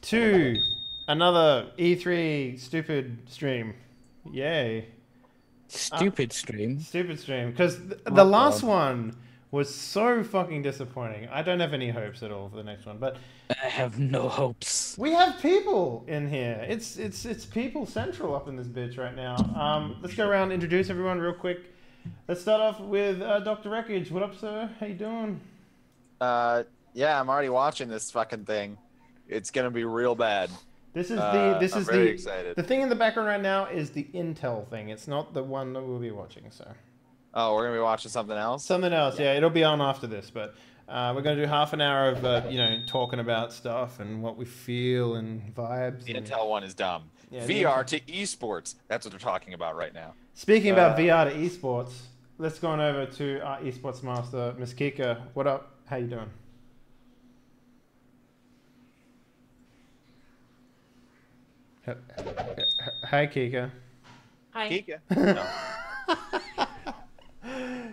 to another E3 stupid stream. Yay. Stupid stream. Stupid stream. Because the Oh, last God. one was so fucking disappointing. I don't have any hopes at all for the next one. But I have no hopes. we have people in here. It's people central up in this bitch right now. Let's go around and introduce everyone real quick. Let's start off with Dr. Wreckage. What up, sir? How you doing? Yeah, I'm already watching this fucking thing. It's gonna be real bad. This is I'm very excited. the thing in the background right now is the Intel thing. It's not the one that we'll be watching. So Oh, we're gonna be watching something else? something else. Yeah, it'll be on after this. But we're gonna do half an hour of talking about stuff and what we feel and vibes. The and... Intel one is dumb. Yeah, VR to esports. That's what they're talking about right now. Speaking about VR to esports, let's go on over to our esports master, Miss Kika. What up? How you doing? Hi, Kika. Hi. Kika. No.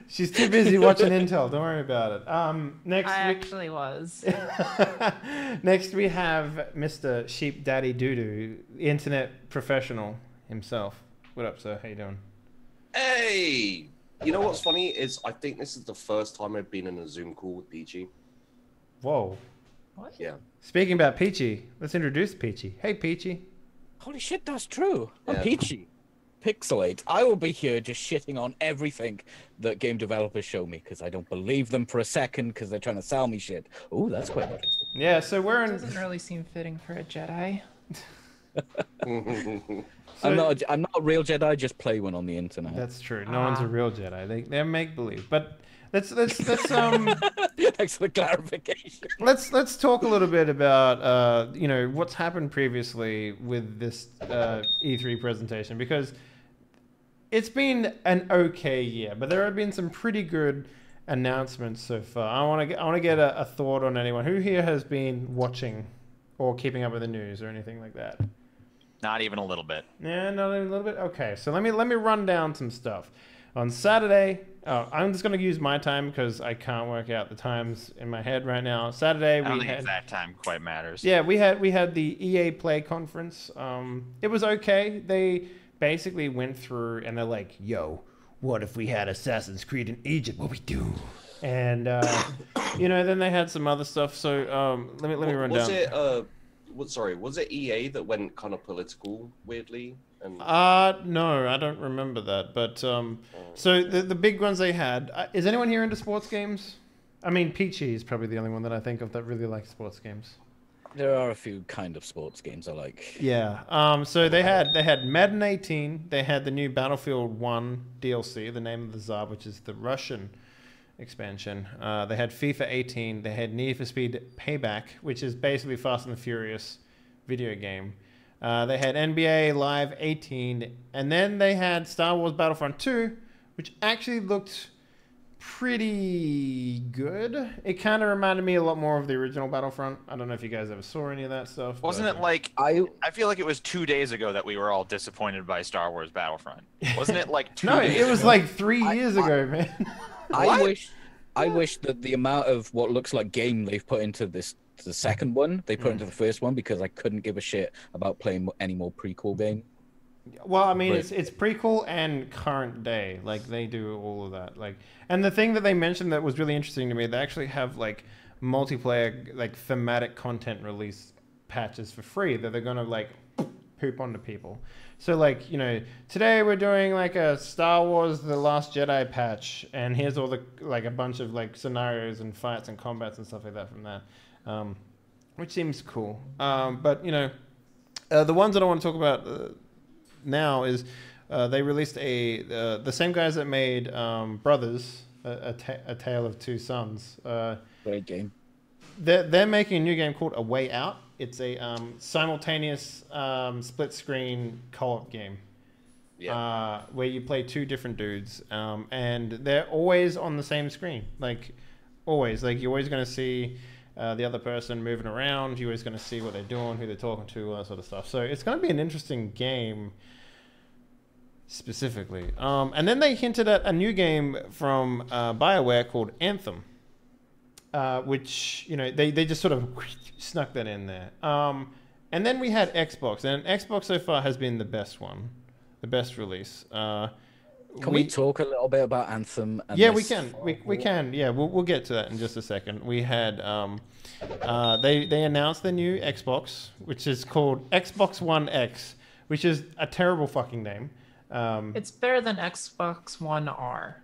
She's too busy watching Intel. Don't worry about it. Next I week, actually was. next we have Mr. Sheep Daddy Doodoo, internet professional himself. What up, sir? How you doing? Hey! You know what's funny is I think this is the first time I've been in a Zoom call with Peachy. Whoa. What? Yeah. Speaking about Peachy, let's introduce Peachy. Hey, Peachy. Holy shit, that's true. I'm Yeah. Peachy. Pixelate. I will be here just shitting on everything that game developers show me because I don't believe them for a second because they're trying to sell me shit. Ooh, that's quite interesting. Yeah, so we're in. Doesn't really seem fitting for a Jedi. So- I'm not a real Jedi. Just play one on the internet. That's true. No one's a real Jedi. They're make believe. But let's Thanks for the clarification. let's talk a little bit about what's happened previously with this E3 presentation, because it's been an okay year, but there have been some pretty good announcements so far. I want to get a thought on anyone who here has been watching or keeping up with the news or anything like that. Not even a little bit. Yeah, not even a little bit. Okay, so let me run down some stuff. On Saturday, I'm just gonna use my time because I can't work out the times in my head right now. Saturday I don't we think had exact time quite matters. yeah we had the EA Play conference. It was okay. They basically went through and they're like, "Yo, what if we had Assassin's Creed in Egypt? What we do?" And then they had some other stuff. So let me run was down. Was it EA that went kind of political weirdly? And No, I don't remember that. But so the big ones they had. Is anyone here into sports games? I mean, Peachy is probably the only one that I think of that really likes sports games. There are a few kind of sports games I like. Yeah. So they had Madden 18. They had the new Battlefield 1 DLC, the Name of the Tsar, which is the Russian expansion. They had FIFA 18. They had Need for Speed Payback, which is basically Fast and the Furious video game. They had NBA Live 18, and then they had Star Wars Battlefront 2, which actually looked pretty good. It kind of reminded me a lot more of the original Battlefront. I don't know if you guys ever saw any of that stuff. Wasn't it like I feel like it was 2 days ago that we were all disappointed by Star Wars Battlefront. Wasn't it like 2 No, days it was ago? like 3 years ago, man. I wish that the amount of what looks like game they've put into the second one, they put into the first one, because I couldn't give a shit about playing any more prequel game. Well, I mean, Right. it's prequel and current day. Like, they do all of that. Like, and the thing that they mentioned that was really interesting to me, they actually have like multiplayer, like thematic content release patches for free that they're gonna like poop onto people. So like, today we're doing like a Star Wars The Last Jedi patch, and here's all the like a bunch of like scenarios and fights and combats and stuff like that from that, which seems cool. But the ones that I want to talk about now is they released the same guys that made Brothers, a Tale of Two Sons. Great game. They're making a new game called A Way Out. It's a simultaneous split screen co-op game. yeah. Where you play two different dudes, and they're always on the same screen. Like always, like you're always going to see the other person moving around. You're always going to see what they're doing, who they're talking to, all that sort of stuff. So it's going to be an interesting game. Specifically, and then they hinted at a new game from BioWare called Anthem, which they just sort of snuck that in there. And then we had Xbox, and Xbox so far has been the best one, the best release. Can we talk a little bit about Anthem? And Yeah, we this can. We can. Yeah, we'll get to that in just a second. We had they announced the new Xbox, which is called Xbox One X, which is a terrible fucking name. It's better than Xbox One R.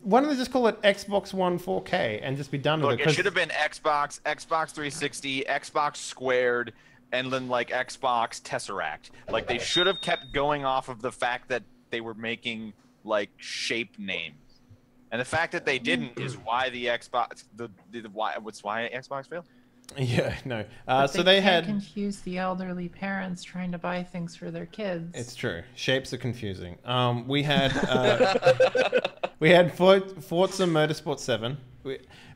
Why don't they just call it Xbox One 4K and just be done with Look, it? it should have been Xbox 360, Xbox Squared, and then like Xbox Tesseract. Like they should have kept going off of the fact that they were making like shape names, and the fact that they didn't is why the Xbox why Xbox failed. Yeah, no. But So they can't had. confuse the elderly parents trying to buy things for their kids. It's true. Shapes are confusing. We had Forza Motorsport 7.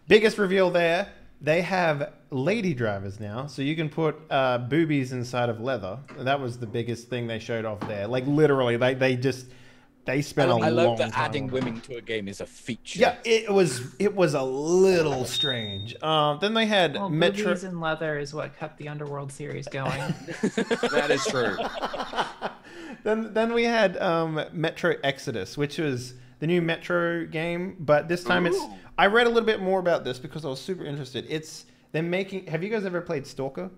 Biggest reveal there. They have lady drivers now, so you can put boobies inside of leather. That was the biggest thing they showed off there. Like literally, they spent a long time. I love that adding women to a game is a feature. Yeah, it was a little strange. Then they had Metro. Boobies and leather is what kept the Underworld series going. That is true. Then we had Metro Exodus, which was the new Metro game, but this time it's. I read a little bit more about this because I was super interested. They're making. Have you guys ever played Stalker?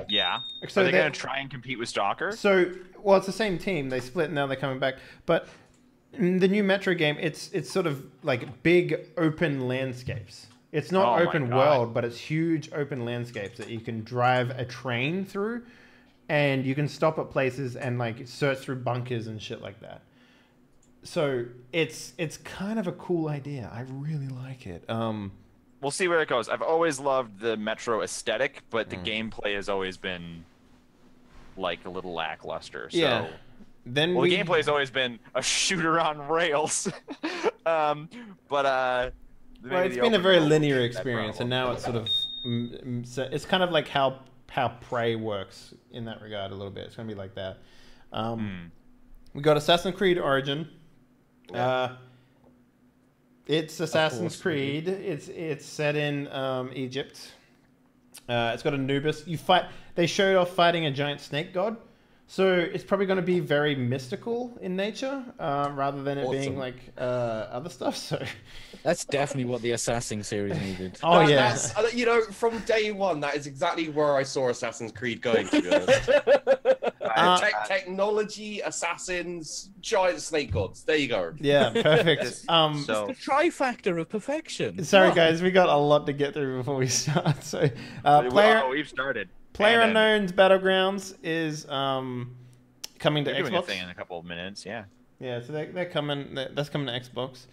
Yeah. So Are they going to try and compete with Stalker? So, well, it's the same team. They split and now they're coming back. But in the new Metro game, it's sort of like big open landscapes. It's not open world, but it's huge open landscapes that you can drive a train through, and you can stop at places and like search through bunkers and shit like that. So it's kind of a cool idea. I really like it. We'll see where it goes. I've always loved the Metro aesthetic, but the gameplay has always been like a little lackluster. So, yeah. Then the gameplay has always been a shooter on rails. Well, it's been a very linear experience, and now it's sort of it's kind of like how Prey works in that regard a little bit. It's gonna be like that. We got Assassin's Creed Origin. It's Assassin's Creed. It's set in Egypt. It's got Anubis. They showed off fighting a giant snake god, so it's probably going to be very mystical in nature, rather than it being like other stuff. So That's definitely what the Assassin series needed. oh yeah, That's, you know, from day one, that is exactly where I saw Assassin's Creed going, to be honest. Technology, assassins, giant snake gods. There you go. yeah, perfect. So The trifactor of perfection. Sorry guys, we got a lot to get through before we start. So we've started. PlayerUnknown's Battlegrounds is coming to They're doing a Xbox. thing in a couple of minutes. Yeah. Yeah, so they're coming. That's coming to Xbox.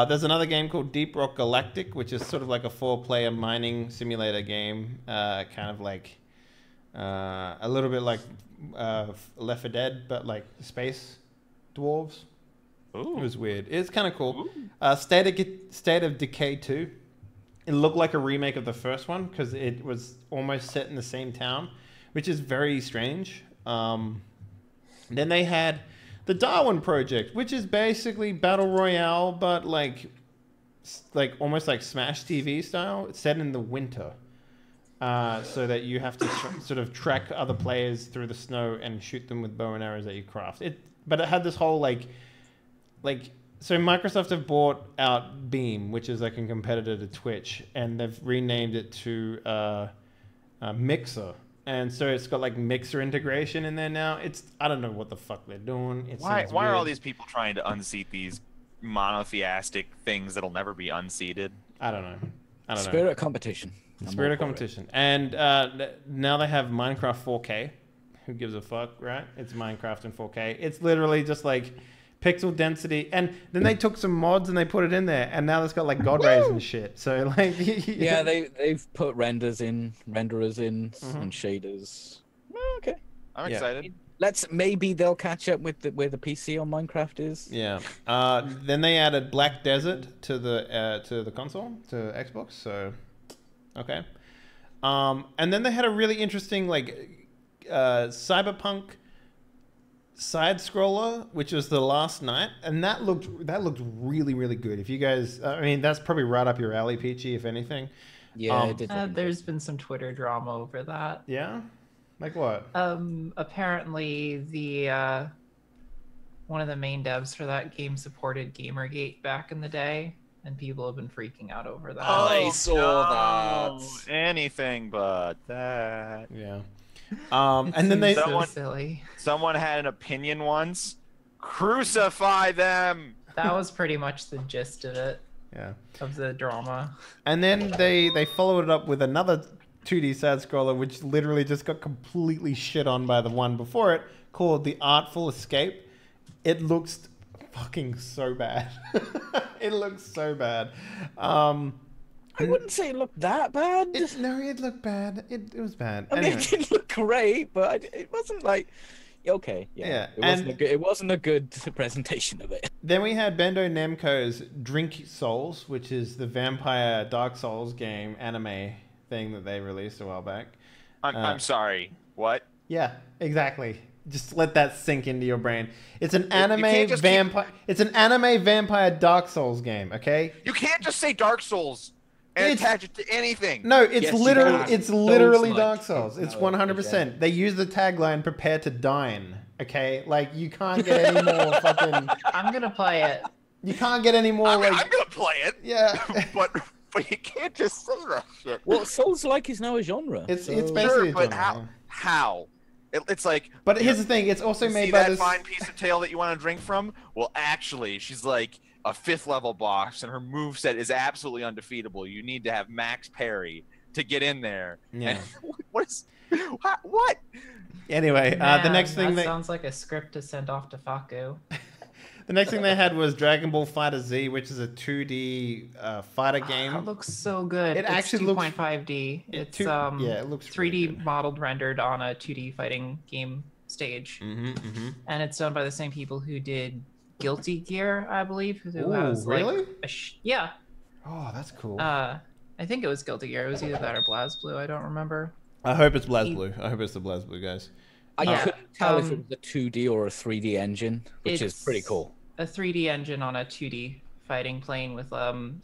There's another game called Deep Rock Galactic, which is sort of like a 4-player mining simulator game, kind of like a little bit like Left 4 Dead, but like space dwarves. Ooh. It was weird. It's kind of cool. State of Decay 2. It looked like a remake of the first one because it was almost set in the same town, which is very strange. Then they had the Darwin Project, which is basically Battle Royale, but like almost like Smash TV style. It's set in the winter, so that you have to sort of track other players through the snow and shoot them with bow and arrows that you craft. But it had this whole so Microsoft have bought out Beam, which is like a competitor to Twitch, and they've renamed it to Mixer. And so it's got like Mixer integration in there now. I don't know what the fuck they're doing. Why are all these people trying to unseat these monotheistic things that'll never be unseated? I don't know. Spirit of competition. Spirit of competition. And now they have Minecraft 4K. Who gives a fuck, right? It's Minecraft in 4K. It's literally just like pixel density, and then they took some mods and they put it in there, and now it's got like god rays and shit. So like, yeah, they've put renderers in, and shaders. Okay, I'm excited. Maybe they'll catch up with where the PC on Minecraft is. Yeah. Then they added Black Desert to the console, to Xbox. So, okay. And then they had a really interesting like cyberpunk side scroller, which was The Last Night, and that looked really, really good. If you guys, I mean, that's probably right up your alley, Peachy, if anything. Yeah, it did. There's been some Twitter drama over that. Yeah? Like what? Apparently the one of the main devs for that game supported Gamergate back in the day, and people have been freaking out over that. I saw no. that. Anything but that. Yeah. It And then seems they... so Someone- silly. Someone had an opinion once. Crucify them. That was pretty much the gist of it, Yeah. of the drama. And then they followed it up with another 2D side scroller, which literally just got completely shit on by the one before it, called The Artful Escape. It looks fucking so bad. It looks so bad. I wouldn't say it looked that bad. No, it looked bad. It was bad. I mean, Anyway. it didn't look great, but it wasn't like okay. Yeah, Yeah, it wasn't a good presentation of it. Then we had Bandai Namco's Drink Souls, which is the vampire Dark Souls game anime thing that they released a while back. I'm sorry. What? Yeah, exactly. Just let that sink into your brain. It's an anime can't just vampire. It's an anime vampire Dark Souls game. Okay. You can't just say Dark Souls and It's- attach it to anything. No, it's Yes, you literally can. it's literally Souls-like. Dark Souls. It's No, 100%. They use the tagline "Prepare to dine." Okay, like you can't get any more fucking. I'm gonna play it. You can't get any more I'm like. gonna play it. Yeah. but you can't just say that shit. Well, Souls-like is now a genre. It's so- basically a Sure, but genre. how? It's like. But here's the thing: it's also You made see by that this. fine piece of tail that you want to drink from? Well, actually, she's like a 5th level boss, and her moveset is absolutely undefeatable. You need to have max parry to get in there. Yeah. And what is what? Anyway, the Man, next thing that they sounds like a script to send off to Faku. the next thing they had was Dragon Ball Fighter Z, which is a 2D fighter game. It looks so good. It It's actually looks- 2.5D. It's yeah, it looks 3D really good. modeled rendered on a 2D fighting game stage, and it's done by the same people who did Guilty Gear, I believe. Who Ooh, has like really? yeah. Oh, that's cool. I think it was Guilty Gear. It was either that or BlazBlue. I don't remember. I hope it's BlazBlue. I hope it's the BlazBlue guys. I Yeah, couldn't tell if it um, was a 2D or a 3D engine, which is pretty It's cool. A 3D engine on a 2D fighting plane with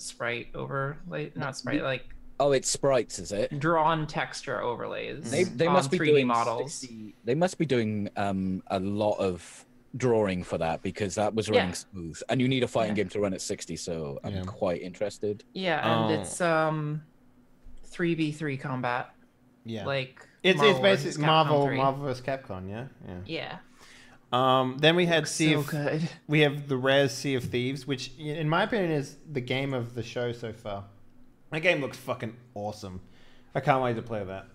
sprite overlay, not sprite, like Oh, it's sprites, is it? drawn texture overlays. They on must be 3D doing models. 60 They must be doing a lot of drawing for that because that was running Yeah. smooth, and you need a fighting Yeah. game to run at 60. So I'm Yeah. quite interested. Yeah, and Oh. it's 3v3 combat. Yeah. Like it's Marvel versus basically Capcom Marvel 3. vs. Capcom, yeah. Yeah. Then we had Sea So of good. we have the Rare Sea of Thieves, which in my opinion is the game of the show so far. That game looks fucking awesome. I can't wait to play that.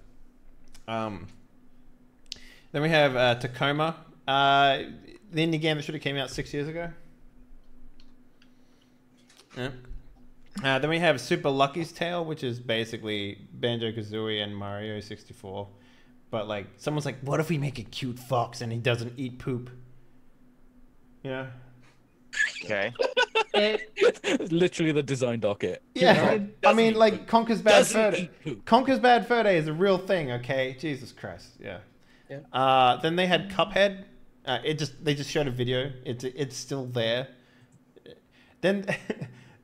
Then we have Tacoma, the indie game that should have came out 6 years ago. Yeah. Then we have Super Lucky's Tale, which is basically Banjo-Kazooie and Mario 64. But like, someone's like, what if we make a cute fox and he doesn't eat poop? You know? Okay. It, Literally the design docket. Yeah. It I mean, like, Conker's Bad Fur Doesn't Day. eat poop. Conker's Bad Fur Day is a real thing, okay? Jesus Christ, yeah. Then they had Cuphead. They just showed a video. It's still there. Then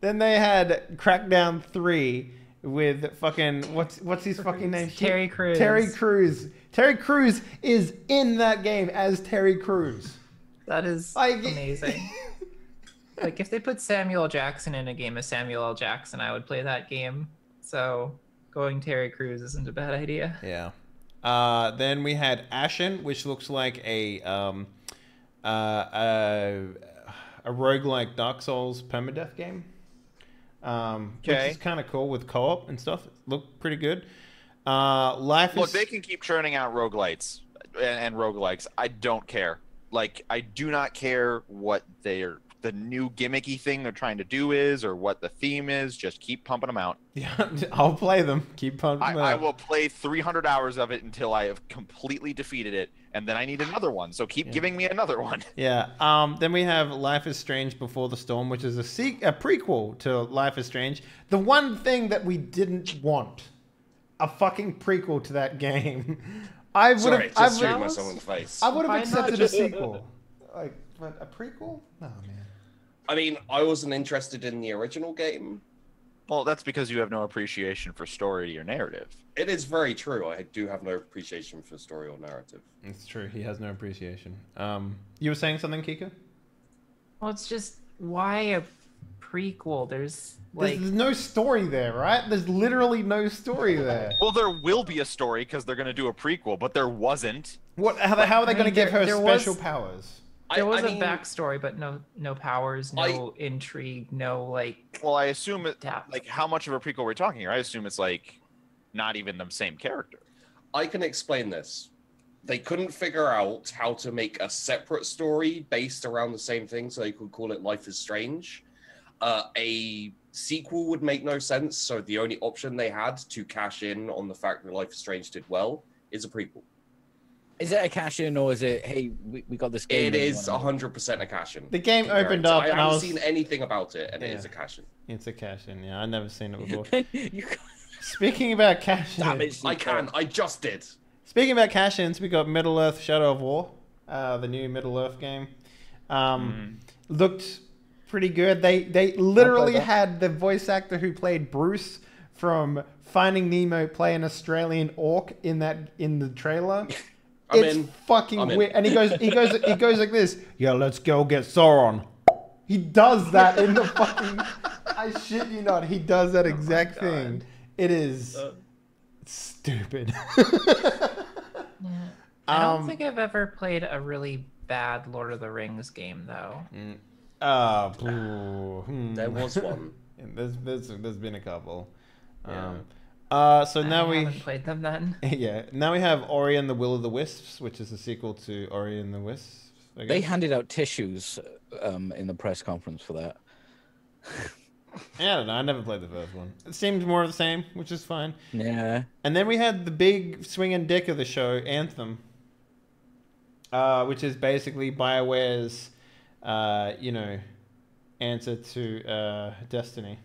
then they had Crackdown 3 with fucking what's his fucking name? Terry Crews. Terry Crews. Terry Crews is in that game as Terry Crews. That is Like- amazing. Like if they put Samuel L. Jackson in a game as Samuel L. Jackson, I would play that game. So going Terry Crews isn't a bad idea. Yeah. Then we had Ashen, which looks like a roguelike Dark Souls permadeath game. Which Okay. is kind of cool with co-op and stuff. It looked pretty good. Life Look, is... they can keep churning out roguelites and roguelikes. I don't care. Like, I do not care what the new gimmicky thing they're trying to do is or what the theme is. Just keep pumping them out. Yeah, I'll play them. Keep pumping them I out. will play 300 hours of it until I have completely defeated it, and then I need another one. So keep giving me another one. Yeah. Then we have Life is Strange Before the Storm, which is a prequel to Life is Strange. The one thing that we didn't want, a fucking prequel to that game. I would Sorry, have. just I shooting would, myself in the face. I would Why have not accepted a just- sequel. Like, but a prequel? No, man. I mean, I wasn't interested in the original game, Well, that's because you have no appreciation for story or narrative. It is very true. I do have no appreciation for story or narrative. It's true. He has no appreciation. You were saying something, Kika? Well, it's just why a prequel? There's like There's no story there, right? There's literally no story there. Well, there will be a story because they're going to do a prequel, but there wasn't. What? How are they I going to mean, give her there special was- powers? there was I a mean, backstory, but no powers, no intrigue, no like. Well, I assume it. Depth. Like, how much of a prequel we're talking here? I assume it's like not even the same character. I can explain this. They couldn't figure out how to make a separate story based around the same thing, so they could call it Life is Strange. A sequel would make no sense, so the only option they had to cash in on the fact that Life is Strange did well is a prequel. Is it a cash in or is it, hey, we got this game? It is 100% a cash in. The game opened up, I and I haven't was. seen anything about it, and it Yeah. is a cash in. It's a cash in. Yeah, I've never seen it before. You Speaking about cash damn in, it, I can. I just did. speaking about cash ins, we got Middle Earth: Shadow of War, the new Middle Earth game. Looked pretty good. They literally that. had the voice actor who played Bruce from Finding Nemo play an Australian orc in the trailer. I'm It's in. fucking I'm in. weird. And he goes like this. Yeah, let's go get Sauron. He does that in the fucking. I shit you not. He does that exact thing. It is stupid. Yeah. I don't Um, think I've ever played a really bad Lord of the Rings game though. There was one. There's been a couple. Yeah. So now I we haven't played them then. yeah now we have Ori and the Will of the Wisps, which is a sequel to Ori and the Wisps. I They guess. handed out tissues in the press conference for that. Yeah, I don't know. I never played the first one. It seemed more of the same, which is fine. Yeah. And then we had the big swinging dick of the show, Anthem, which is basically BioWare's, answer to Destiny.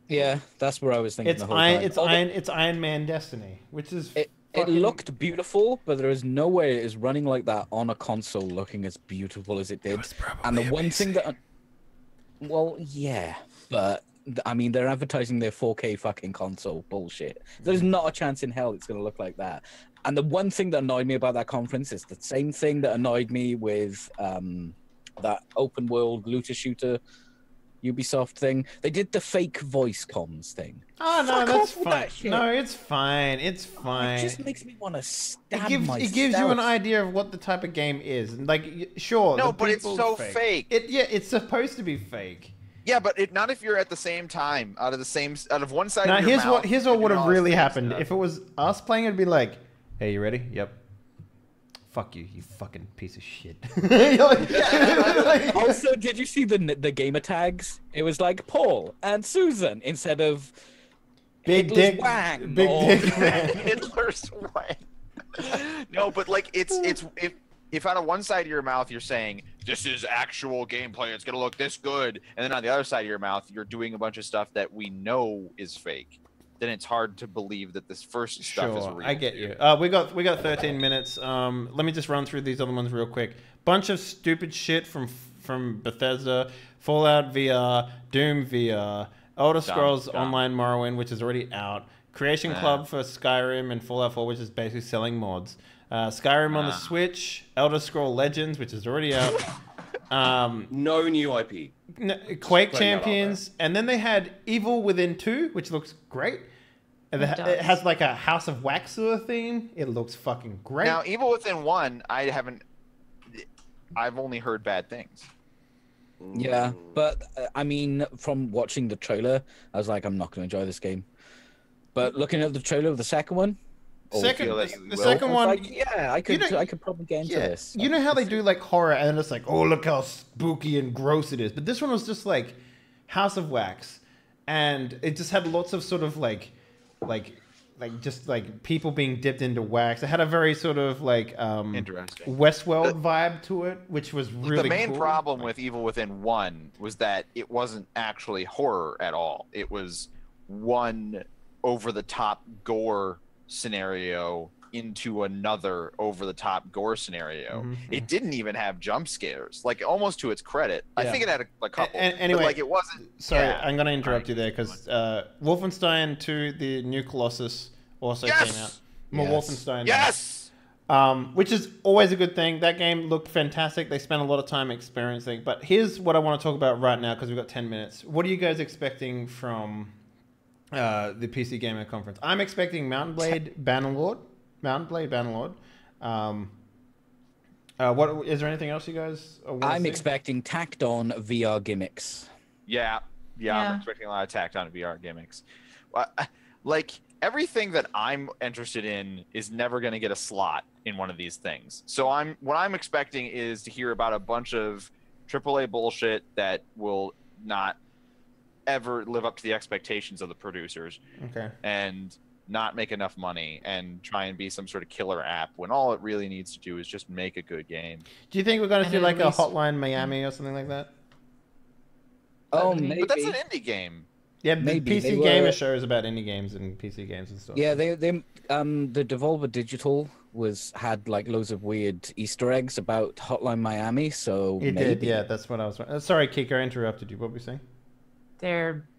Yeah, that's where I was thinking It's the whole time. It's Iron Man Destiny, which is It fucking- looked beautiful, but there is no way it is running like that on a console looking as beautiful as it did. And the one thing that... Well, yeah, but... I mean, they're advertising their 4K fucking console bullshit. There's not a chance in hell it's going to look like that. And the one thing that annoyed me about that conference is the same thing that annoyed me with that open world looter shooter Ubisoft thing. They did the fake voice comms thing. Oh no, Fuck that's off with fine. that shit. No, it's fine. It's It fine. just makes me want to stab It gives you an idea of what the type of game is. Like, sure. No, the but it's people's so fake. It's supposed to be fake. Yeah, but not if you're at the same time out of one side. Now of your mouth, here's you're what would doing have all this really fake happened. stuff. If it was us playing, it'd be like, "Hey, you ready? Yep. Fuck you, you fucking piece of shit." Like- Also, did you see the gamer tags? It was like Paul and Susan instead of Big Hitler's dick, wang big or- dick. Man. Hitler's way. No, but like it's if out of one side of your mouth you're saying this is actual gameplay, it's gonna look this good, and then on the other side of your mouth you're doing a bunch of stuff that we know is fake, then it's hard to believe that this first stuff is Sure, real. I get you. We got 13 minutes. Let me just run through these other ones real quick. Bunch of stupid shit from Bethesda, Fallout VR, Doom VR, Elder Scrolls dumb. Online Morrowind, which is already out, Creation Club for Skyrim and Fallout 4, which is basically selling mods. Skyrim on the Switch, Elder Scroll Legends, which is already out. No new IP. Quake that out Champions, and then they had Evil Within 2, which looks great. And It it does. has like a House of Wax sort of theme. It looks fucking great. Now, Evil Within 1, I've only heard bad things. Yeah, but I mean, from watching the trailer, I was like, I'm not going to enjoy this game. But looking at the trailer of the second one, Second, feel that the you will. second I was one, like, yeah, I know- could probably get into yeah, this. you know how they do like horror, and it's like, oh, look how spooky and gross it is. But this one was just like House of Wax, and it just had lots of sort of like just like people being dipped into wax. It had a very sort of like Interesting. Westworld vibe to it, which was really The main cool. problem with Evil Within 1 was that it wasn't actually horror at all. It was one over-the-top gore scenario into another over-the-top gore scenario. Mhm. It didn't even have jump scares, like almost to its credit. I Yeah. think it had a couple. Anyway, but, like it wasn't. Sorry, yeah. I'm going to interrupt you there because Wolfenstein 2, the New Colossus, also came out. Yes! More Yes. Wolfenstein. Yes. Which is always a good thing. That game looked fantastic. They spent a lot of time experiencing. But here's what I want to talk about right now because we've got 10 minutes. What are you guys expecting from the PC Gamer Conference? I'm expecting Mountain Blade Bannerlord. What is there anything else you guys? I'm expecting tacked on VR gimmicks. Yeah. I'm expecting a lot of tacked on VR gimmicks. Like everything that I'm interested in is never going to get a slot in one of these things. So what I'm expecting is to hear about a bunch of AAA bullshit that will not ever live up to the expectations of the producers. Okay. And not make enough money and try and be some sort of killer app when all it really needs to do is just make a good game. Do you think we're going to And see at like a least- Hotline Miami or something like that? Oh, Maybe. maybe. But that's an indie game. Yeah, the Maybe. They PC were- Gamer show is about indie games and PC games and stuff. Yeah, the Devolver Digital had like loads of weird Easter eggs about Hotline Miami, so It maybe. did. Yeah, that's what I was. Sorry, Kiko, I interrupted you. What were you saying? They're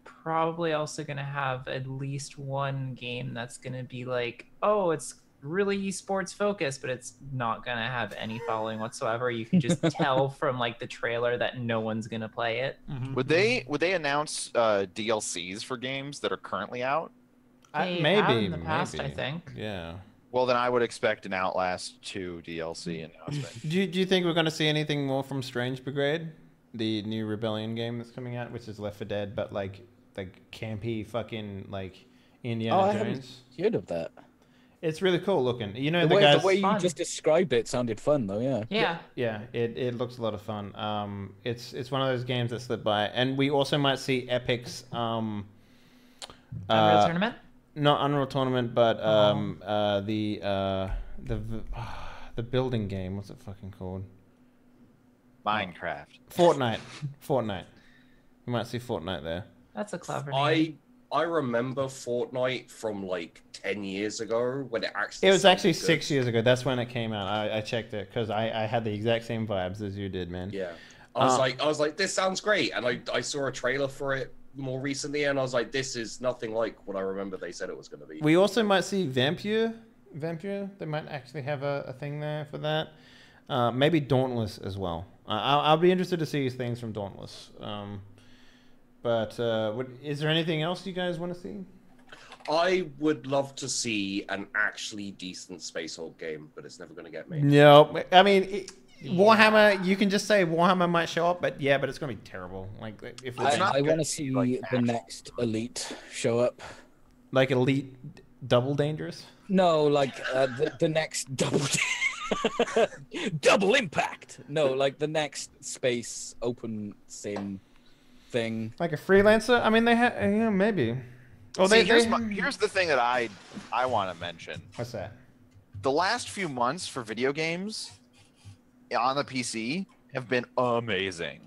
probably also going to have at least one game that's going to be like, oh, it's really esports focused, but it's not going to have any following whatsoever. You can just tell from like the trailer that no one's going to play it. Would they announce DLCs for games that are currently out? They Maybe have in the past, maybe. I think. Yeah. Well, then I would expect an Outlast 2 DLC announcement. Do you think we're going to see anything more from Strange Brigade, the new Rebellion game that's coming out, which is Left 4 Dead, but like campy fucking like Indiana I Jones? haven't heard of that. It's really cool looking. You know, The guys. way you Fun. just described it sounded fun, though. Yeah. Yeah. Yeah, it looks a lot of fun. It's one of those games that slipped by, and we also might see Epic's Unreal Tournament? not Unreal Tournament, but the building game. What's it fucking called? Minecraft. Fortnite. We might see Fortnite there. That's a clever name. I remember Fortnite from like 10 years ago when it actually. It was actually sounded 6 good. years ago. That's when it came out. I checked it because I had the exact same vibes as you did, man. Yeah, I was like, this sounds great, and I saw a trailer for it more recently, and I was like, this is nothing like what I remember they said it was going to be. We also might see Vampire. They might actually have a thing there for that. Maybe Dauntless as well. I'll be interested to see things from Dauntless. But is there anything else you guys want to see? I would love to see an actually decent Space Hulk game, but it's never going to get me. No, I mean Warhammer. You can just say Warhammer might show up, but it's gonna be terrible. Like if It's it's not I gonna want to see like the next Elite show up. like Elite Double Dangerous. No, like the next double impact. No, like the next space open sim thing. Like a freelancer. I mean, they have maybe. Oh, See, they. here's the thing that I want to mention. What's that? The last few months for video games on the PC have been amazing.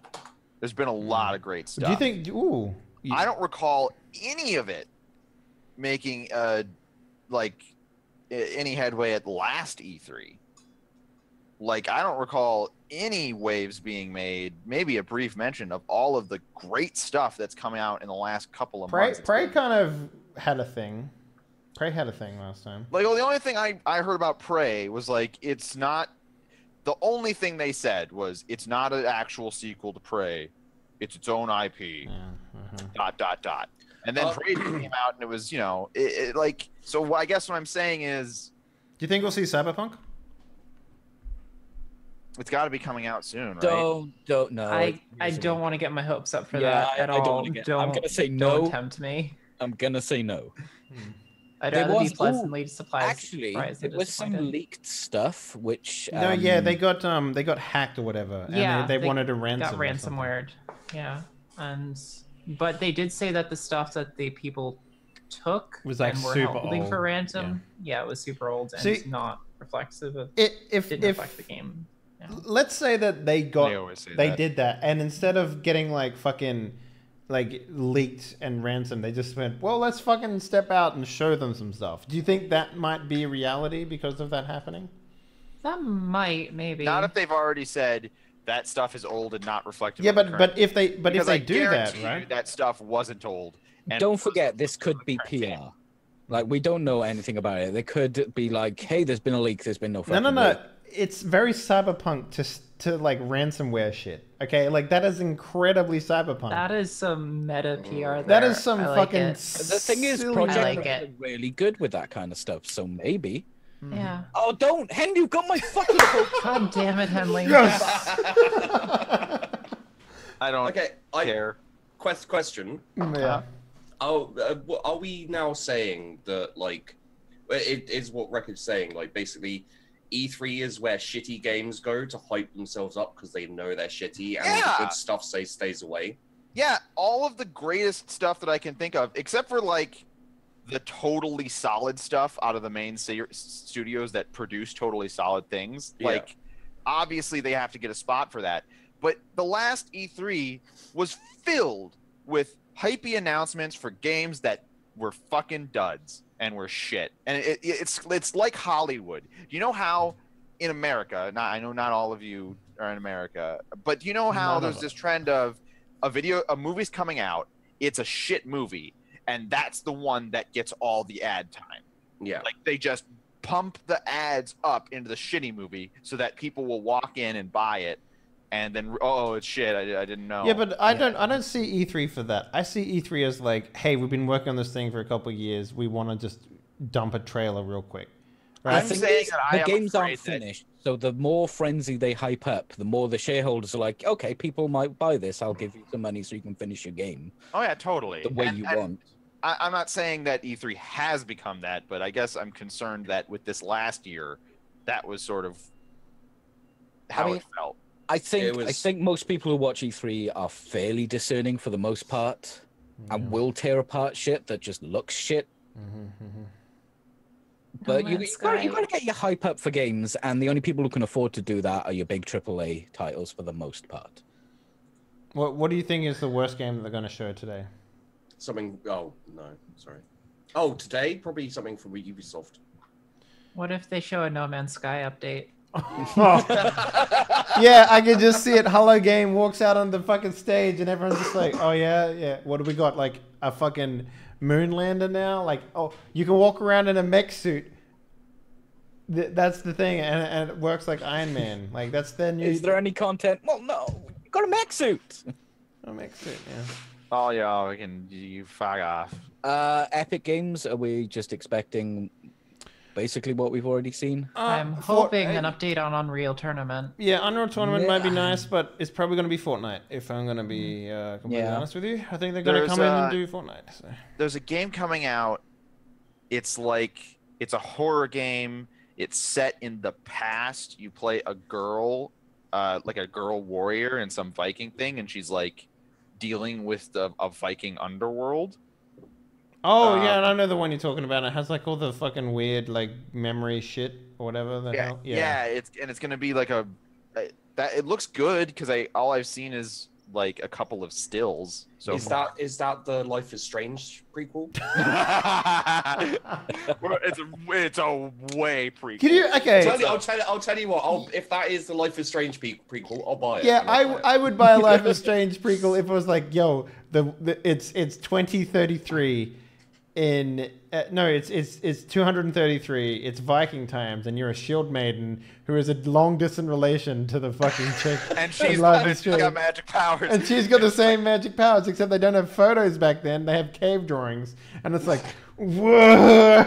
There's been a lot of great stuff. Do you think? Ooh. I don't recall any of it making any headway at last E3. Like I don't recall any waves being made. Maybe a brief mention of all of the great stuff that's coming out in the last couple of months. Prey kind of had a thing. Prey had a thing last time. Like, well, the only thing I heard about Prey was like it's not. The only thing they said was it's not an actual sequel to Prey. It's its own IP. Yeah, And then Prey came out and it was, like. So I guess what I'm saying is Do you think we'll see Cyberpunk? it's got to be coming out soon, right? Don't no. I don't want to get my hopes up for Yeah, that at I don't all. wanna I'm gonna say no. Don't tempt me. I'm gonna say no. I'd There rather was- be pleasantly surprised. Actually, surprised there than was some disappointed. leaked stuff which. No, yeah, they got hacked or whatever, and Yeah, they they wanted a ransom. got or something. ransomware. Yeah, but they did say that the stuff that the people took Was, like, and were super holding for old, ransom, yeah, it was super old and See- not reflexive of. If Didn't reflect the game. Yeah. let's say that they They always say that. did that, and instead of getting like fucking like leaked and ransomed. They just went, well, let's fucking step out and show them some stuff. Do you think that might be reality because of that happening? That might, maybe. Not if they've already said that stuff is old and not reflective. Yeah, of the but current if they Because I do that, guarantee right? you that stuff wasn't old. And Don't forget, this could be PR. Like, we don't know anything about it. They could be like, hey, there's been a leak, there's been no fucking No. leak. It's very cyberpunk to like ransomware shit. Okay, like that is incredibly cyberpunk. That is some meta PR. That there. is some I like fucking. it. The thing is, silly Project I like Red it. are really good with that kind of stuff, so maybe. Yeah. Oh, don't! Hen, you got my fucking... God damn it, Henley. Yes. I don't Okay, care. question. Yeah. Oh, are we now saying that, like, it is what Record's saying, like, basically, E3 is where shitty games go to hype themselves up because they know they're shitty, and Yeah. the good stuff stays away? Yeah, all of the greatest stuff that I can think of, except for like the totally solid stuff out of the main studios that produce totally solid things. Yeah. Like, obviously they have to get a spot for that. But the last E3 was filled with hypey announcements for games that were fucking duds and were shit. And it's like Hollywood. Do you know how in America? I know not all of you are in America, but do you know how None of there's us. this trend of a movie's coming out, it's a shit movie, and that's the one that gets all the ad time. Yeah. Like they just pump the ads up into the shitty movie so that people will walk in and buy it, and then it's shit. I didn't know. Yeah, but I don't see E3 for that. I see E3 as like, hey, we've been working on this thing for a couple of years. We want to just dump a trailer real quick. Right? I'm saying that I the am games aren't afraid that- finished, so the more frenzy they hype up, the more the shareholders are like, okay, people might buy this. I'll give you some money so you can finish your game Oh yeah, totally. the way And- you and want. I'm not saying that E3 has become that, but I guess I'm concerned that with this last year, that was sort of how mean, it felt. I It think was- most people who watch E3 are fairly discerning for the most part, and will tear apart shit that just looks shit. But No you Man's gotta Sky. get your hype up for games, and the only people who can afford to do that are your big AAA titles for the most part. What do you think is the worst game that they're going to show today? Something. Oh, no. Sorry. Oh, today? Probably something from Ubisoft. What if they show a No Man's Sky update? Yeah, I can just see it. Hello Game walks out on the fucking stage and everyone's just like, oh yeah. What do we got? Like a fucking moon lander now? Like, oh, you can walk around in a mech suit. That's the thing, and it works like Iron Man. Like that's their new. Is there any content? Well, no. You got a mech suit. A mech suit, yeah. Oh yeah, we can you fuck off. Epic Games, are we just expecting basically what we've already seen? I'm hoping an update on Unreal Tournament. Yeah, Unreal Tournament might be Yeah. nice, but it's probably going to be Fortnite. If I'm going to be completely Yeah. honest with you, I think they're going to There's, come in and do Fortnite. So. There's a game coming out. It's a horror game. It's set in the past. You play a girl, like a girl warrior in some Viking thing, and she's like dealing with a Viking underworld. Oh yeah, I know the one you're talking about. It has like all the fucking weird like memory shit or whatever the hell. Yeah. It's gonna be like that. It looks good because all I've seen is like a couple of stills. So Is that the Life is Strange prequel? it's a way prequel. Can you? Okay. I'll tell you what. If that is the Life is Strange prequel, I'll buy it. Yeah, I'll buy it. I would buy a Life is Strange prequel if it was like, yo, it's 2033 in no, it's 233. It's Viking times, and you're a shield maiden who is a long distant relation to the fucking chick. And in she's Life is got Strange. magic powers. And she's got the same magic powers, except they don't have photos back then. They have cave drawings, and it's like, whoa.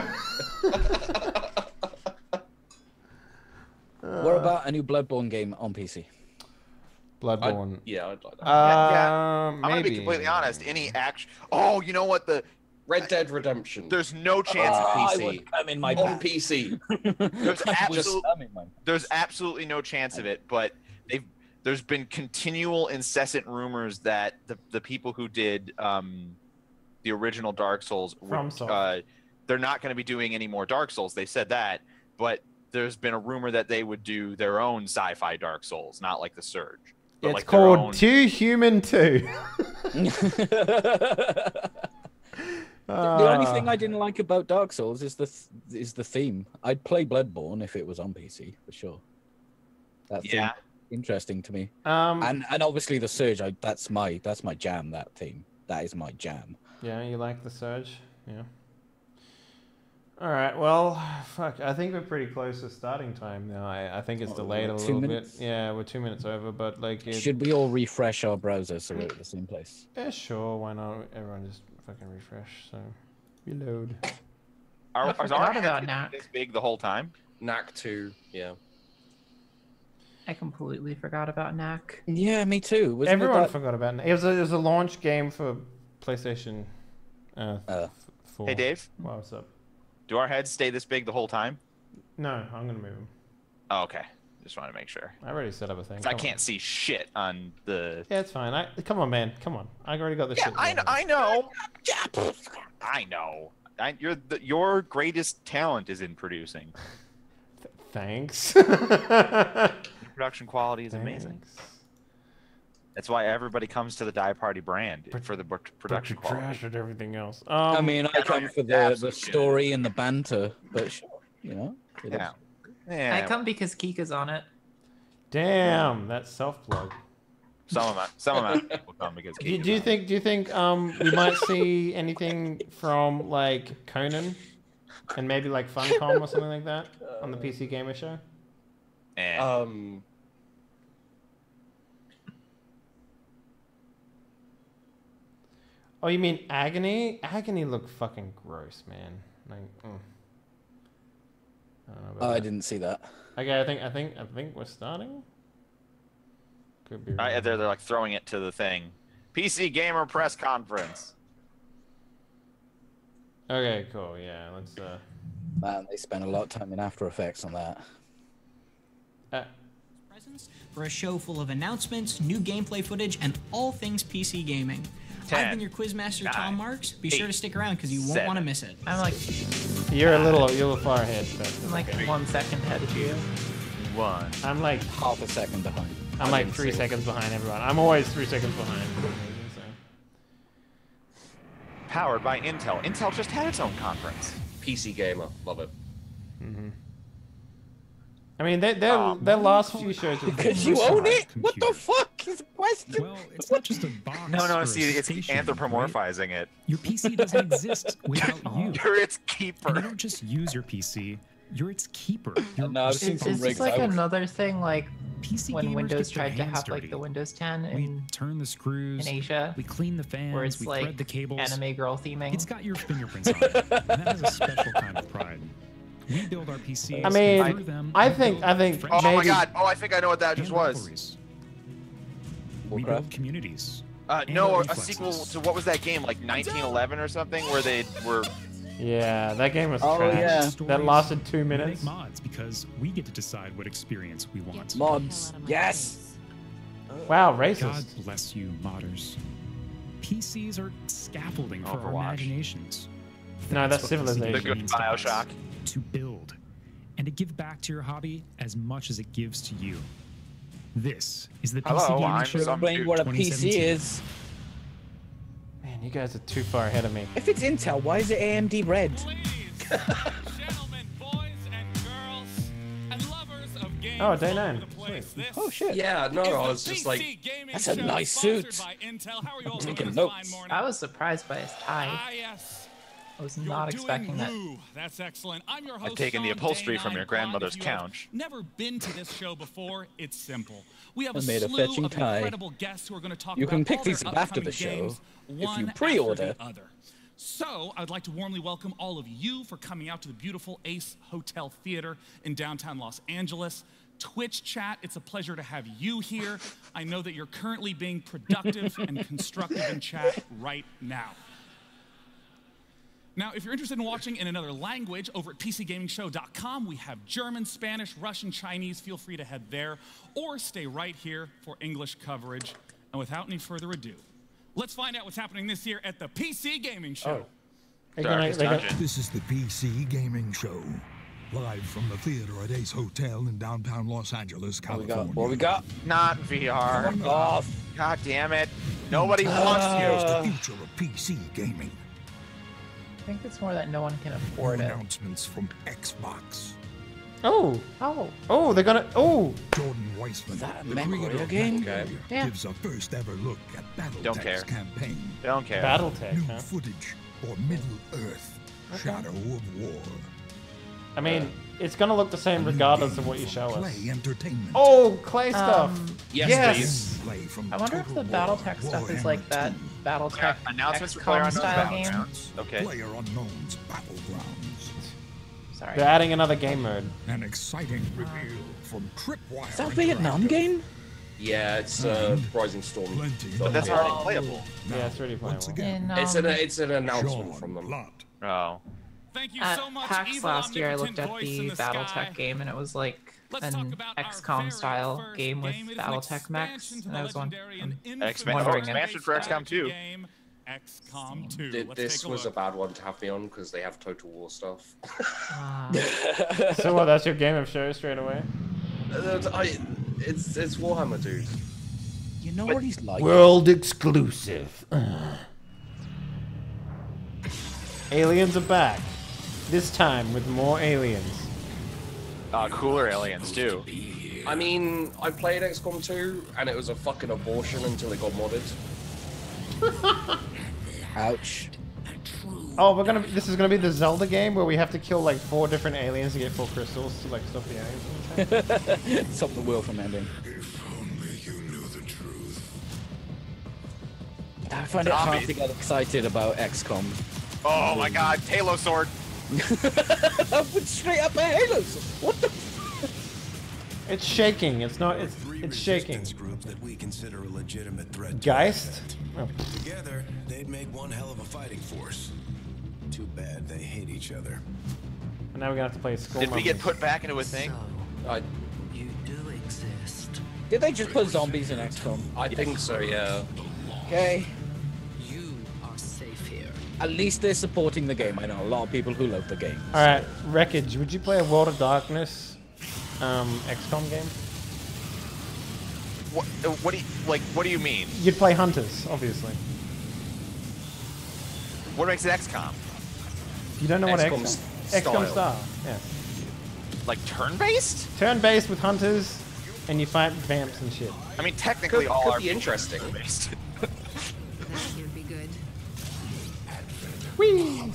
What about a new Bloodborne game on PC? Bloodborne. Yeah, I'd like that. I'm gonna be maybe. completely honest. Any action? Oh, you know what? Red Dead Redemption. There's no chance of I PC. would come in my on back. PC. There's I would absolute- come in my- There's absolutely no chance of it. But there's been continual, incessant rumors that the people who did the original Dark Souls, FromSoft. they're not going to be doing any more Dark Souls. They said that, but there's been a rumor that they would do their own sci-fi Dark Souls, not like the Surge. but It's like their own. called Too Human 2. The only thing I didn't like about Dark Souls is the theme. I'd play Bloodborne if it was on PC for sure. That theme, Yeah. interesting to me. Um, And obviously the Surge. That's my jam. That theme. That is my jam. yeah, you like the Surge? Yeah. All right. Well, fuck. I think we're pretty close to starting time now. I think it's delayed a like 2 little minutes? bit. Yeah, we're 2 minutes over, but like, Should we all refresh our browser so we're at the same place? yeah, sure. Why not? Everyone just fucking refresh. So, reload. Are, I are forgot our about heads Knack. this big the whole time? Knack 2, yeah. I completely forgot about Knack. Yeah, me too. Wasn't it Everyone that- forgot about it. It was a launch game for PlayStation 4. Hey, Dave, Wow, what's up? do our heads stay this big the whole time? No, I'm gonna move them. Oh, okay. Just want to make sure. I already set up a thing. 'Cause I Come can't on. see shit on the. Yeah, it's fine. Come on, man. Come on. I already got this Yeah, shit. I know. sorted. I know. I know. Your greatest talent is in producing. Thanks. Production quality is amazing. Thanks. That's why everybody comes to the Die Party brand for the production But you quality. trashed everything else. I mean, I know come you're for the absolute shit. story and the banter, but sure, you know. it is- Yeah. Yeah. I come because Kika's on it. Damn, that's self plug. Some of my people come because. Do you think we might see anything from like Conan and maybe like Funcom or something like that on the PC Gamer Show? Oh, you mean Agony? Agony looked fucking gross, man. Like, I don't know about I that. didn't see that. Okay, I think we're starting. Could be. Right, wrong. they're like throwing it to the thing. PC Gamer press conference. Okay, cool. Yeah, let's. Man, they spent a lot of time in After Effects on that. Presents for a show full of announcements, new gameplay footage, and all things PC gaming. I've been your quizmaster, Tom Marks. Be sure to stick around because you won't want to miss it. I'm like You're a little far ahead, but I'm like 1 second ahead of you. One. I'm like Half a second behind. I'm like 3 seconds behind everyone. I'm always 3 seconds behind. So. Powered by Intel. Intel just had its own conference. PC Gamer, love it. I mean, their last few shows have been Because you own it? What the fuck is the question? Well, it's not just a box. No, or a see, it's station, right? anthropomorphizing it. Your PC doesn't exist without you. You're its And you keeper. don't just use your PC, you're its keeper. You're No, I've seen Is some this rigs like out. another thing like PC when gamers Windows get their tried to hands have like dirty. the Windows 10 We in turn the screws, Asia, we clean the fans, where it's we like thread the cables. anime girl theming? It's got your fingerprints on it, and that has a special kind of pride. We build our PCs. I mean, and through them, I we think- build I think friendships Oh my maybe- god. Oh, I think I know what that and just was. rivalries. We Warcraft? build communities. No, a reflexes. sequel to what was that game? Like 1911 or something, where they were. Yeah, that game was Oh, trash. yeah. That Stories, lasted 2 we minutes. make mods because we get to decide what experience we want. Mods. Yes. Wow, God racist. bless you, modders. PCs are scaffolding for our Overwatch. imaginations. No, that's what PC Civilization. The gaming good means to us, Bioshock. To build, and to give back to your hobby as much as it gives to you. This is the PC Hello, Gaming I'm Show. some Explain dude. what a PC 2017. is. Man, you guys are too far ahead of me. If it's Intel, why is it AMD red? Gentlemen, boys and girls, and lovers of games Oh, day all 9. over the place, Sweet. this Oh shit. Yeah, no, is I the was just like, PC Gaming That's a Show, nice sponsored suit. by Intel. How are you all Taking doing this notes. fine morning? I was surprised by his tie. Ah, yes. I was You're not doing expecting that. woo. That's excellent. I'm your host, I've taken the Sean upholstery Day from 9 your Quad. grandmother's If you have couch. Never been to this show before? It's simple. We have I a made a slew fetching of tie. incredible guests who are going to talk You about can pick all their these up after the upcoming show games, if you one pre-order. after the other. So, I'd like to warmly welcome all of you for coming out to the beautiful Ace Hotel Theater in downtown Los Angeles. Twitch chat, it's a pleasure to have you here. I know that you're currently being productive and constructive in chat right now. Now, if you're interested in watching in another language, over at PCGamingShow.com, we have German, Spanish, Russian, Chinese. Feel free to head there, or stay right here for English coverage. And without any further ado, let's find out what's happening this year at the PC Gaming Show. They're gonna- Darkest they're gonna- Dungeon. This is the PC Gaming Show. Live from the theater at Ace Hotel in downtown Los Angeles, California. What we got? Not VR. Fuck off. God damn it. Nobody wants Here's you. the future of PC gaming. I think it's more that no one can afford New it. announcements from Xbox. Oh. Oh, they're gonna. Oh. Jordan Weissman, that a the mech creator warrior of game? Battlefield, Yeah. gives a first ever look at Don't care. Battletech's campaign. Don't care. BattleTech, New huh? footage for Middle Earth, Shadow of War. I mean, it's gonna look the same regardless of what you show us. Play entertainment. Oh, clay stuff. Yes, please. Play from I wonder if Total the War, BattleTech stuff is Warhammer like that 2, BattleTech Announcements for XCOM PlayerUnknown's style game. Battlegrounds. Okay. PlayerUnknown's Battlegrounds. Sorry. They're adding another game mode. An exciting reveal from Tripwire. Is that a Vietnam Interactive. game? Yeah, it's Rising Storm. Plenty But that's more. already playable. Yeah, it's already Once playable. again, It's an announcement Sean from them. Blood. Oh. Thank you At so much, PAX evil last year, I omnipotent looked at voice in the sky. BattleTech game, and it was like Let's talk an about our XCOM very style first game with game. It is an BattleTech mechs, expansion to and the I was legendary and wondering. infamous expansion for XCOM 2. game, XCOM 2. Let's This take a was a look. bad one to have me on because they have Total War stuff. So what? That's your game of show straight away. It's Warhammer, dude. You know what he's like? World exclusive. Aliens are back. This time with more aliens. Cooler aliens too. I mean, I played XCOM 2 and it was a fucking abortion until it got modded. Ouch. Oh, this is gonna be the Zelda game where we have to kill like 4 different aliens to get 4 crystals to like stop the aliens. Stop the world from ending. I find it hard Zombies. to get excited about XCOM. Oh my god, Halo Sword. That went straight up my halos. What the? It's shaking. It's not. It's shaking. Groups that we consider a legitimate threat to Geist. Oh. Together, they'd make one hell of a fighting force. Too bad they hate each other. And now we're gonna have to play Skull Did we get Mummies. put back into a thing? You do exist. Did they just put zombies in XCOM? I think so, yeah. Okay. You are safe here. At least they're supporting the game. I know a lot of people who love the game. All right, Wreckage. Would you play a World of Darkness, XCOM game? What do you What do you mean? You'd play Hunters, obviously. What makes it XCOM? You don't know what XCOM XCOM style. Yeah. Like turn-based? Turn-based with Hunters, and you fight vamps and shit. I mean, technically, all could our be interesting. Based. That would be good. Whee!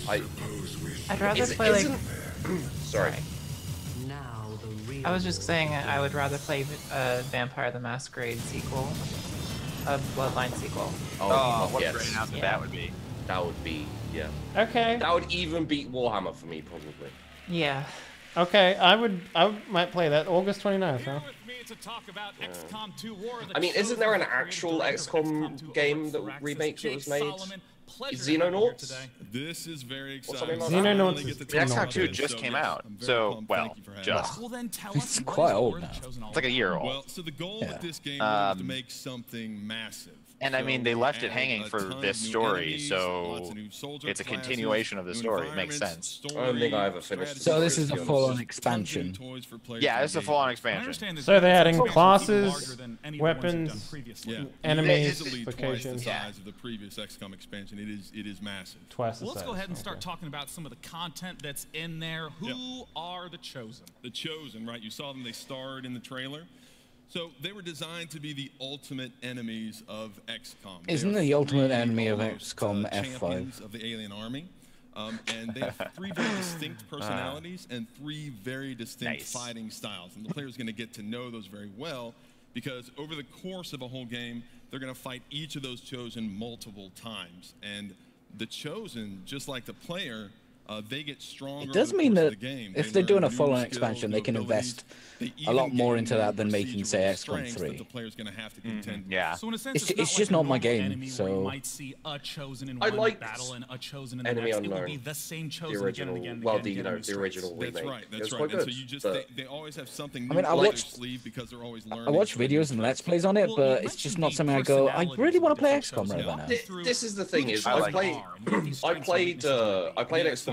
I'd rather play like. Sorry. Now the real. I was just saying I would rather play Vampire the Masquerade sequel, a Bloodline sequel. Oh, what yes. a great announcement Yeah. that would be. That would be, yeah. Okay. That would even beat Warhammer for me, probably. Yeah. Okay. I might play that August 29th, huh? I mean, isn't there an actual XCOM game that remakes that was made? Xenonauts? This is very Or something exciting. like that? Xenonauts is XCOM 2 just came out, so well, just. Well, then tell It's us what quite is old worth now. chosen It's like a year old. Well, so the goal Yeah. with this game was to make something massive. And I So mean, they we left it added hanging a for ton of this new story, enemies, so lots of new soldier it's a classes, continuation of the new story. It makes environments, sense. I don't think I ever story, finished the So this is a story, to be full-on honest. expansion. toys for players Yeah, to it's a engage full-on with. expansion. So they're adding Expansion classes, larger than any of the ones you've done weapons, previously. Yeah. enemies, Easily twice the locations. size of the previous XCOM expansion. It is massive. Twice the Well, let's size. go ahead and start Okay. talking about some of the content that's in there. Who are the Chosen? The Chosen, right? You saw them, they starred in the trailer. So they were designed to be the ultimate enemies of XCOM. They Isn't are the ultimate three enemy of almost, XCOM F5? champions of the alien army. And they have 3 very distinct personalities and 3 very distinct Nice. fighting styles. And the player's going to get to know those very well because over the course of a whole game, they're going to fight each of those Chosen multiple times. And the Chosen, just like the player, they get stronger. It does over the mean course of that the game. if They they're doing learn a new full-on skills, expansion, new they can abilities. invest They a lot even more gain into new that than making, say, procedural XCOM strengths 3. that the player's going to have to contend with. Yeah. So in a sense, It's not just like a not my normal game, enemy where so- you might see a Chosen in I one liked battle and a Chosen in the Enemy next. It will Unknown. be the same The Chosen original, again and again. well, again, the getting new strengths. original That's remake. right. It That's was right. quite And so good, you just but- they always have something new I mean, I up their watched- sleeve because they're always learning. I watch videos and Let's Plays on it, Well, but you it's just mentioned not the something I go, I personalities really of want to play different XCOM right Chosen. now. Walk me through This is the thing who is, the I Chosen played, are and what these I strengths and played weaknesses are.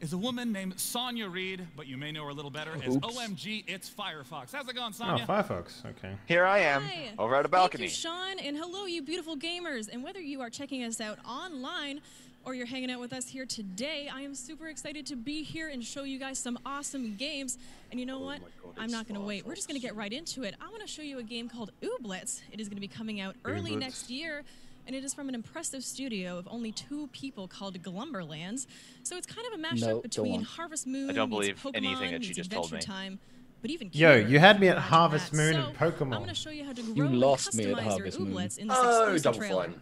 is a woman named Sonia Reed, but you may know her a little better as OMG, it's Firefox. How's it going, Sonia? Oh, Firefox. Okay. Here I am, Hi. over at a balcony. Thank you, Sean, and hello, you beautiful gamers. And whether you are checking us out online or you're hanging out with us here today, I am super excited to be here and show you guys some awesome games. And you know what? I'm not going to wait. We're just going to get right into it. I want to show you a game called Ooblets. It is going to be coming out early next year. And it is from an impressive studio of only 2 people called Glumberlands. So it's kind of a mashup between Harvest Moon, I don't believe Pokemon, anything that she just told me. Time, but even Yo, cuter you had me at than Harvest that. Moon So, and Pokemon. I'm going to show you how to grow You and lost me at customize Harvest your Moon. Ooblets in this Oh, exclusive Double trailer.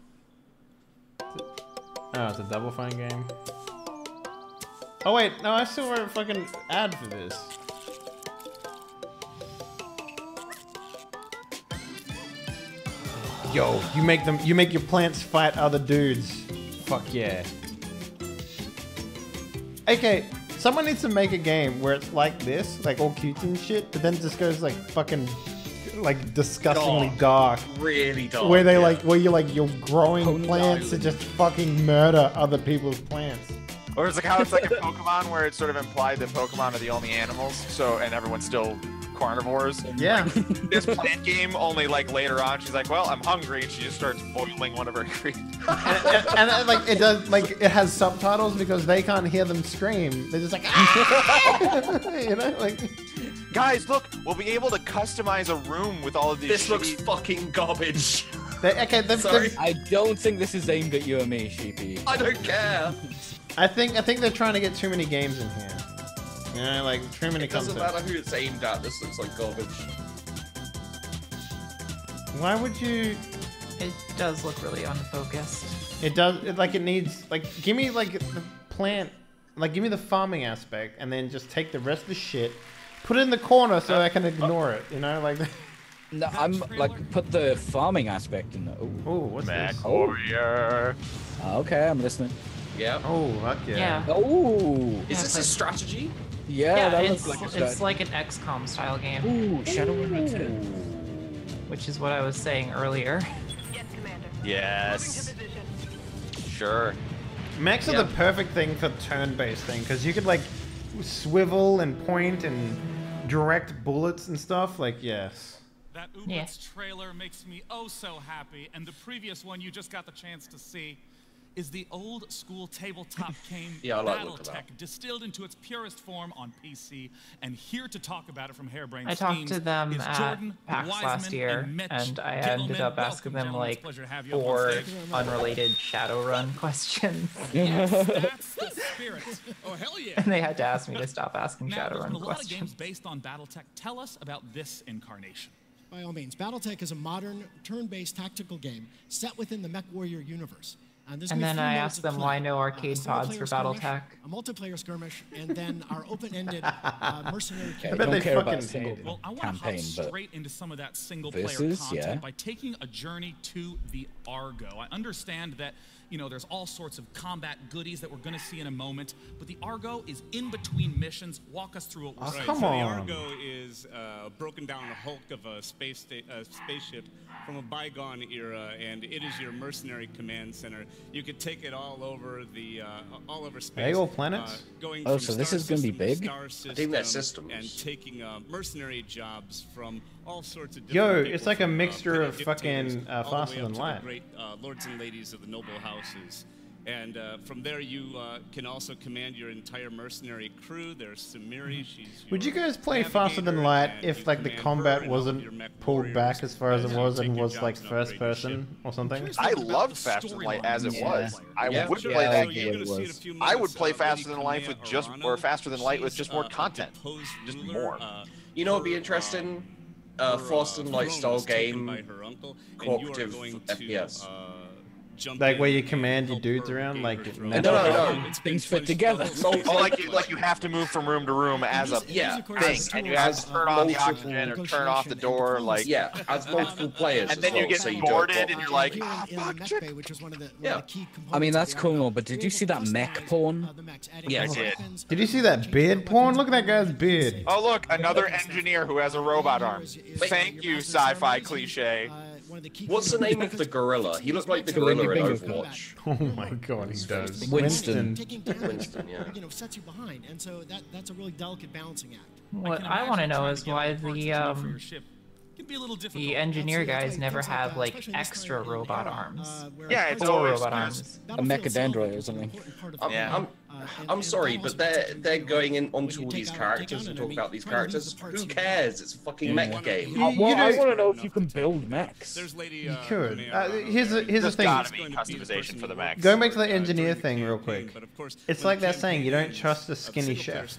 Fine. Oh, it's a Double Fine game. Oh wait, no, I still wrote a fucking ad for this. Yo, you make your plants fight other dudes. Fuck yeah. Okay, someone needs to make a game where it's like this, like all cute and shit, but then it just goes like fucking, like disgustingly dark. Really dark. Where they where you're growing plants to just fucking murder other people's plants. Or it's like how it's like in Pokemon where it's sort of implied that Pokemon are the only animals, so and everyone's still carnivores. Yeah. This plant game, only like later on, she's like, well, I'm hungry, and she just starts boiling one of her creatures. and like it does, like it has subtitles because they can't hear them scream. They're just like, ah! You know, like. Guys, look, we'll be able to customize a room with all of these. This looks fucking garbage. Sorry. I don't think this is aimed at you or me, Sheepy. I don't care. I think they're trying to get too many games in here. You know, like too many. It doesn't matter who it's aimed at. This looks like garbage. Why would you? It does look really unfocused. It does. It needs like give me like the plant, like give me the farming aspect, and then just take the rest of the shit, put it in the corner so I can ignore it. You know, like. No, I'm like put the farming aspect in the. Oh, what's this? Warrior. Okay, I'm listening. Yeah. Oh, fuck yeah. Yeah. Oh. Is this a strategy? Yeah, that it's, looks like a it's strategy. like an XCOM style game. Ooh, Shadow Warrior. Which is what I was saying earlier. Yes. Sure. Mechs are the perfect thing for turn-based thing because you could like swivel and point and direct bullets and stuff. Like yes. That Ooblets trailer makes me oh so happy, and the previous one you just got the chance to see is the old school tabletop game Battletech, distilled into its purest form on PC. And here to talk about it from Harebrained I talked to them at Jordan PAX Wiseman last year, and I ended up asking them like Pleasure to have you up on 4 stage. unrelated Shadowrun questions. Yes, that's the spirit. Oh, hell yeah. And they had to ask me to stop asking Now, there's been Shadowrun a lot of games questions. based on Battletech. Tell us about this incarnation. By all means, Battletech is a modern, turn-based tactical game set within the MechWarrior universe. And then I asked them why no arcade pods for Battletech. A multiplayer skirmish, and then our open-ended mercenary I bet they fucking hate it. Well, I want to hop Campaign, but straight into some of that single-player this is, content yeah. by taking a journey to the Argo. I understand that, you know, there's all sorts of combat goodies that we're going to see in a moment, but the Argo is in between missions. Walk us through what we're seeing. Come so on. The Argo is a broken down hulk of a spaceship from a bygone era, and it is your mercenary command center. You could take it all over the all over space. Are they all planets? Going Oh, from so this star is gonna be system to big? star I think that's system systems. and taking mercenary jobs from all sorts of Yo, different it's people, like a from, mixture of dictators fucking all the Faster way Than up to Light. the great lords and ladies of the noble houses. And from there, you can also command your entire mercenary crew. There's Samiri. She's Would you your guys play Faster Than Light navigator, if and like you the command her combat and all of wasn't your mech pulled warriors back as far as it as was you and take your was like jobs and first upgrade your ship. person or something? I loved Faster Than Light as it was. I would play that game. I would play Faster Than Life with just, or Faster Than Light with just more content, just more. You know, it'd be interesting. Faster Than Light style game, cooperative FPS. Like where you command your dudes around, like No. Things fit together. Oh, like you have to move from room to room as a thing, and you have to turn on the oxygen or turn off the door, like as multiple players. and then you get boarded, and you're like, ah, in fuck, the chick. mech bay, which is one of the key components. I mean, that's of the cool, Argo. but did you see that mech porn? Yeah, I did. Did you see that beard porn? Look at that guy's beard. Oh look, another engineer who has a robot arm. Thank you, sci-fi cliche. the key. What's the name of the gorilla? He looked like the gorilla in Overwatch. Oh my god, he does. Winston. Winston, yeah. Sets you behind, and so that's a really delicate balancing act. What I want to know is why the engineer guys never have like extra robot arms. Yeah, it's Full always robot arms. A mechadendroid or something. I'm sorry, but they're going in onto all these characters and talking about these characters. Who cares? It's a fucking mech game. Well, I want to know if you can build mechs. You could. Here's the thing. Gotta be customization for the mechs. Going back to the engineer thing real quick. It's like they're saying you don't trust a skinny chef.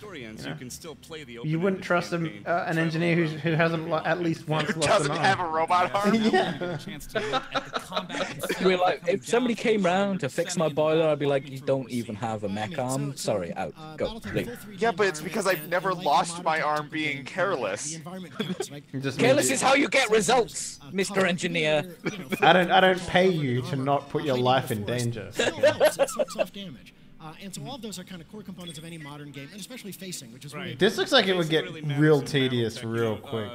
You wouldn't trust an engineer who hasn't at least once lost Doesn't an arm. have a robot arm. Yeah. Like, if somebody came round to fix my boiler, I'd be like, you don't even have a mech arm. Sorry, out. Go. Leave. Yeah, but it's because I've never lost my arm being careless. Careless is how you get results, Mr. Engineer. I don't pay you to not put your life in danger. It soaks off damage. And so all of those are kind of core components of any modern game, and especially facing, which is really This looks like it would get real tedious real quick.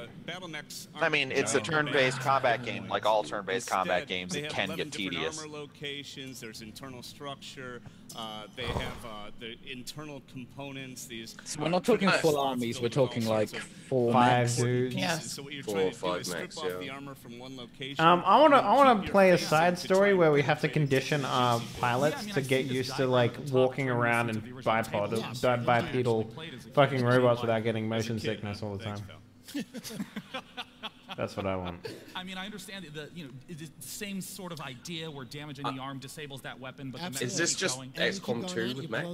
I mean, it's a turn-based combat game. Like all turn-based combat games, it can get tedious. Armor locations, there's internal structure. They have the internal components. These. So we're not talking full armies. We're talking like 4 mechs. dudes. Yes. So what you're 4 trying or to do 5 is strip mechs, off yeah. the armor from one location. I wanna play a side story where we have to condition our pilots to get used to like walking around in bipedal fucking robots without getting motion sickness all the time. That's what I want. I mean, I understand it's the same sort of idea where damage in the arm disables that weapon, but the mech Is this keeps just going. XCOM 2 with mechs?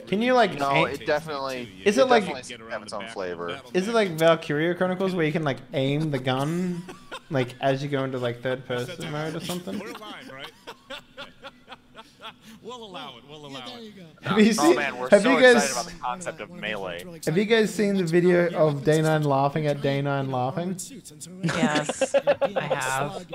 Can you like? No, it definitely. Is it like? Have its own flavor. Is it like Valkyria Chronicles where you can like aim the gun, like as you go into like third person mode or something? We're live, right? We'll allow it. We'll allow it. Have you seen? Man, we're have so you guys? excited about the concept of melee. Have you guys seen the video of Day 9 laughing at Day 9 laughing? Yes, I have.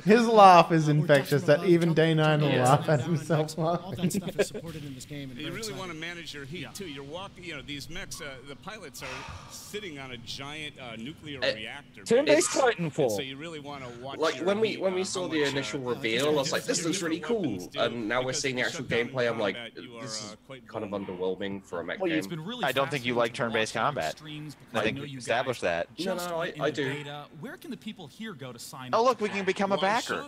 His laugh is infectious that even Day 9 will laugh at himself laughing. You really want to manage your heat too. You're walking, these mechs, the pilots are sitting on a giant nuclear reactor. Turn-based Titanfall. So you really want to watch. Like when we saw the initial reveal, I was like, this looks really cool. And now we're seeing the actual gameplay. I'm like, this is kind of underwhelming for a mech game. I don't think you like turn-based combat. I think we established that. No, I do. Where can the people here go to sign Oh, up? look, we can become a backer.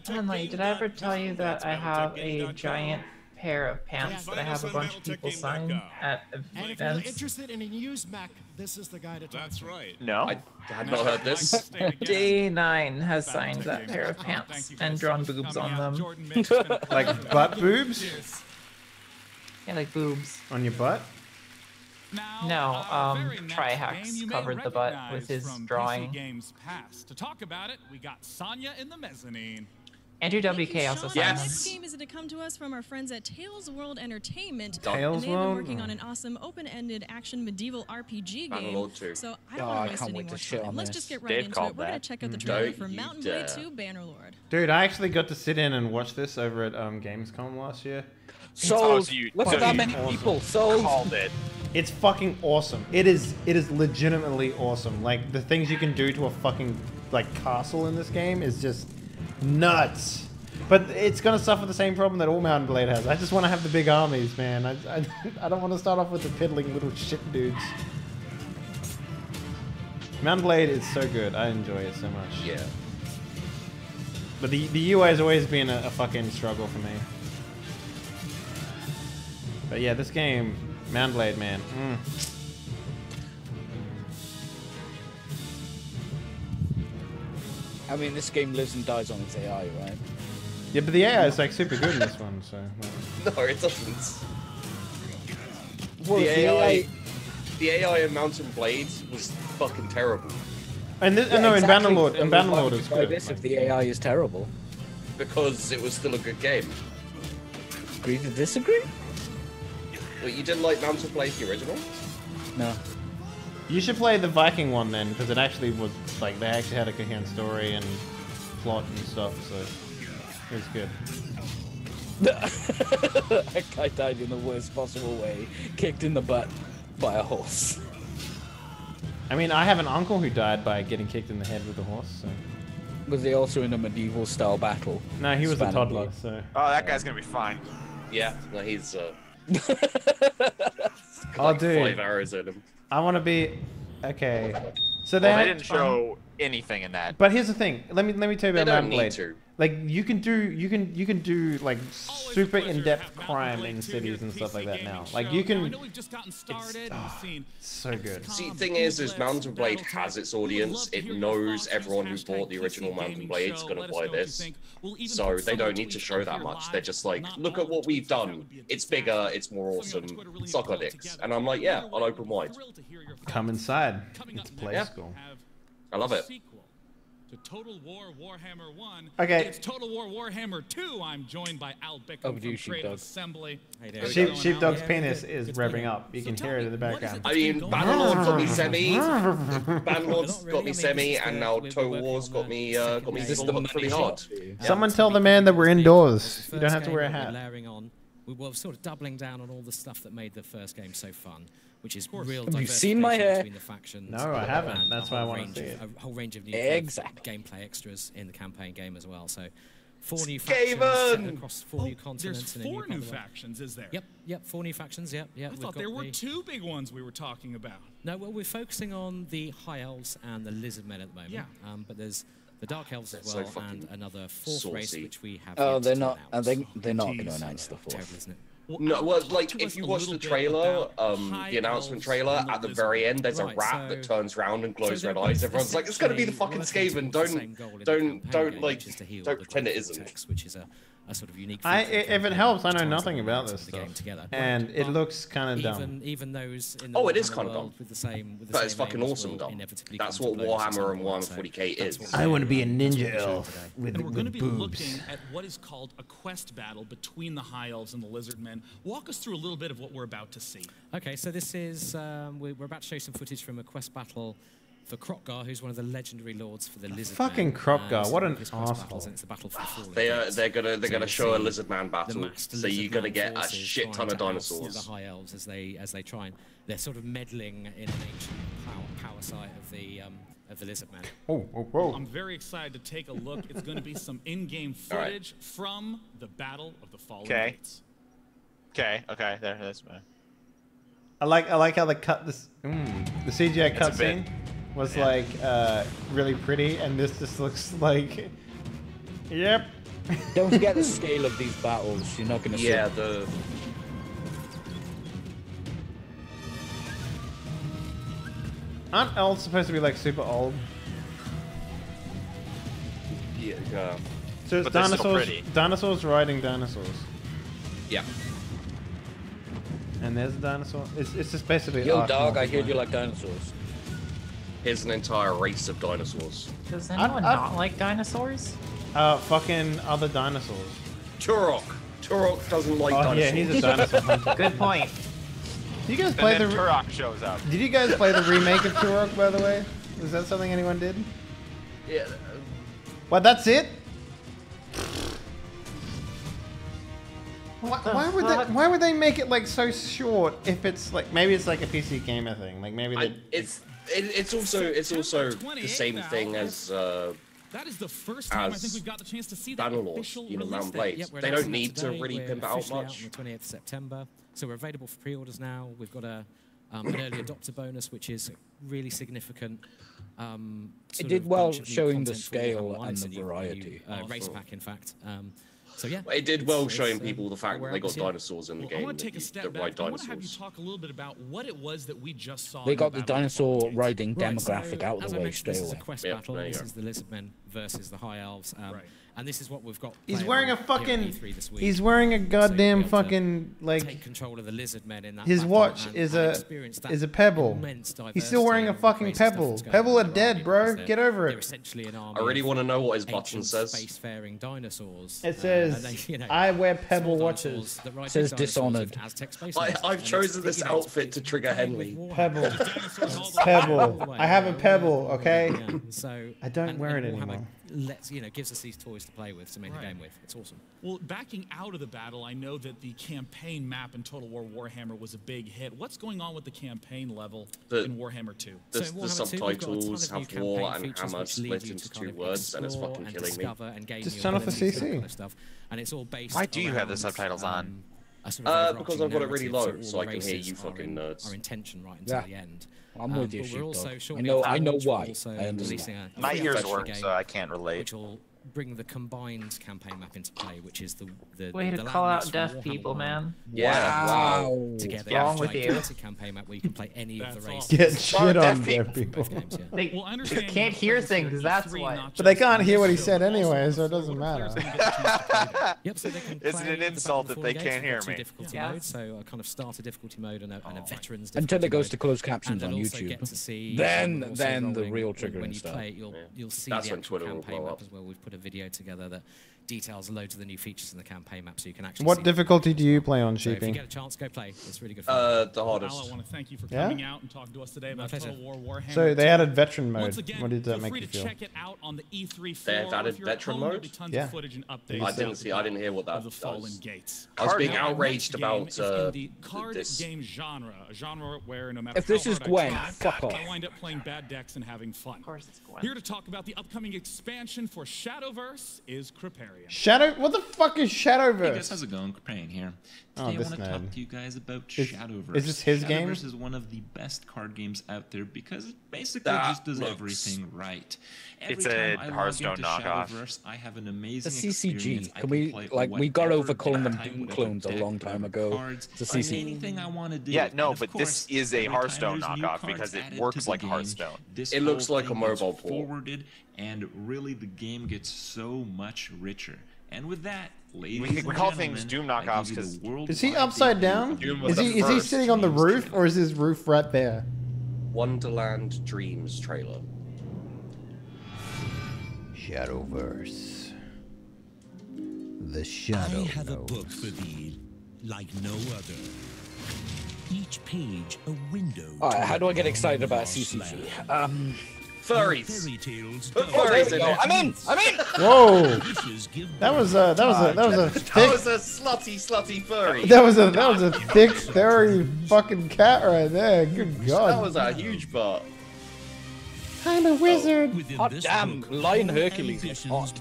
Henley, did I ever tell you that I have a giant pair of pants that I have a bunch of people sign at And if you're events? interested in a used mech, this is the guy to talk to. That's right. No, I had not heard this. Day 9 has signed that pair of pants and drawn boobs on them. Like butt boobs Yeah, like boobs. on your butt. No, Trihex covered the butt with his drawing. Games past. To talk about it, we got Sonya in the mezzanine. Andrew WK also signed This them. game is going to come to us from our friends at Tales World Entertainment. Tales and they've been World? working on an awesome open-ended action medieval RPG Bannerlord game. 2. So I don't want to waste any more time. Let's just get right Dave into called it. We're going that. to check out the trailer Don't for you Mountain Blade dare. 2 Bannerlord. Dude, I actually got to sit in and watch this over at Gamescom last year. Sold. so you- Look so at that you many awesome. people. Sold. Called it. It's fucking awesome. It is legitimately awesome. Like the things you can do to a fucking like castle in this game is just nuts. But it's gonna suffer the same problem that all Mountain Blade has. I just want to have the big armies, man. I don't want to start off with the piddling little shit dudes. Mountain Blade is so good. I enjoy it so much. Yeah. But the UI has always been a fucking struggle for me. But yeah, this game, Mountain Blade, man. I mean, this game lives and dies on its AI, right? Yeah, but the AI is like super good in this one, so. No, it doesn't. Well, The AI in Mountain Blade was fucking terrible. And this, Yeah, no, exactly. in Bannerlord Why is would you play good. this if the AI is terrible? Because it was still a good game. Agree to disagree? But you didn't like Mountain Blade, the original? No. You should play the Viking one then, because it actually was like they actually had a coherent story and plot and stuff, so it was good. That guy died in the worst possible way, kicked in the butt by a horse. I mean, I have an uncle who died by getting kicked in the head with a horse. So. Was he also in a medieval style battle? No, he was a toddler. So. Oh, that guy's gonna be fine. Yeah, no, he's Oh, dude. 5 arrows in him. I want to be. Okay. So Well, they didn't show anything in that. But here's the thing. Let me tell you They about don't Mountain need Blade. to. Like you can do like super in-depth crime in cities and stuff like that now. Like you can. It's so good. See, the thing is Mountain Blade has its audience. It knows everyone who bought the original Mountain Blade's gonna buy this, so they don't need to show that much. They're just like, look at what we've done. It's bigger. It's more awesome. Suck on dicks. And I'm like, yeah, I'll open wide. Come inside. It's play school. I love it. To Total War Warhammer 1. Okay. It's Total War Warhammer 2. I'm joined by Al Bickham from Creative Assembly. Sheepdog's penis is revving up. You can hear it in the background. I mean, Bannerlord got me semi. Bannerlord's got me semi, and now Total War's got me fully hard. Someone tell the man that we're indoors. You don't have to wear a hat. Layering on, we were sort of doubling down on all the stuff that made the first game so fun, which is real Have you seen my hair? between the factions. No, I haven't. That's why I want to see it. A whole range of new gameplay extras in the campaign game as well. So 4 new factions set across 4 new continents. There's 4 new factions, is there? Yep, 4 new factions, yep. I thought there were 2 big ones we were talking about. No, well, we're focusing on the High Elves and the Lizard Men at the moment. Yeah. But there's the Dark Elves as so well, and another 4th race, which we have Oh, yet they're to not. announce. They're not going to announce the 4th. Terrible, isn't it? No, well, like if you watch the trailer, the announcement trailer, at the very end, there's a rat that turns around and glows red eyes. Everyone's like, it's gonna be the fucking Skaven. Don't pretend it isn't. Which is a sort of unique. If it helps, I know nothing about this stuff, and it looks kind of dumb. Even those. Oh, it is kind of dumb. But it's fucking awesome dumb. That's what Warhammer and Warhammer 40k is. I want to be a ninja elf with And we're going to be boobs. looking at what is called a quest battle between the High Elves and the Lizard Men. Walk us through a little bit of what we're about to see. Okay, so this is we're about to show some footage from a quest battle for Krokgar, who's one of the legendary lords for the Lizard Fucking Men. Krokgar, what an his quest asshole. battles, and it's the battle for the fallen They're gods. gonna show a lizard man battle, masked so you're lizard gonna man get a forces shit trying ton of to oust dinosaurs. The High Elves as they try and they're sort of meddling in an ancient power site of the Lizard Men. I'm very excited to take a look. It's going to be some in-game footage from the Battle of the Fallen Gates. Okay, that's fine. I like how they cut this. The CGI cutscene was like really pretty, and this just looks like. Yep. Don't forget the scale of these battles. You're not going to see. Yeah, Aren't elves supposed to be like super old? Yeah. So it's But they're still dinosaurs. pretty. Dinosaurs riding dinosaurs. Yeah. And there's a dinosaur. It's just basically. Yo, Ark dog, I multiplayer. heard you like dinosaurs. Here's an entire race of dinosaurs. Does anyone not like dinosaurs? Fucking other dinosaurs. Turok. Turok doesn't like dinosaurs. Yeah, he's a dinosaur hunter. Good point. Did you guys play And the? then Turok shows up. Did you guys play the remake of Turok, by the way? Is that something anyone did? Yeah. What? That's it? Why would they make it like so short if it's like maybe it's like a PC gamer thing, like maybe they, It's also the same thing as That is the first time I think we've got the chance to see that Bannerlord, official Mountain release Blade. date. They don't need to really pimp it out officially much. On the 28th of September, so we're available for pre-orders now. We've got an early adopter bonus, which is really significant. It did well showing the scale and the variety. Race pack, in fact. So yeah, It did well showing people the fact that they got dinosaurs in the I game. want to take a step back. I want to have you talk a little bit about what it was that we just saw. They in got the Battle of dinosaur riding Right, demographic so, out of as the I way mentioned, straight this is a away. quest battle. This is the Lizard Men versus the High Elves. And this is what we've got. He's playable wearing a here at fucking. E3 this week. He's wearing a goddamn So you'll be able to fucking like. take control of the Lizard Men in that His battle watch and is experience that a pebble. immense He's still wearing a diversity fucking and crazy stuff pebble. that's going Pebble on are dead, bro. They're- Get over they're it. essentially an army I really of want to know what his ancient button says. spacefaring dinosaurs. It says, and they, you know, "I wear pebble small watches." dinosaurs that ride Says big dinosaurs Dishonored. with Aztec space I, lasers. I've And chosen it's, this you know, it's outfit to trigger Henley. Pebble. Pebble. I have a pebble. Okay. Yeah, so, I don't and wear it Warhammer, anymore. gives us these toys to play with, to make the game with. It's awesome. Well, backing out of the battle, I know that the campaign map in Total War Warhammer was a big hit. What's going on with the campaign level in Warhammer 2? The subtitles have war and hammer split into 2 words, and it's fucking killing me. Just turn off the CC. And it's all based Why do you have the subtitles on? Because I've got it really low, so I can hear you fucking nerds. Our intention right until the end. I'm with you, we're also I know why. My ears work, so I can't relate. Which will bring the combined campaign map into play, which is the way to call out deaf people, man. Yeah, wow. Together, what's wrong with you? Campaign map where you can play any of the races. Get shit on deaf people. They can't hear things. That's why. But they can't hear what he said anyway, so it doesn't matter. Yep, so they can It's an insult that they can't hear me. Difficulty mode, so a kind of starter difficulty mode and a veterans difficulty Until it goes mode. to closed captions on And also YouTube. get to see Then also the rolling real trigger when and you stuff. play it, you'll see That's the when actual Twitter will campaign blow map up. as well. We've put a video together that details loads of the new features in the campaign map, so you can actually What see difficulty do you play on, So if you Sheepy? get a chance, go play. It's really good fun. The hardest. Al, I want to thank you for Yeah? coming out and talking to us today about Total War Warhammer. So they added veteran mode. Once again, What did that feel make free you to feel? check it out on the E3 floor. They've added If you're at veteran home, there'll mode? be tons Yeah. of footage and updates. I didn't hear what that of the Fallen does. Gates. I was being Now, our outraged next about game is in the card this. game genre, a genre where no matter If this how is hard Gwen, I try, fuck off. I wind up playing bad decks and having fun. Of course it's Gwen. Here to talk about the upcoming expansion for Shadowverse is Creparian. Shadow? What the fuck is Shadowverse? Hey guys, how's it going? Crane here. Today I this want to nerd. talk to you guys about Is- Shadowverse. is this his game? Shadowverse is one of the best card games out there because it basically That just does looks- everything right. Every It's time a I log Hearthstone into knockoff. Shadowverse, I have an The amazing CCG. experience. I Can we play we got whatever over calling them deck type, Doom whatever clones a deck, long time whatever ago. cards, It's a like CCG. anything I want to do. Yeah, no, And of but this course, is a every time Hearthstone there's new knockoff cards because it added works to the like game, Hearthstone. This It looks whole like a thing gets mobile port. forwarded, and really the game gets so much richer. And with that, ladies We and call gentlemen, things Doom I give knockoffs you the 'cause- worldwide Is he upside debut down? of Doom the was Is he the is he first sitting on the Dreams roof trailer. or is his roof right there? Wonderland Dreams trailer. Shadowverse. The I Shadow. have a book for thee, like no other. Each page a window. Alright, to how a do I get excited about lost CCG? land. Furries. Fairy tales. Put Oh, there furries we in go. it. I'm in! Whoa! Wishes give That was birth. that was a That thick was a slutty furry. that was a thick furry fucking cat right there. Good God. That was a huge butt. I'm a wizard. Within Hot this damn, book, Lion all Hercules is ambitions hot.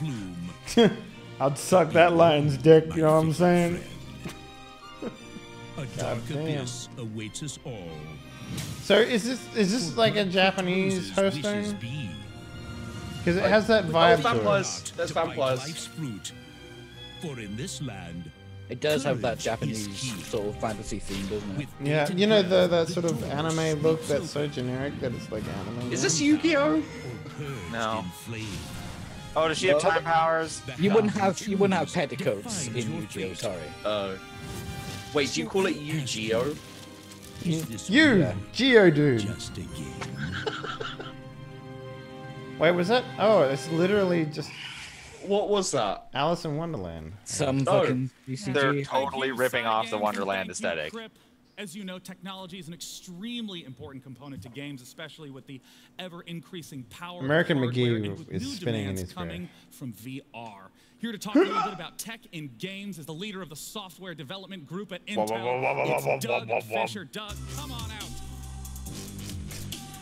bloom. I'd suck that lion's dick, you know what I'm saying? A dark damn. abyss awaits us all. So is this like a Japanese Wishes Hearthstone? be. Because it has that vibe to it. vampires. There's To bite vampires. life's fruit. For in this land, It does have that courage Japanese is key. sort of fantasy theme, doesn't it? With Yeah, painted you know ground, that sort of joys anime look makes that's so open. generic that it's like anime. Is this Yu-Gi-Oh? Purged No. in flame. Oh, does she have time powers? The You wouldn't house have choose petticoats in defines your Yu-Gi-Oh, fate. sorry. Wait, do you call it Yu-Gi-Oh? Is this You, Yeah. Geodude. just a game? Wait, was that? Oh, it's literally just What was that? Alice in Wonderland. Some Oh, fucking They're CCG. totally ripping off the Wonderland aesthetic. As you know, technology is an extremely important component to games, especially with the ever-increasing power American of hardware McGee and with is new spinning in demands his grave. coming from VR. Here to talk a little bit about tech in games is the leader of the software development group at Intel. It's Doug Fisher. Doug, come on out.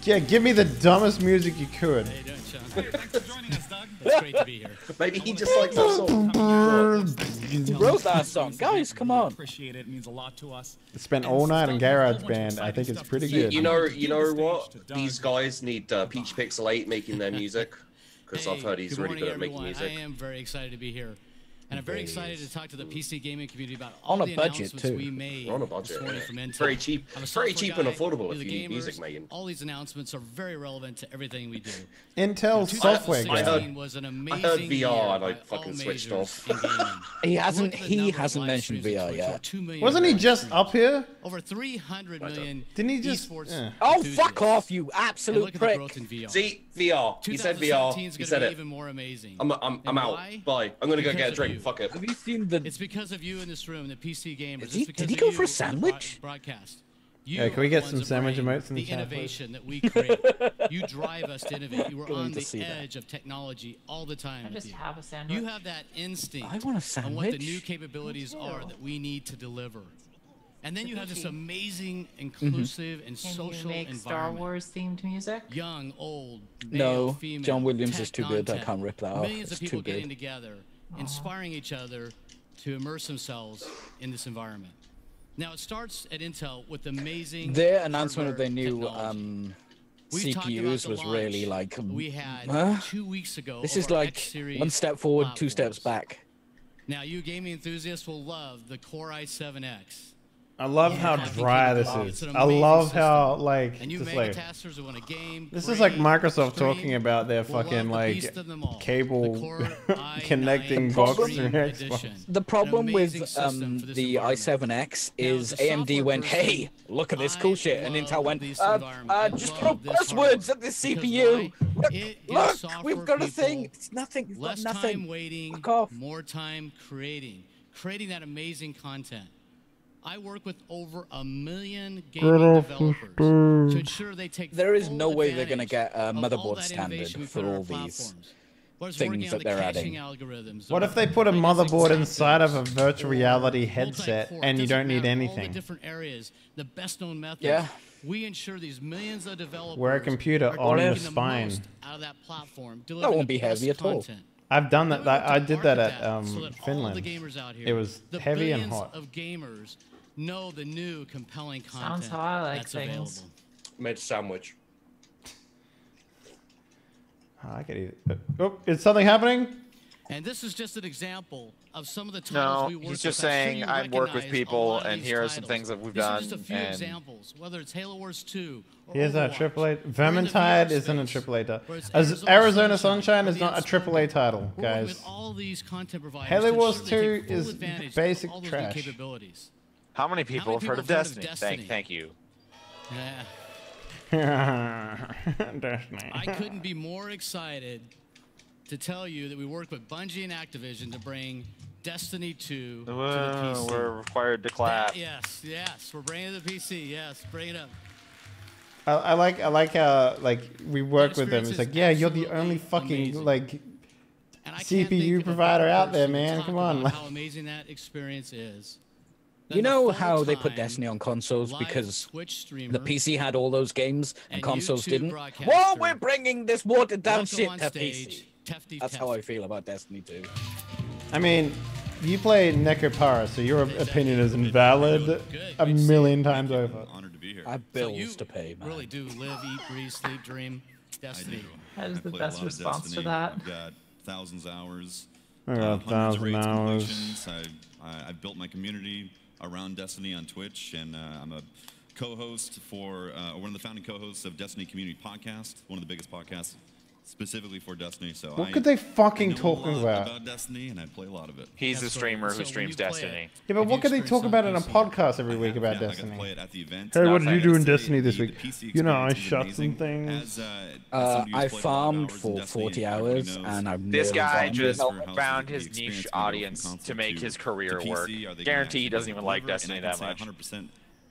Yeah, give me the dumbest music you could. How you doing, Sean? Hey, thanks for joining us, Doug. It's great to be here. Maybe he just likes that song. Who wrote that song? Guys, come on. Appreciate it. It means a lot to us. Spent all night in GarageBand. I think it's pretty good. You know what? These guys need Peach Pixel 8 making their music. Because I've heard he's good really morning, good at making everyone. music. I am very excited to be here. And I'm very excited to talk to the PC gaming community about On all a the budget, announcements too. we made We're on a budget. this morning Yeah. from Intel. Very cheap. I'm a Very software cheap and guy, affordable with if the you need music gamers. making. All these announcements are very relevant to everything we do. Intel software I guy. heard- was an I amazing heard year VR and I by fucking all switched majors off. in gaming. He hasn't Look at the number of mentioned live streams VR Twitch, yet. over 2 million Wasn't he live just streams. up here? Over 300 million Didn't he just? esports Yeah. Oh, enthusiasts. fuck off, you And absolute look at the prick. growth in VR. See, VR. He said VR. 2017 is He going said to be it. even more amazing. I'm And out. why? Bye. I'm gonna go Because get a of drink. you. Fuck it. Have you seen the... It's because of you in this room, the PC gamers. Is he- It's because did he of go you for a in the sandwich? Broadcast. You Yeah, can we are get the some ones that sandwich bring emotes in the the chat, innovation that we create. You drive us to innovate. You are Going on to the see that. edge of technology all the time. I with just you. have a sandwich. You have that instinct I want a on what the sandwich. new capabilities Me are too. that we need to deliver. And then you have this Thank you. amazing, inclusive, and Can social you make Star environment. Wars themed music? Young, old, male, No, female, John Williams tech is too good. I content. can't rip that off. Millions It's of people too getting good. together, inspiring each other to immerse themselves in this environment. Now it starts at Intel with amazing. Their announcement of their hardware new technology. We've talked about CPUs the was really launch like. we had huh? 2 weeks ago. This of is our like X series 1 step forward, 2 steps platforms. back. Now you gaming enthusiasts will love the Core i7X. I love Yeah, how having dry this capability. It's is. an I amazing love system. how like And you just mega like testers who want a game, this is like grade, Microsoft stream, talking about their will love fucking the like beast of them all, the cable Core i9 connecting box through Extreme Xbox. Edition. The problem An with amazing system for this the environment. i7X Now, is as a AMD software went, person, hey, look at this cool shit, and Intel went, this environment. I just love throw this buzzwords at this Because CPU. why? It gives Look, software we've got a people thing. It's nothing. We've Less got nothing. time waiting, Fuck off. more time creating that amazing content. I work with over 1 million gaming developers to ensure they take There is full no way they're going to advantage get a of all motherboard that standard innovation we for put on all our these platforms. Whether it's working things on that the they're caching adding. algorithms, What or if they put a legacy motherboard inside of a graphics, virtual or reality headset multi-core? and you It don't doesn't need matter, all the anything? different areas, the best known methods. Yeah. We ensure these millions of developers Wear a computer are on the making spine. most out of that platform. That delivering won't the be heavy best at all. content. I've done that. Then we I work to did that market at so that all Finland. the gamers out here, It was the heavy and billions hot. of gamers know the new compelling content Sounds how I like that's things. available. Made a sandwich. Oh, I could eat it. Oh, is something happening? And this is just an example of some of the titles No, we work he's with. just I'm sure saying you I work with recognize a people, lot of and these here are some titles. things that we've These done. are just a few and examples, whether it's Halo Wars 2 or Here's our Overwatch, AAA. or in the Vermintide VR isn't a space, AAA title. where it's As Arizona Sunshine is not a AAA title, We're working guys. with all these content providers Halo to Wars ensure they 2 take full is advantage of basic all those new trash. capabilities. How many people have heard of Destiny? Thank you. Destiny. I couldn't be more excited to tell you that we work with Bungie and Activision to bring Destiny 2 to the PC. We're required to clap. Yes, we're bringing it to the PC. Yes, bring it up. I like how like we work with them. experience It's is like, yeah, you're the absolutely only fucking amazing. like And I can't think CPU of a provider better out there, person to man. talk Come on. about how amazing that experience is. You know how they put Destiny on consoles live because Twitch streamer the PC had all those games and consoles YouTube didn't? broadcaster. Well, we're bringing this watered down Welcome shit on to stage, PC. Tefty That's how I feel about Destiny 2. I mean, you play Necropara, so your opinion is invalid a million times over. Honored to be here. I have bills to pay, man. Really do live, eat, breathe, sleep, dream Destiny. That is I the play a best lot of response to Destiny. that. I've got thousands of hours. I got hundreds of 1,000 raids hours. completions. I've built my community around Destiny on Twitch, and I'm a co-host for one of the founding co-hosts of Destiny Community Podcast, one of the biggest podcasts specifically for Destiny. So What could they fucking talk about? about Destiny, and I play a lot of it. He's the streamer who streams Destiny. Yeah, but what could they talk about in a podcast every week about I got to Destiny? play it at the event. Hey, what did you do in The Destiny this week? PC You know, I experience is shot some amazing. things. I farmed for 40 hours and I've This nearly guy gotten just it. found his niche audience to make his career work. Guarantee he doesn't even like Destiny that much.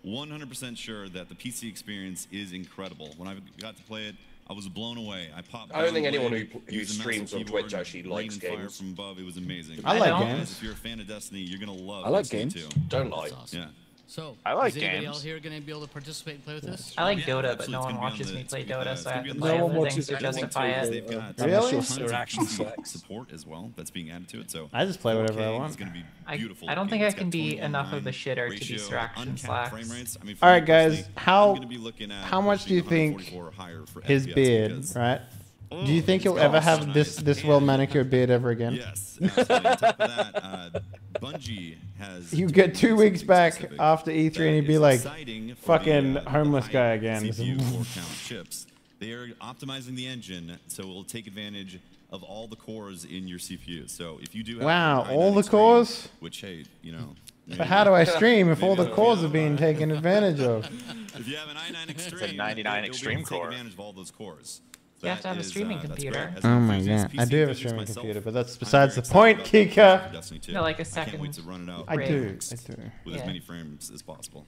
100% sure that the PC experience is incredible. When I got to play it, I was blown away. I popped. I don't think blown anyone away, who used a streams mouse on Twitch keyboard, actually rain likes and fire games. from above. It was amazing. I like Guys, games. If you're a fan of Destiny, you're gonna love. I like Destiny games. too. Don't like. Yeah. So, I like is anybody games. else here going to be able to participate and play with this? I like Yeah, Dota, but absolutely. no It's one gonna be on watches the- me play it's gonna be, Dota, so I have to it's play gonna be on other the- things to Everything justify too, it. They've got Really? tons of Interaction PC selects. support as well. That's being added to it. So I just play whatever I 4K want. is gonna be I beautiful. don't think looking. I It's can got be 21:9 enough of a shitter to ratio, distraction uncapped slacks. frame rates. I mean, for All me right, guys. personally, I'm How gonna be looking at much do you pushing think 144 or higher for his FPS beard, because- right? Do you think he'll ever have this well manicured beard ever again? Yes, absolutely. On top of that, Bungie has. You get 2 weeks back specific after E3 and that he'd be is like, exciting for fucking the homeless high guy again. CPU core count chips. They are optimizing the engine, so it will take advantage of all the cores in your CPU. So if you do have Wow, an i9 all the Extreme, cores? which hey, you know. But how do I stream if all the maybe cores are being taken advantage of? If you have an i9 Extreme, It's a 99 it'll Extreme be able to take core. advantage of all those cores. You have to have a That is, streaming that's computer. great. As an Oh my enthusiast god, I PC do have a enthusiast streaming myself, computer, but that's I'm besides the very point, excited about Kika. Destiny 2. No, like a I can't wait second to run it out I do, with I do. as Yeah. many frames as possible.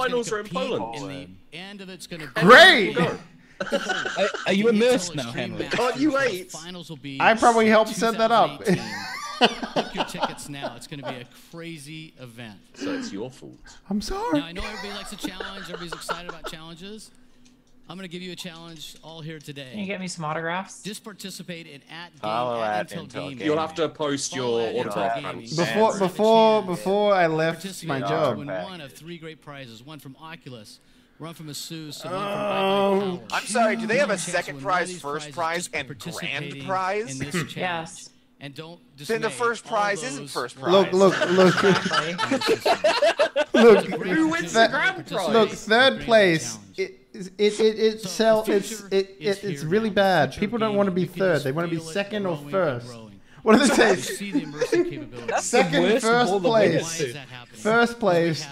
finals are in Poland. And the end of it's going to be Great! Are you immersed now, Henry? Can't you wait? Finals will be I probably helped set that up. Book your tickets now. It's going to be a crazy event. So it's your fault. I'm sorry. Now, I know everybody likes a challenge. Everybody's excited about challenges. I'm going to give you a challenge all here today. Can you get me some autographs? Just participate in Follow at Intel Intel Gaming. You'll have to post your autograph pants. Before I left my To job. win one of 3 great prizes. One from Oculus, one from Asus, and one from Bye Bye I'm sorry, do they have a second prize, first prize, and grand prize? In this Yes. And don't Then the first prize isn't first prize. Look. Look, Who wins the grand prize? Look, third place. It's really bad. People don't want to be third. They want to be second or first. What do they say? Second, first place. First place.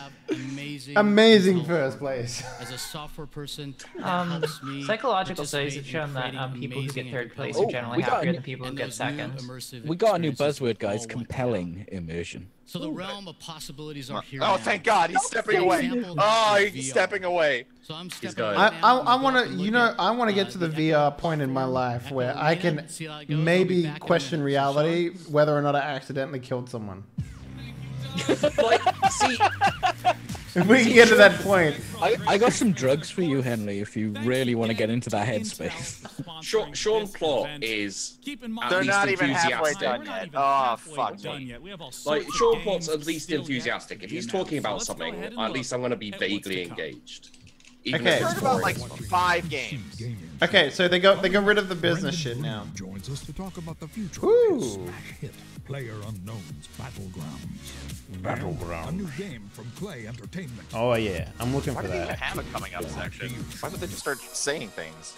Amazing first place. As a software person, Psychological studies have shown that people who get third place are generally happier than people who get second. We got a new buzzword, guys. Compelling immersion. So the realm of possibilities are here. Oh, thank God, he's stepping away. Oh, he's stepping away. So I'm I want to, I want to get to the VR point in my life where I can maybe question reality, whether or not I accidentally killed someone. If we can get to that point. I got some drugs for you, Henley, if you really want to get into that headspace. Sean Plot is They're not even halfway done yet. Oh, fuck me. Like, Sean Plot's at least enthusiastic. If he's talking about something, at least I'm going to be vaguely engaged. Even Okay. if it's Heard about boring. like 5 games. Okay, so they got rid of the business shit now. Joins us to talk about the future. Ooh. Smash hit Player Unknown's Battlegrounds. Battlegrounds. A new game from Clay Entertainment. Oh yeah, I'm looking Why for do they even that. have a coming up section? Why would they just start saying things?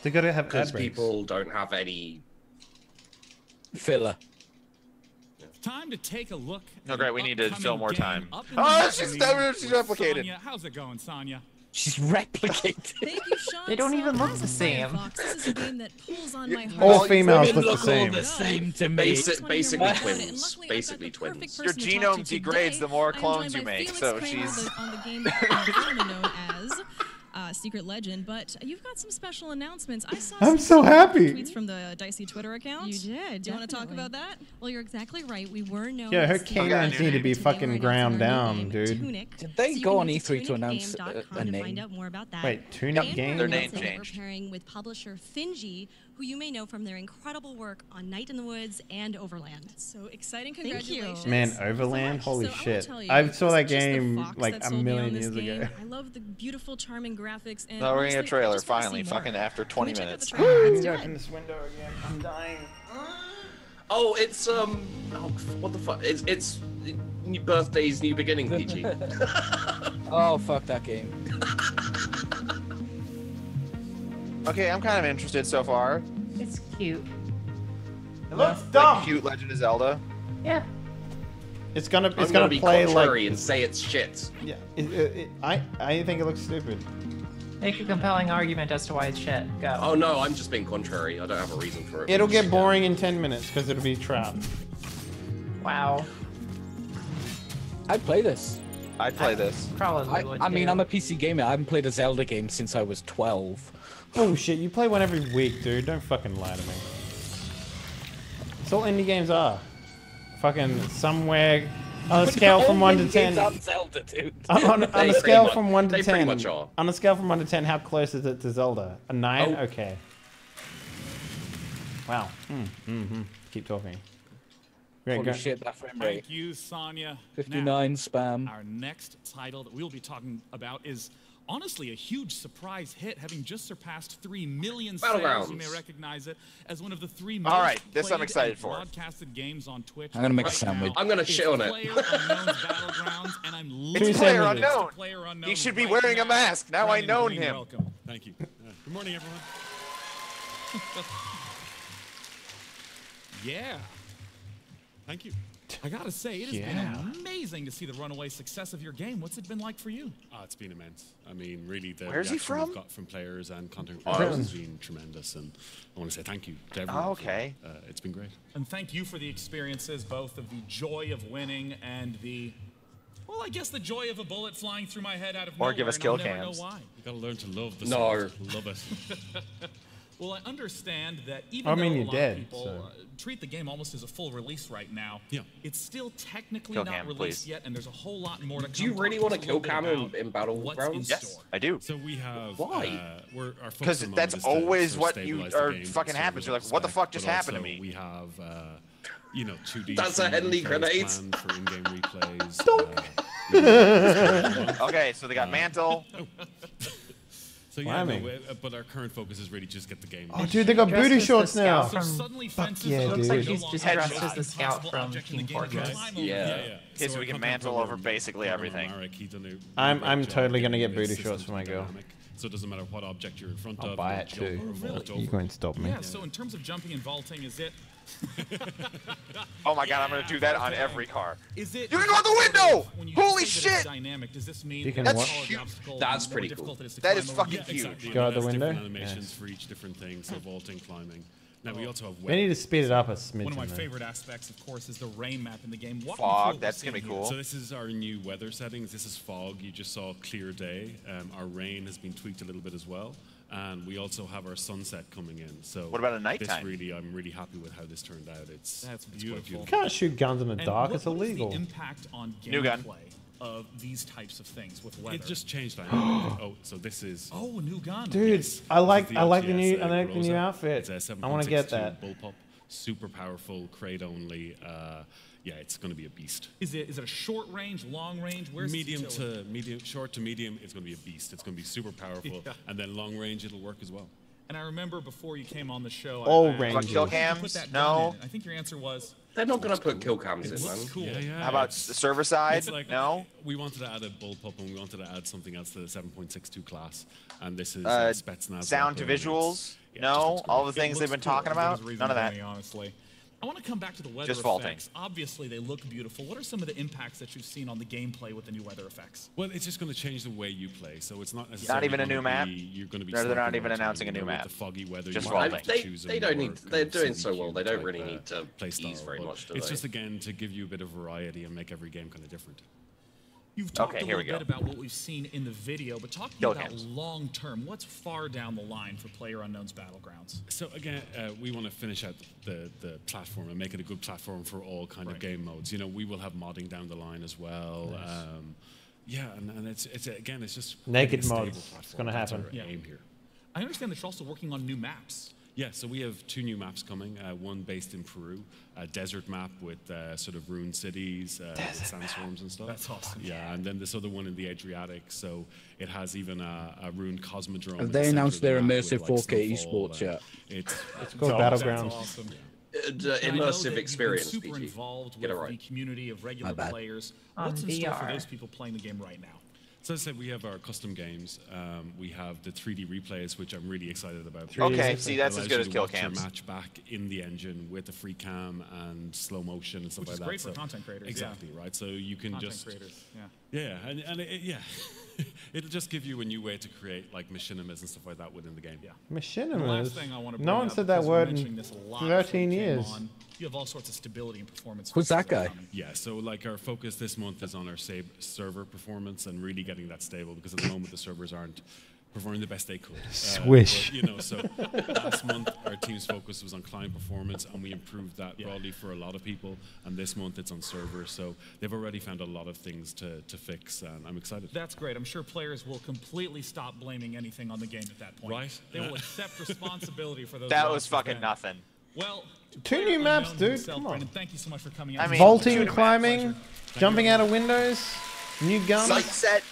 They gotta have Because ad breaks. people don't have any filler. Time to take a look. Oh, great, we need to fill more time. Up in Oh, the she's next replicated. Sonya, how's it going, Sonya? She's replicated. Thank you, Sean. They don't even look the As a same. Firefox, this is a game that pulls on my heart. All females look the all same. the same to me. Basically twins. Basically twins. Your genome degrades the more clones you make, so she's... on the game that known as Secret Legend, but you've got some special announcements. I saw I'm some so happy. tweets from the Dicey Twitter account. You did. Do you want to talk definitely. about that? Well, you're exactly right. We were known. Yeah, her as canines need to be Today fucking we're ground announcing down, our new dude. game, Tunic. Did they So you go can on head E3 to announce tunicgame.com a to find name? out more about that. Wait, Tunic And Game? we're Their name announcing that changed. We're pairing with publisher Finji, who you may know from their incredible work on Night in the Woods and Overland. So exciting! Thank you. Congratulations. Man, Overland, holy So I will shit! tell you, I it saw was that just the game Fox like that a sold me on million this years game. ago. I love the beautiful, charming graphics. And No, we're getting a honestly, I trailer, just wanna finally. see more. Fucking after 20 Can we check out the minutes. trailer? Let's do Open it. this window again. I'm dying. Oh, it's oh, what the fuck? It's new birthdays, new beginning, PG. Oh, fuck that game. Okay, I'm kind of interested so far. It's cute. It looks Like dumb. cute Legend of Zelda. Yeah. It's gonna I'm gonna be play contrary like and say it's shit. yeah. I think it looks stupid. Make a compelling argument as to why it's shit. Go. Oh no, I'm just being contrary. I don't have a reason for it. It'll get boring in 10 minutes because it'll be trapped. Wow. I'd play this. I'd play this. Probably would. I mean, too. I'm a PC gamer. I haven't played a Zelda game since I was 12. Bullshit, you play one every week, dude. Don't fucking lie to me. That's all indie games are. Fucking somewhere on a scale from 1 to 10. Zelda, dude. On They a pretty scale much- from 1 to they 10. pretty much are. On a scale from 1 to 10, how close is it to Zelda? A 9? Oh. Okay. Wow. Keep talking. Great, Holy go. shit, that frame rate. Thank you, Sonya. 59 spam. Our next title that we'll be talking about is honestly a huge surprise hit, having just surpassed 3 million sales. You may Battlegrounds. recognize it as one of the 3 All right, most this I'm played excited and for. broadcasted games on Twitch. I'm gonna make a right sandwich. now. I'm gonna It's shit on it. PlayerUnknown's Battlegrounds, and I'm It's Two Player sandwiches. Unknown. PlayerUnknown He should be right wearing a now. mask. Now I Brandon know Green, him. Welcome. Thank you. Good morning, everyone. Yeah. Thank you. I gotta say, it has Yeah. been amazing to see the runaway success of your game. What's it been like for you? It's been immense. I mean, really, the Where's he reaction from? we've got from players and content Ireland. creators has been tremendous, and I want to say thank you to everyone. Oh, okay. It's been great. And thank you for the experiences, both of the joy of winning and the, well, I guess the joy of a bullet flying through my head out of Or nowhere. give us and kill I'll never cams. know why. You gotta learn to love the No. sport. Love it. Well, I understand that even I though mean, a you're lot dead, of people so. treat the game almost as a full release right now, Yeah. it's still technically Kill not cam, released please. yet, and there's a whole lot more to come. Do you really Talk want us to a kill little bit cam about in what's in Battlegrounds? Yes, store. I do. So we have. Why? Our focus Because at the that's moment is to always sort of what you stabilize the are game, fucking servers happens. You're up like, what the spec, fuck just but happened to also me? We have, 2D. That's a 3D Henley replays grenade. planned for in-game replays. Okay, so they got Mantle. So yeah, no, Blimey. but our current focus is really just get the game. Oh, dude, they got Dressed booty as the shorts now. scout from- Suddenly Fuck fences yeah, look Looks dude. like he's just dressed as the scout from Team Fortress. Yeah. yeah. Okay, so we can mantle over basically everything. I'm totally gonna get booty shorts for my girl. So it doesn't matter what object you're in front I'll of. buy you it jump too. or vault You over. going to stop me? Yeah, so in terms of jumping and vaulting, is it? Oh my god, I'm gonna do that on every car. Is it? You can go out the window! When you Holy say that it's shit! Dynamic. Does this mean You can that what? college obstacles That's are more pretty difficult cool. it is to That climb is over? fucking Yeah, huge. exactly. Go out and the there's window? different animations Yes. for each different thing, so vaulting, climbing. Now we also have We need to speed it up a smidgen. One of my though. favorite aspects, of course, is the rain map in the game. Walk me Fog, through what that's we're gonna be seeing here. cool. So this is our new weather settings. This is fog. You just saw clear day. Our rain has been tweaked a little bit as well. And we also have our sunset coming in. So What about at nighttime? I'm really happy with how this turned out. It's That's quite beautiful. You can't shoot guns in the And dark. what- It's what is illegal. the impact on New gun. gameplay of these types of things with weather? It just changed dynamic. Oh, so this is. Oh, a new gun. Dude, Yes, I like this is I like the OTS, new I like the new Groza. outfit. It's a I want to get 7.62 that. bullpup, super powerful, crate only. Yeah, it's going to be a beast. Is it a short range, long range? Where's Medium its utility? to medium, short to medium, it's going to be a beast. It's going to be super powerful, Yeah. and then long range, it'll work as well. And I remember before you came on the show, All I ranges. asked, Kill "Why did you cams? put that No. gun in?" I think your answer was They're not gonna put kill cams It in, looks man. cool. Yeah. How about the server side? It's like, No. We wanted to add a bullpup, and we wanted to add something else to the 7.62 class, and this is Spetsnaz. Sound to weapon, and visuals? yeah, No. just All the It things they've looks been talking cool. about? There's a reason None of for that. me, honestly. I want to come back to the weather Just vaulting. effects. Obviously, they look beautiful. What are some of the impacts that you've seen on the gameplay with the new weather effects? Well, it's just going to change the way you play. So it's not necessarily even a gonna new map? be- You're going to be. No, they're not sniping even all the time, announcing a new with map. The foggy weather. Just you might vaulting. have to They, choose a they don't more need. kind They're of doing so CDQ well. They don't type, really need to play ease style, very but much, do It's they? just again to give you a bit of variety and make every game kind of different. You've talked Okay, a here little we bit go. about what we've seen in the video, but talk to me Kill about cams. long term. What's far down the line for PlayerUnknown's Battlegrounds? So again, we want to finish out the platform and make it a good platform for all kind of game modes. You know, we will have modding down the line as well. Yeah, and it's again, it's just Naked a stable mods. It's platform. gonna That's happen. our aim here. I understand that you're also working on new maps. Yeah, so we have 2 new maps coming. One based in Peru, a desert map with sort of ruined cities, with sandstorms and stuff. That's awesome. Yeah, and then this other one in the Adriatic. So it has even a ruined cosmodrome. Have in they the center announced of the their map immersive with, like, 4K snowfall, esports yet? It's called That's Battlegrounds. awesome. Uh, And I know Immersive that experience, You've been super PG. involved Get with it right. the community of regular My bad. players. On What's in store for VR. those people playing the game right now? So as I said, we have our custom games. We have the 3D replays, which I'm really excited about. Okay, see, that's as Allows good you as to kill watch your cams. match back in the engine with the free cam and slow motion and stuff Which like is that. great for So- content creators, yeah. Exactly, right? So you can Content just creators, yeah. yeah, and yeah, it'll just give you a new way to create like machinimas and stuff like that within the game. Yeah. The last Machinimas. thing I want to No one up, said that because we were word in mentioning this a lot 13 before you came years. on, you have all sorts of stability and performance. Who's that fixes guy? coming. Yeah, so like our focus this month is on our server performance and really getting that stable because at the moment the servers aren't performing the best they could. Swish. But, you know, so last month our team's focus was on client performance and we improved that broadly for a lot of people. And this month it's on server, so they've already found a lot of things to fix, and I'm excited. That's great. I'm sure players will completely stop blaming anything on the game at that point. Right. They will accept responsibility for those. That losses was fucking then. nothing. Well, to 2 new PlayerUnknown maps, dude. himself, Come on. Brendan, thank you so much for coming out. I mean, Vaulting, two new climbing, maps. jumping out of windows, new guns, Sight set.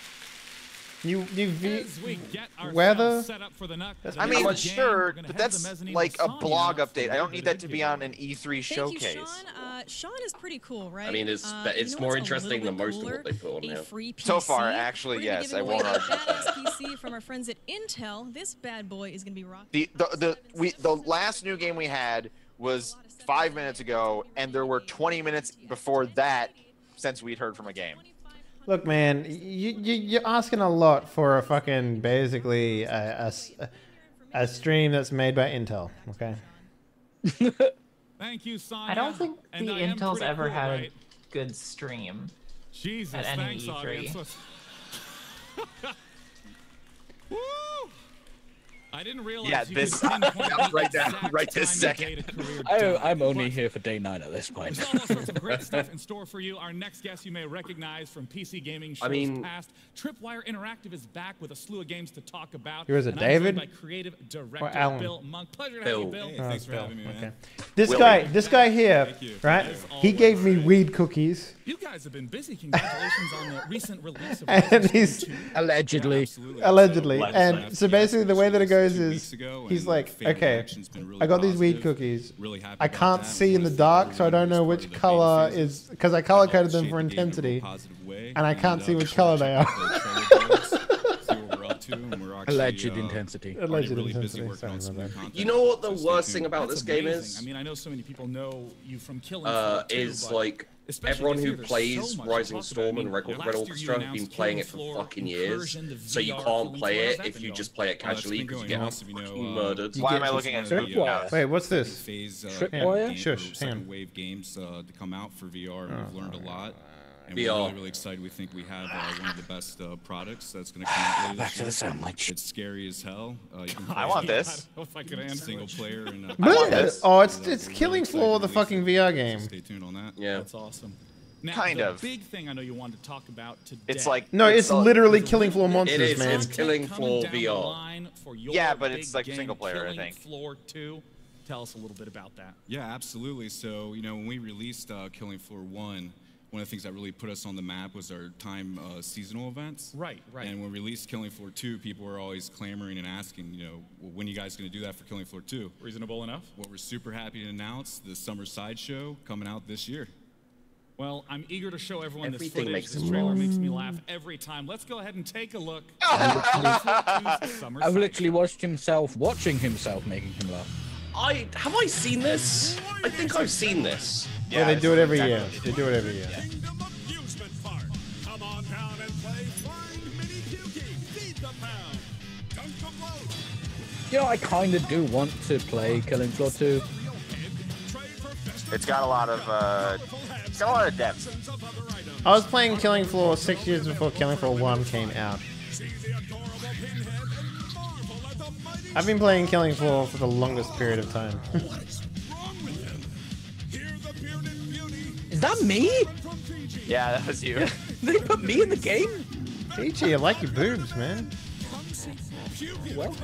new As we get ourselves weather. set up for the next I mean, game, sure, we're gonna but have the that's mezzanine like a lasagna blog out for update. I don't need that to the be on an E3 Thank showcase. you, Sean. Sean is pretty cool, right? I mean, it's you know more what's a interesting little than bit most of what cooler? they put on A here. free PC. So far, actually, We're gonna be yes, I giving won't away a argue with that. badass PC from our friends at Intel. This bad boy is gonna be rocking. The last new game we had was 5 minutes ago, and there were 20 minutes before that since we'd heard from a game. Look, man, you're asking a lot for a fucking basically a stream that's made by Intel. Okay. Thank you, Sonia. I don't think And the I am Intel's pretty ever cool, had right? a good stream. Jesus, at any thanks, E3. audience. Woo! I didn't realize Yeah, you this could pinpoint right the now, exact right this time second. and date a career I'm died, only but here for day 9 at this point. there's all sorts of great stuff in store for you. Our next guest you may recognize from PC gaming shows past. Tripwire Interactive is back with a slew of games to talk about. Who is it, and I'm joined David? by creative director Alan? Bill Monk. Pleasure to have you, Bill. Hey, thanks for having me, man. Okay. This guy here, right? He gave me weed cookies. You guys have been busy. Congratulations on the recent release of And he's allegedly. And so basically, the way that it goes is he's like, okay, I got these weed cookies. I can't see in the dark, so I don't know which color is because I color coded them for intensity, and I can't see which color they are. Alleged intensity. Alleged intensity. You know what the worst thing about this game is? I mean, I know so many people know you from Killing Floor 2, is but like especially everyone this who year, there's plays so much Rising to talk Storm about. and Red Last year you Orchestra have been announced playing it Killing for Floor, fucking years, Incursion, the so you VR can't Killing play Floor. How's it that if been you going? just play it casually because you get fucking murdered. Why am I looking at Tripwire? Wait, what's this? Tripwire? Shush, Second wave games to come out for VR. We've learned a lot. And VR. we're really, really excited. We think we have one of the best products that's going to come out later Back this to the year. sandwich. It's scary as hell. You can I play want it this. If I could answer single it. player and Oh, it's Killing Floor, the fucking VR game. Stay tuned on that. Yeah, That's awesome. Now, Kind the of. big thing I know you wanted to talk about today. It's like No, it's literally Killing Floor It monsters, is. man. It's Killing Floor Coming down the VR. line for your Yeah, but big it's like game, single player, I Killing think. Floor 2. Tell us a little bit about that. Yeah, absolutely. So, when we released Killing Floor 1, one of the things that really put us on the map was our time seasonal events. Right. And when we released Killing Floor 2, people were always clamoring and asking, well, when are you guys going to do that for Killing Floor 2? Reasonable enough. Well, we're super happy to announce the Summer Sideshow coming out this year. Well, I'm eager to show everyone this Everything footage. makes This me trailer laugh. makes me laugh every time. Let's go ahead and take a look. I've literally watched himself watching himself making him laugh. Have I seen this? I think I've seen this. Yeah, they do it every year. They do it every year. Kingdom Amusement Park. Come on down and play Find Mini Pukey. Feed the pound. Dunk the blow. I kind of do want to play Killing Floor 2. It's got a lot of depth. I was playing Killing Floor 6 years before Killing Floor 1 came out. I've been playing Killing Floor for the longest period of time. Is that me? Yeah, that was you. They put me in the game? Peachy, I like your boobs, man. Well,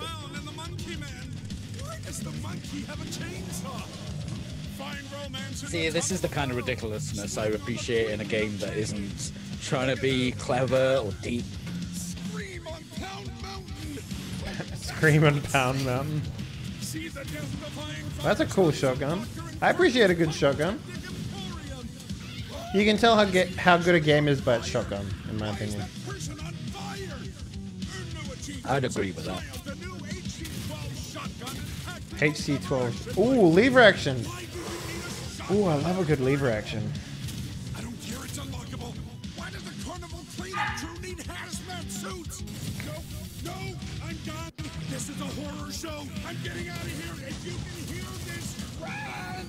see, this is the kind of ridiculousness I appreciate in a game that isn't trying to be clever or deep. Scream on Pound Mountain. That's a cool shotgun. I appreciate a good shotgun. You can tell how good a game is by its shotgun, in my opinion. I'd agree with that. HC12. Ooh, lever action. Ooh, I love a good lever action. I don't care, it's unlockable. Why does the carnival cleanup crew need hazmat suits? No, I'm done. This is a horror show. I'm getting out of here. If you can hear this, run!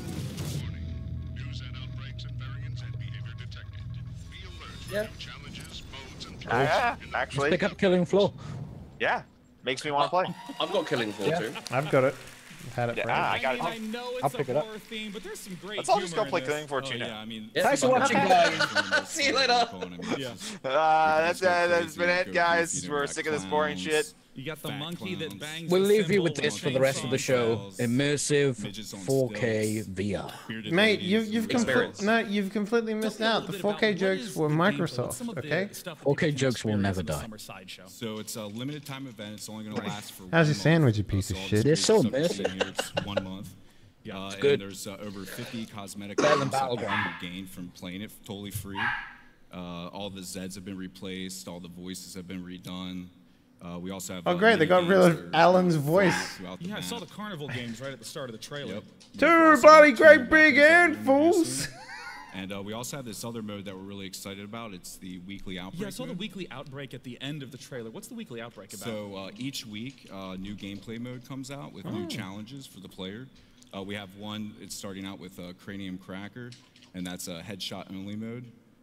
News and outbreaks and variants and behavior detected. Be alert. Yeah. Challenges, modes, and Yeah, actually. Pick up Killing Floor. Yeah. Makes me want to play. I've got Killing Floor too. I've got it. I've had it forever. I got it. I know it's I'll pick a it up. horror theme, but there's some great Let's all just go humor play in this. Killing Floor 2 now. Yeah, I mean, Thanks for watching, guys. See you later. Yeah. That's been it, guys. We're sick of this boring shit. You got the monkey that bangs. We'll the leave you cymbal with this and for the rest of the show. chainsaws. Immersive Midgets on 4K VR. bearded Mate, ladies, you've Experience. completely missed out. The 4K jokes were Microsoft, okay? 4K jokes will never die. So it's a limited time event. It's only going to last for How's 1 your sandwich, you month. piece of all the shit? They're so streets immersive. here, it's 1 month. Yeah, good. And there's over 50 cosmetic Better than items that Battleground. you gain from playing it totally free. All the Zeds have been replaced. All the voices have been redone. We also have. Oh, great, they got rid of Alan's voice. Yeah, I saw the carnival games right at the start of the trailer. Yep. Two bloody great big handfuls. And we also have this other mode that we're really excited about. It's the weekly outbreak. Yeah, I saw the mode. weekly outbreak at the end of the trailer. What's the weekly outbreak about? So each week, new gameplay mode comes out with new challenges for the player. We have one. It's starting out with Cranium Cracker, and that's a headshot only mode.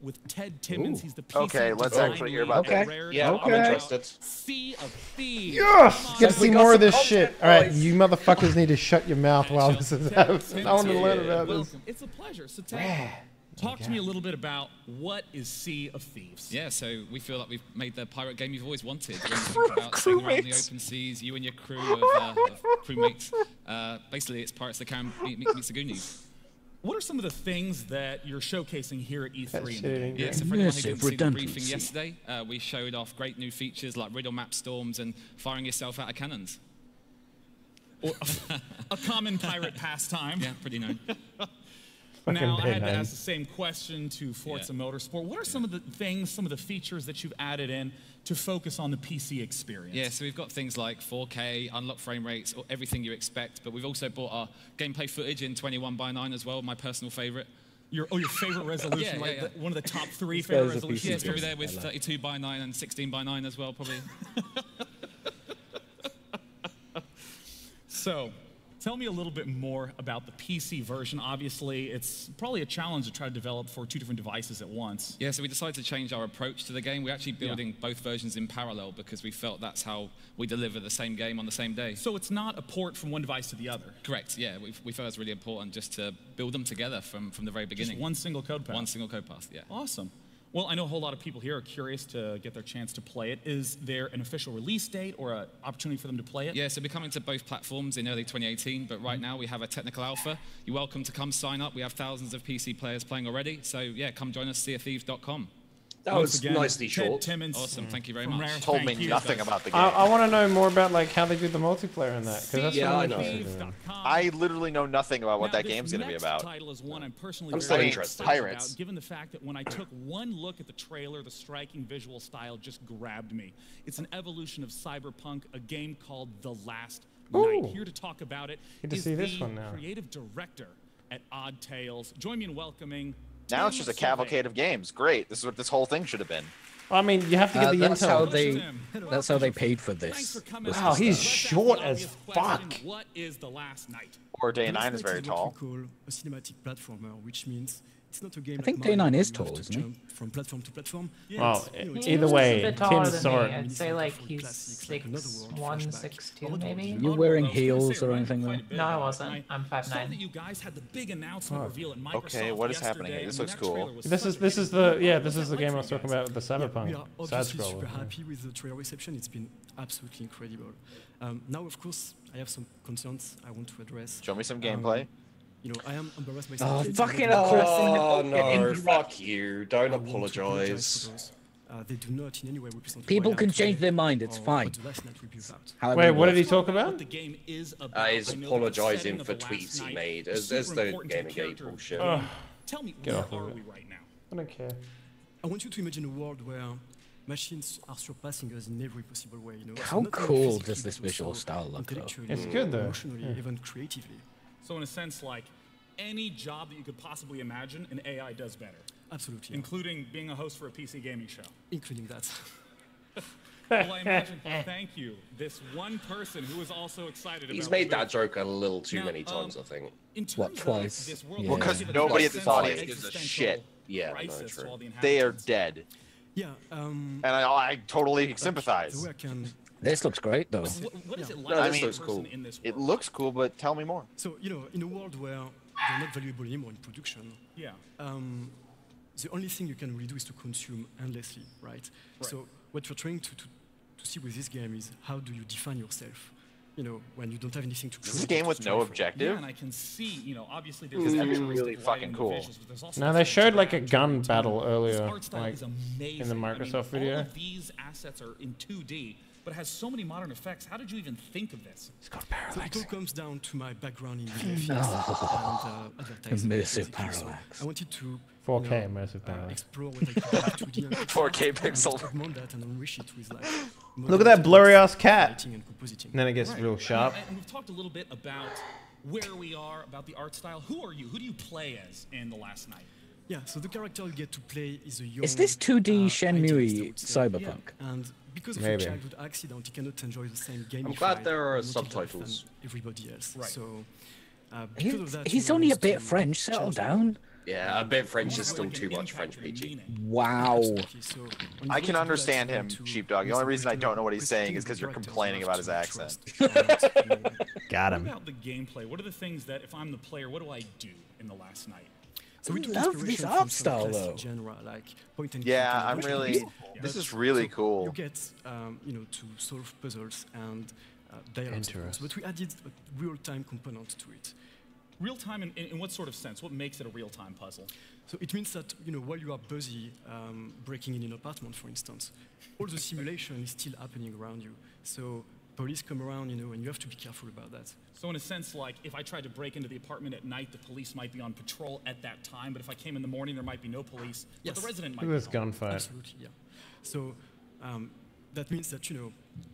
with Ted Timmons. Ooh. He's the PC Okay, let's design actually hear lead about at this. Rare. Yeah, Okay. I'm interested. Sea of Thieves. Yes! Get to see We got more of some this content, shit. All right, boys. you motherfuckers need to shut your mouth while this is happening. I want to learn about this. Welcome. It's a pleasure. So, Ted, talk to me a little bit about what is Sea of Thieves. Yeah, so we feel like we've made the pirate game you've always wanted. When you think about sailing around the open seas, you and your crew of crewmates. Basically, it's Pirates of the Caribbean meets the Goonies. What are some of the things that you're showcasing here at E3? Yeah, so for anyone who didn't see the briefing yesterday, we showed off great new features like riddle map storms and firing yourself out of cannons. Or a common pirate pastime. Yeah, pretty known. Now, I had to ask the same question to Forza Motorsport. What are some of the things, some of the features that you've added in to focus on the PC experience? Yeah, so we've got things like 4K, unlocked frame rates, or everything you expect, but we've also brought our gameplay footage in 21:9 as well, my personal favorite. Your favorite resolution, yeah, like yeah. One of the top 3 favorite resolutions? Yeah, it's probably there with 32:9 and 16:9 as well, probably. So, tell me a little bit more about the PC version. Obviously, it's probably a challenge to try to develop for 2 different devices at once. Yeah, so we decided to change our approach to the game. We're actually building both versions in parallel because we felt that's how we deliver the same game on the same day. So it's not a port from one device to the other? Correct, yeah. We felt it's really important just to build them together from the very beginning. Just one single code path? One single code path, yeah. Awesome. Well, I know a whole lot of people here are curious to get their chance to play it. Is there an official release date or an opportunity for them to play it? Yeah, so we're coming to both platforms in early 2018, but right now we have a technical alpha. You're welcome to come sign up. We have thousands of PC players playing already, so yeah, come join us, seathieves.com. That was nicely short. Awesome, thank you very much. Told me nothing about the game. I want to know more about like how they do the multiplayer in that. 'Cause that's Yeah, what I I'm know. interested in. I literally know nothing about what that game's going to be about. Title is one I'm personally I'm very still excited interested. about, Pirates. given the fact that when I took one look at the trailer, the striking visual style just grabbed me. It's an evolution of Cyberpunk, a game called The Last Night. Here to talk about it Get to is see this the one now. creative director at Odd Tales. Join me in welcoming Now it's just a cavalcade of games. Great. This is what this whole thing should have been. I mean, you have to get the that's intel. That's how they paid for this. Wow, he's short as fuck. What is The Last Night? Or Day 9 is very tall. A cinematic platformer, which means it's not a game. I think Day 9 is tall, isn't he? From platform to platform. Well, It's, either way, a bit taller Tim's than me. short. I'd say like he's 6'1", 6'2", maybe. You wearing heels or anything though? No, I wasn't. I'm Saw that 5'9". you guys had the big announcement reveal at Microsoft Okay, what is happening here? yesterday, This and looks that cool. trailer was This is such this a is big the deal. yeah What this was is the it game I like was for you talking guys? about, the Cyberpunk we are side obviously super scroller. happy with the trailer reception. It's been absolutely incredible. Now, of course, I have some concerns I want to address. Show me some gameplay. You know, I am embarrassed by Oh, some fucking Oh no, fuck you. Don't apologize. They do not in any way represent People who I can am change today their mind, it's or fine. what the last night will be about. However Wait, it what did he works. talk about? What the game is about. He's I know that the apologising setting of for The Last tweets he Night made. is There's super no important to the Gamergate character. bullshit. Tell me, Get where off of are it. we right now? I don't care. I want you to imagine a world where machines are surpassing us in every possible way. You know, How not only cool physically, does this but visual also style look, though? intellectually, It's good, though. emotionally, Yeah. even creatively. So in a sense, like any job that you could possibly imagine, an AI does better. Absolutely. Including being a host for a PC gaming show. Including that. Well, I imagine, thank you, this one person who is also excited about He's made the that joke a little too Now, many times, I think. in terms What, of twice? this world, Yeah. Well, because it's nobody a at this sense of audience gives a existential shit. Yeah, no, crisis true. to all the They are inhabitants. dead. Yeah. And I totally The sympathize. way I can. This looks great though. What is it Yeah. like No, to this be a looks person cool. in this It world? looks cool, but tell me more. So you know, in a world where they're not valuable anymore in production, Yeah. the only thing you can really do is to consume endlessly, right? So what we're trying to see with this game is how do you define yourself? You know, when you don't have anything to. Is this a game with no Yeah, objective? and I can see, you know, obviously This there's is extras really to fucking writing the cool. visuals, but there's also Now they showed like a interaction gun between battle This earlier, art style like is amazing. in the I Microsoft mean, video. All of these assets are in 2D, but it has so many modern effects. How did you even think of this? It's got So it all comes down to my background in VFX Oh. and advertising. Immersive basically. So parallax. I wanted to 4K immersive parallax. explore what I could do with 2D and 4K pixel. augment that and enrich it with like. Look at that blurry ass cat. lighting and compositing. And then it gets Right. real sharp. And we've talked a little bit about where we are, about the art style. Who are you? Who do you play as in The Last Night? Yeah, so the character you get to play is a young. Is this 2D idealist, I Shenmue would say. Cyberpunk? Yeah, and because of Maybe. a childhood accident, he cannot enjoy the same game. I'm glad there are subtitles. Everybody else. Right. So, because of that, He's he only a managed bit to French. Settle change the- down. Yeah, a bit French is still too much French PG. Wow. Absolutely. So, when you I want can to do understand that, you him, want to Sheepdog. The only reason I don't know what he's saying is because you're directors complaining have about his to accent. trust and, Got What him. about the gameplay? What are the things that, if I'm the player, what do I do in The Last Night? So we took Love inspiration this from art some style, classic though. genre like point and Yeah, click and I'm which really. is- This but- is really so cool. You get, you know, to solve puzzles and dialogue. Interesting. But we added a real-time component to it. Real time in what sort of sense? What makes it a real time puzzle? So it means that while you are busy breaking in an apartment, for instance, all the simulation is still happening around you. So police come around, and you have to be careful about that. So in a sense, like if I tried to break into the apartment at night, the police might be on patrol at that time. But if I came in the morning, there might be no police. But the resident might. Look at this gunfight. Absolutely, yeah. So that means that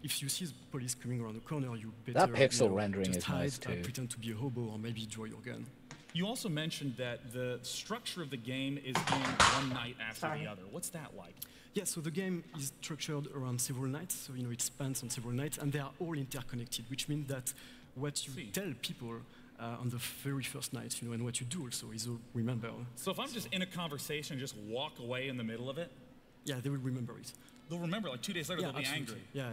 if you see the police coming around the corner, you better That pixel rendering just is hide, nice too. pretend to be a hobo, or maybe draw your gun. You also mentioned that the structure of the game is in one night after the other. What's that like? Yeah, so the game is structured around several nights, so it spans on several nights, and they are all interconnected, which means that what you tell people on the very first night, and what you do also is all remember. So if I'm just in a conversation and just walk away in the middle of it? Yeah, they will remember it. They'll remember, like 2 days later, they'll be absolutely. angry. Yeah.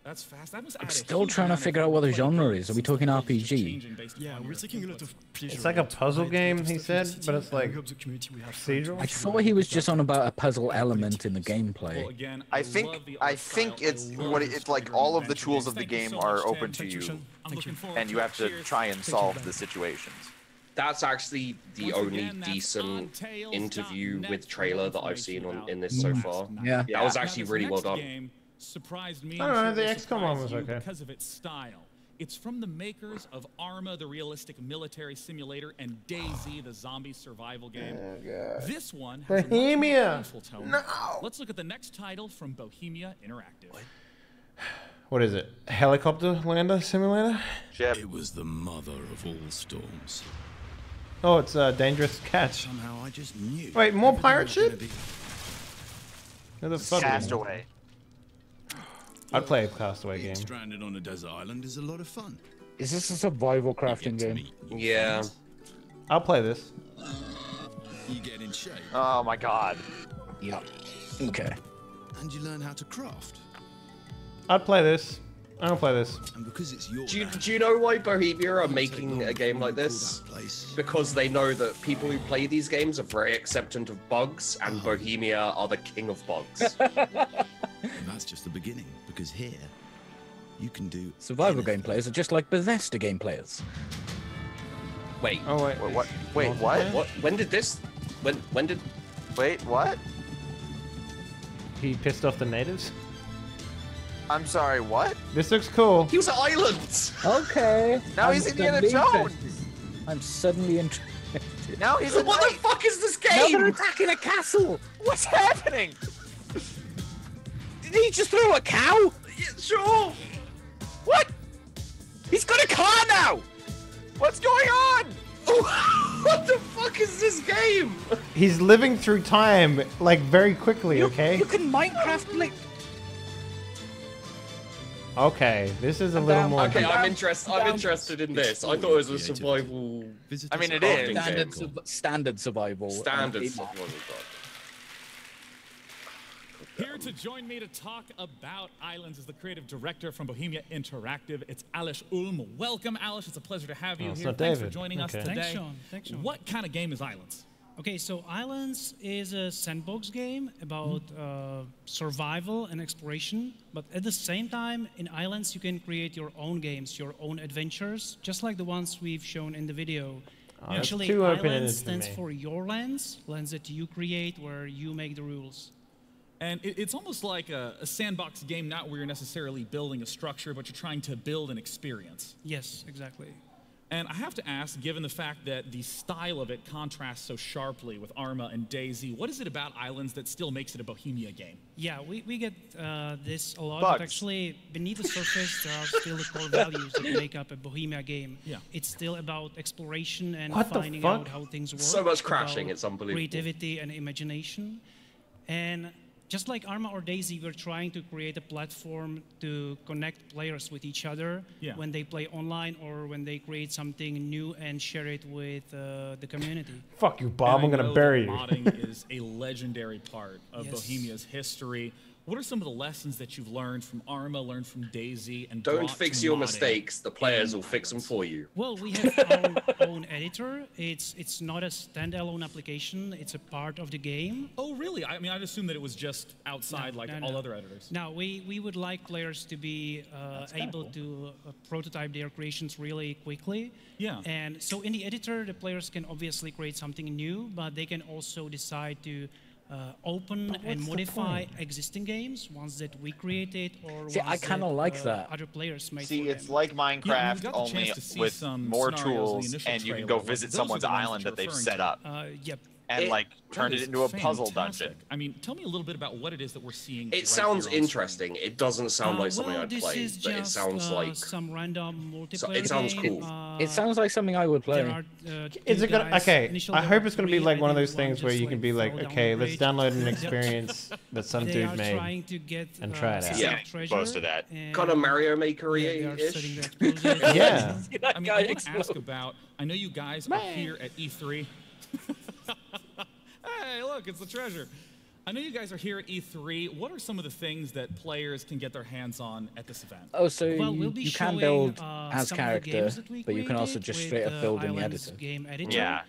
That's fast. That was I'm still trying to figure out what the genre is. Are we talking RPG? Yeah, we're taking a lot of pleasure. It's like a puzzle game, he said, but it's like procedural. I thought he was just on about a puzzle element in the gameplay. I think it's like all of the tools of the game are open to you, and you have to try and solve the situations. That's actually the only decent interview with trailer that I've seen in this so far. Yeah, that was actually really well done. Surprised me. I don't know, the XCOM one was okay. Because of its style. It's from the makers of Arma, the realistic military simulator, and DayZ, the zombie survival game. Oh, God. This one has Bohemia. a much more playful tone. No. Let's look at the next title from Bohemia Interactive. What is it? Helicopter lander simulator? It was the mother of all storms. Oh, it's a dangerous catch. Somehow I just knew. Wait, more pirate shit? Where the fuck? Castaway. I'd play a Castaway Being game. stranded on a desert island is a lot of fun. Is this a survival crafting game? Yeah. I'll play this. You get in shape. Oh my god. Yeah. Okay. And you learn how to craft. I'd play this. I don't play this. And because it's your Do you know why Bohemia are making a game like this? Because they know that people who play these games are very acceptant of bugs, and Bohemia are the king of bugs. And that's just the beginning, because here you can do Survival game players are just like Bethesda game players. Wait. Oh wait. What? Wait, what? What? When did this? When did? Wait, what? He pissed off the natives? I'm sorry, what? This looks cool. He was islands. Okay. Now he's Indiana Jones. I'm suddenly interested. Now he's a What knight. the fuck is this Now they're game? attacking a castle. What's happening? Did he just throw a cow? Yeah, sure. What? He's got a car now. What's going on? What the fuck is this game? He's living through time, like, very quickly, okay? You can Minecraft like. Okay, this is a little more... Okay, I'm interested in this. I thought it was a survival. I mean, it is. Standard survival. Standard survival. Here to join me to talk about Islands is the creative director from Bohemia Interactive. It's Alish Ulm. Welcome, Alish. It's a pleasure to have you Oh, it's here. not Thanks for David. joining us Okay. today. Thanks, Sean. Thanks, Sean. What kind of game is Islands? Okay, so Islands is a sandbox game about survival and exploration, but at the same time, in Islands, you can create your own games, your own adventures, just like the ones we've shown in the video. Oh, that's Actually, too open-ended Islands for stands me. for your lands, lands that you create where you make the rules. And it's almost like a sandbox game, not where you're necessarily building a structure, but you're trying to build an experience. Yes, exactly. And I have to ask, given the fact that the style of it contrasts so sharply with Arma and DayZ, what is it about Islands that still makes it a Bohemia game? Yeah, we get this a lot, Bugs. but actually beneath the surface there are still the core values that make up a Bohemia game. Yeah. It's still about exploration and What the finding fuck? out how things work. So much crashing, about it's unbelievable. Creativity and imagination. And just like Arma or DayZ, we're trying to create a platform to connect players with each other when they play online or when they create something new and share it with the community. Fuck you, Bob. I'm And I gonna know bury that you. modding is a legendary part of Yes. Bohemia's history. What are some of the lessons that you've learned from Arma, learned from Daisy, and Don't brought fix to your modding? mistakes. The players will fix them for you. Well, we have our own editor. It's not a standalone application. It's a part of the game. Oh, really? I mean, I'd assume that it was just outside like all other editors. Now, we would like players to be able to prototype their creations really quickly. Yeah. And so in the editor, the players can obviously create something new, but they can also decide to open and modify existing games, ones that we created, or See, ones I kind of that, like that. other players made See, for it's them. like Minecraft, Yeah, we got the only chance to see with some more scenarios in the tools, initial and you can trailer. go Like, visit those are someone's the ones island that that they've you're set up. Yep. And like turned That it is into a puzzle fantastic. dungeon. I mean, tell me a little bit about what it is that we're seeing. It right sounds here on interesting. It doesn't sound like something well, I'd this play, is but it just, sounds like some random multiplayer so, it sounds game. cool. It sounds like something I would play. There are, Is it gonna? Okay, Initially I there hope were it's gonna be 3, like one of and those then things one where just, you can be like, fell down okay, the let's bridge. download an experience that some They dude are made trying to get, and try it out. Yeah, treasure, close to that. kind of Mario Maker they are setting ish. the explosives. Yeah. I mean, I want to ask about. I know you guys are here at E3. Hey, look, it's the treasure. I know you guys are here at E3. What are some of the things that players can get their hands on at this event? Oh, so Well, you, we'll be you can showing, build as some of the character, games that we but you can also created just with, straight up build in the Island's editor. game editor. Yeah.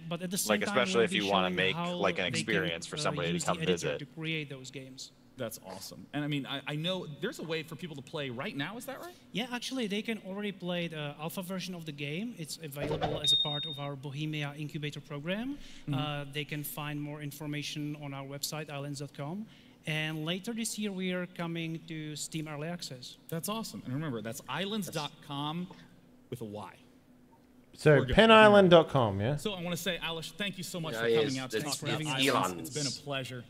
But at the same Like time, especially we'll if be you want to showing make how like an they can, experience for somebody to use come the editor visit. to create those games. That's awesome. And I mean, I know there's a way for people to play right now. Is that right? Yeah, actually, they can already play the alpha version of the game. It's available as a part of our Bohemia Incubator program. They can find more information on our website, islands.com. And later this year, we are coming to Steam Early Access. That's awesome. And remember, that's islands.com with a Y. So We're good. penisland.com, yeah? So I want to say, Alish, thank you so much Yeah, for it coming is. out to It's talk about Islands. Islands. It's been a pleasure.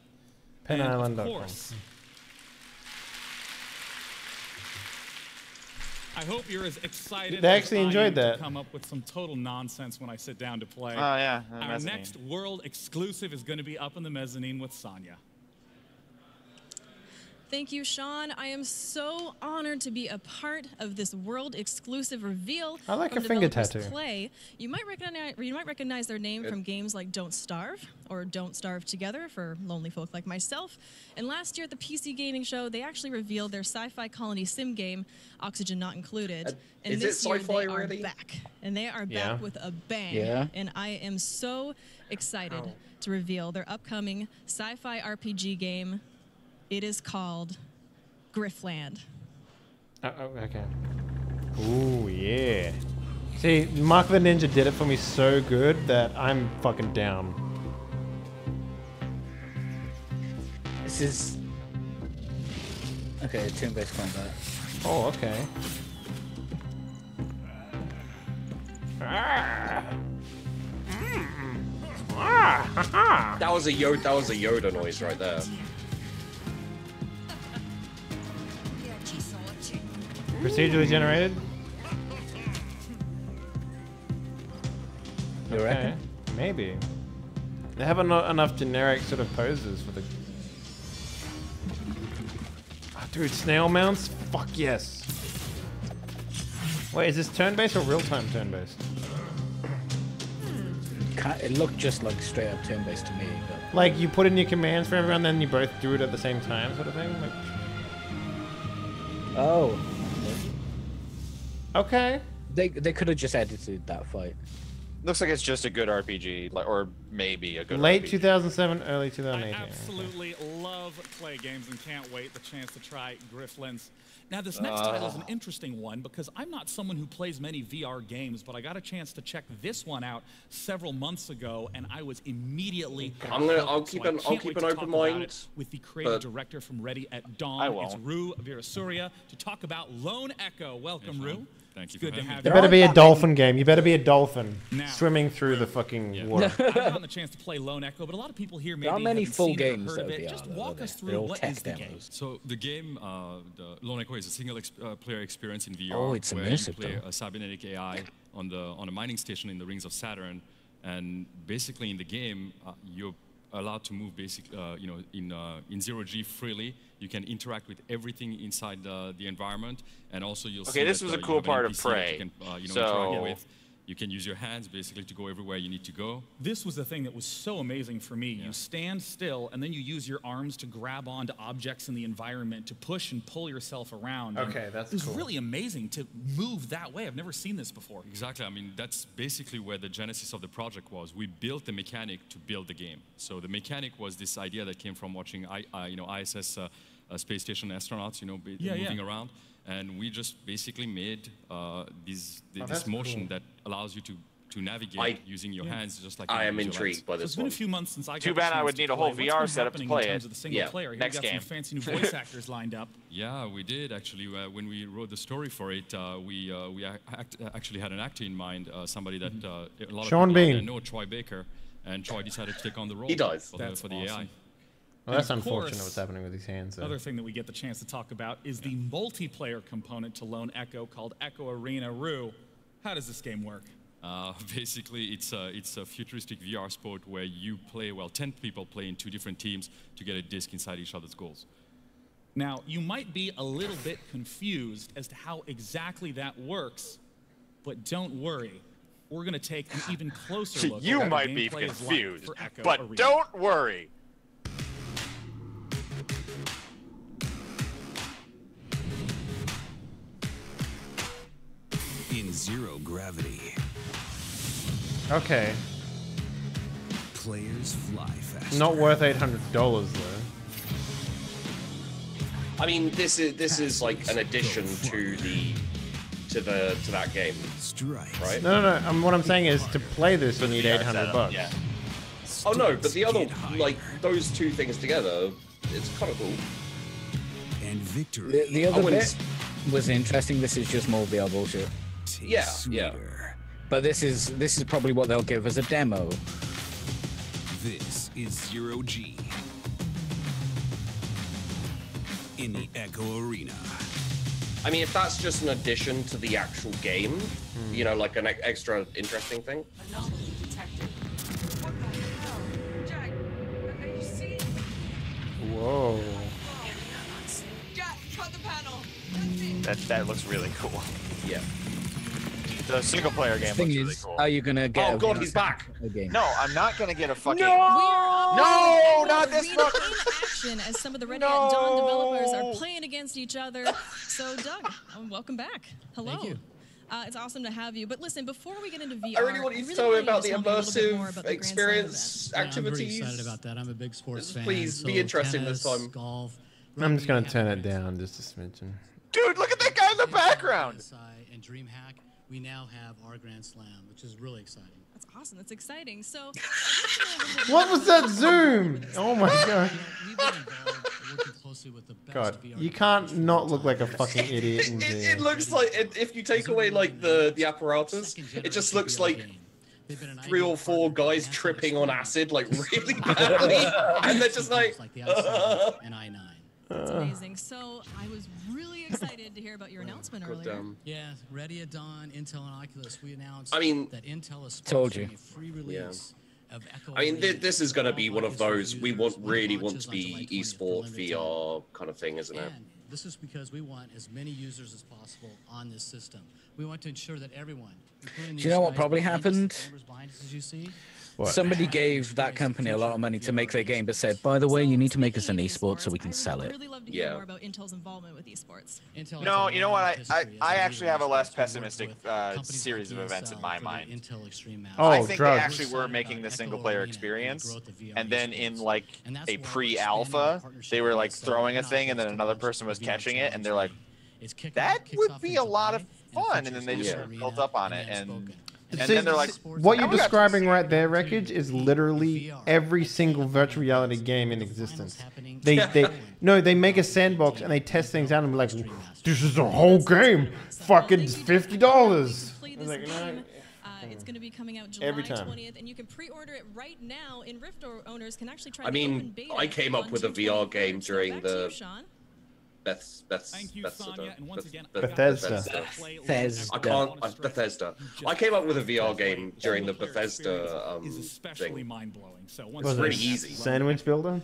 Penisland.com. And of course, I hope you're as excited They as actually I enjoyed am that. to come up with some total nonsense when I sit down to play. Oh, yeah, the Our mezzanine. next world exclusive is going to be up in the mezzanine with Sonya. Thank you, Sean. I am so honored to be a part of this world exclusive reveal. I like from a finger developers tattoo. Clay. You might recognize their name from games like Don't Starve or Don't Starve Together for lonely folk like myself. And last year at the PC Gaming Show, they actually revealed their sci-fi colony sim game, Oxygen Not Included. And is it this year sci-fi they are really? back, and they are Yeah. back with a bang. Yeah. And I am so excited to reveal their upcoming sci-fi RPG game. It is called Griffland. Oh, okay. Ooh, yeah. See, Mark the Ninja did it for me so good that I'm fucking down. This is okay. Turn-based combat. Oh, okay. That was a Yoda noise right there. Procedurally generated? You reckon? Maybe. They have enough generic sort of poses for the... Oh, dude, snail mounts? Fuck yes. Wait, is this turn-based or real-time turn-based? It looked just like straight up turn-based to me. But Like, you put in your commands for everyone, then you both do it at the same time sort of thing? Like... oh, okay. They could have just edited that fight. Looks like it's just a good RPG, like, or maybe a good Late RPG. 2007, early I 2018. absolutely love play games and can't wait the chance to try Grifflands. Now, this next title is an interesting one because I'm not someone who plays many VR games, but I got a chance to check this one out several months ago, and I was immediately. I'll keep an open mind. With the creative but director from Ready at Dawn, I it's won't. Rue Virasuria to talk about Lone Echo. Welcome, Rue. Thank you It's good for to having have me. You you. better be a dolphin game. You better be a dolphin Now- swimming through the fucking water. I haven't gotten the chance to play Lone Echo, but a lot of people here maybe There aren't many haven't full seen it or games heard of that it. are Just VR, walk though, us they're through all what tech is the game. demos. So the game, the Lone Echo, is a single player experience in VR. Oh, it's where immersive, you play though. a cybernetic AI on a mining station in the rings of Saturn, and basically in the game you're allowed to move in zero G freely. You can interact with everything inside the environment, and also you'll see Okay, this that, was a you cool have an part of NPC that Prey. you can interact So with. You can use your hands basically to go everywhere you need to go. This was the thing that was so amazing for me. You stand still, and then you use your arms to grab onto objects in the environment to push and pull yourself around. Okay, that's cool. It was cool. really amazing to move that way. I've never seen this before. Exactly. I mean, that's basically where the genesis of the project was. We built the mechanic to build the game. So the mechanic was this idea that came from watching, ISS space station astronauts, moving around. And we just basically made this motion cool. that allows you to navigate using your hands, just like I am intrigued by this It's been a few months since I got Too the bad I chance would to need a play. whole What's VR been setup to happening play in terms it. of the single player? Here Next we got game. some fancy new voice actors lined up. Yeah, we did actually. When we wrote the story for it, we actually had an actor in mind, somebody that a lot Sean of Bean. people out there know, Troy Baker, and Troy decided to take on the role. He does. For the AI. Well, that's And of unfortunate course, what's happening with these hands. Though. Another thing that we get the chance to talk about is the multiplayer component to Lone Echo called Echo Arena Rue. How does this game work? Basically, it's a futuristic VR sport where you play, 10 people play in 2 different teams to get a disc inside each other's goals. Now, you might be a little bit confused as to how exactly that works, but don't worry. We're going to take an even closer look. You at might what be gameplay is like confused, for Echo but Arena. don't worry. In zero gravity, Okay. players fly faster. Not worth $800 though. I mean, this is like an addition to that game, right? No. What I'm saying is to play this, you need $800. Yeah. Oh no, but the other, like those two things together, it's kind of cool. And victory. The other bit was interesting. This is just more VR bullshit. Yeah, yeah. But this is probably what they'll give as a demo. This is Zero G in the Echo Arena. I mean, if that's just an addition to the actual game, you know, like an extra interesting thing. Whoa. That looks really cool. Yeah. The single player game Thing looks really is, cool. are you gonna get? Oh god, he's back! No, I'm not gonna get a fucking. No, not this arena one. in action as some of the Ready at Dawn developers are playing against each other. So, Doug, welcome back. Hello. Thank you. It's awesome to have you. But listen, before we get into VR, I really want you to tell me about the want you to tell me a little bit more immersive about the Grand Slam experience Yeah, I'm activities. pretty excited about that. I'm a big sports fan. Please be so interesting this tennis, time. Golf. I'm just gonna turn it down just a smidgen. Dude, look at that guy in the background. And DreamHack, we now have our Grand Slam, which is really exciting. That's awesome. That's exciting. So, What was that zoom? Oh my god. We've been involved working closely with the best God, VR you can't not look like a fucking idiot in It here. looks like if you take away like the apparatus, it just looks like 3 or 4 guys tripping on acid like really badly, and they're just like. and I9. That's amazing. So, I was really excited to hear about your announcement earlier. Yeah, Ready at Dawn, Intel, and Oculus. We announced I mean, that Intel is told sponsoring you. a free release of Echo I mean, Arena. this is going to be one of those we really want to be esport VR kind of thing, isn't it? And this is because we want as many users as possible on this system. We want to ensure that everyone, including Do you know what these guys probably behind us, happened? the members behind us, as you see, What? Somebody gave that company a lot of money to make their game, but said, by the way, you need to make us an esport so we can sell it. I'd really love to hear more about Intel's involvement with esports. No, you know what? I actually have a less pessimistic series of events in my mind. I think they actually were making the single player experience, and then in like a pre-alpha, they were like throwing a thing, and then another person was catching it, and they're like, that would be a lot of fun, and then they just built up on it, and then they're like, what you're describing right there, Wreckage, is literally every single virtual reality game in existence. They make a sandbox and they test things out and be like, this is a whole game, fucking $50. It's going to be coming out July Every time. 20th, and you can pre-order it right now. And Rift owners can actually try. I the open mean, beta I came up on with a VR 2/23. game So during back to you, the Sean. Bethesda. Bethesda. I came up with a VR game during the Bethesda especially thing. mind-blowing. So Was it pretty easy. Sandwich Builder?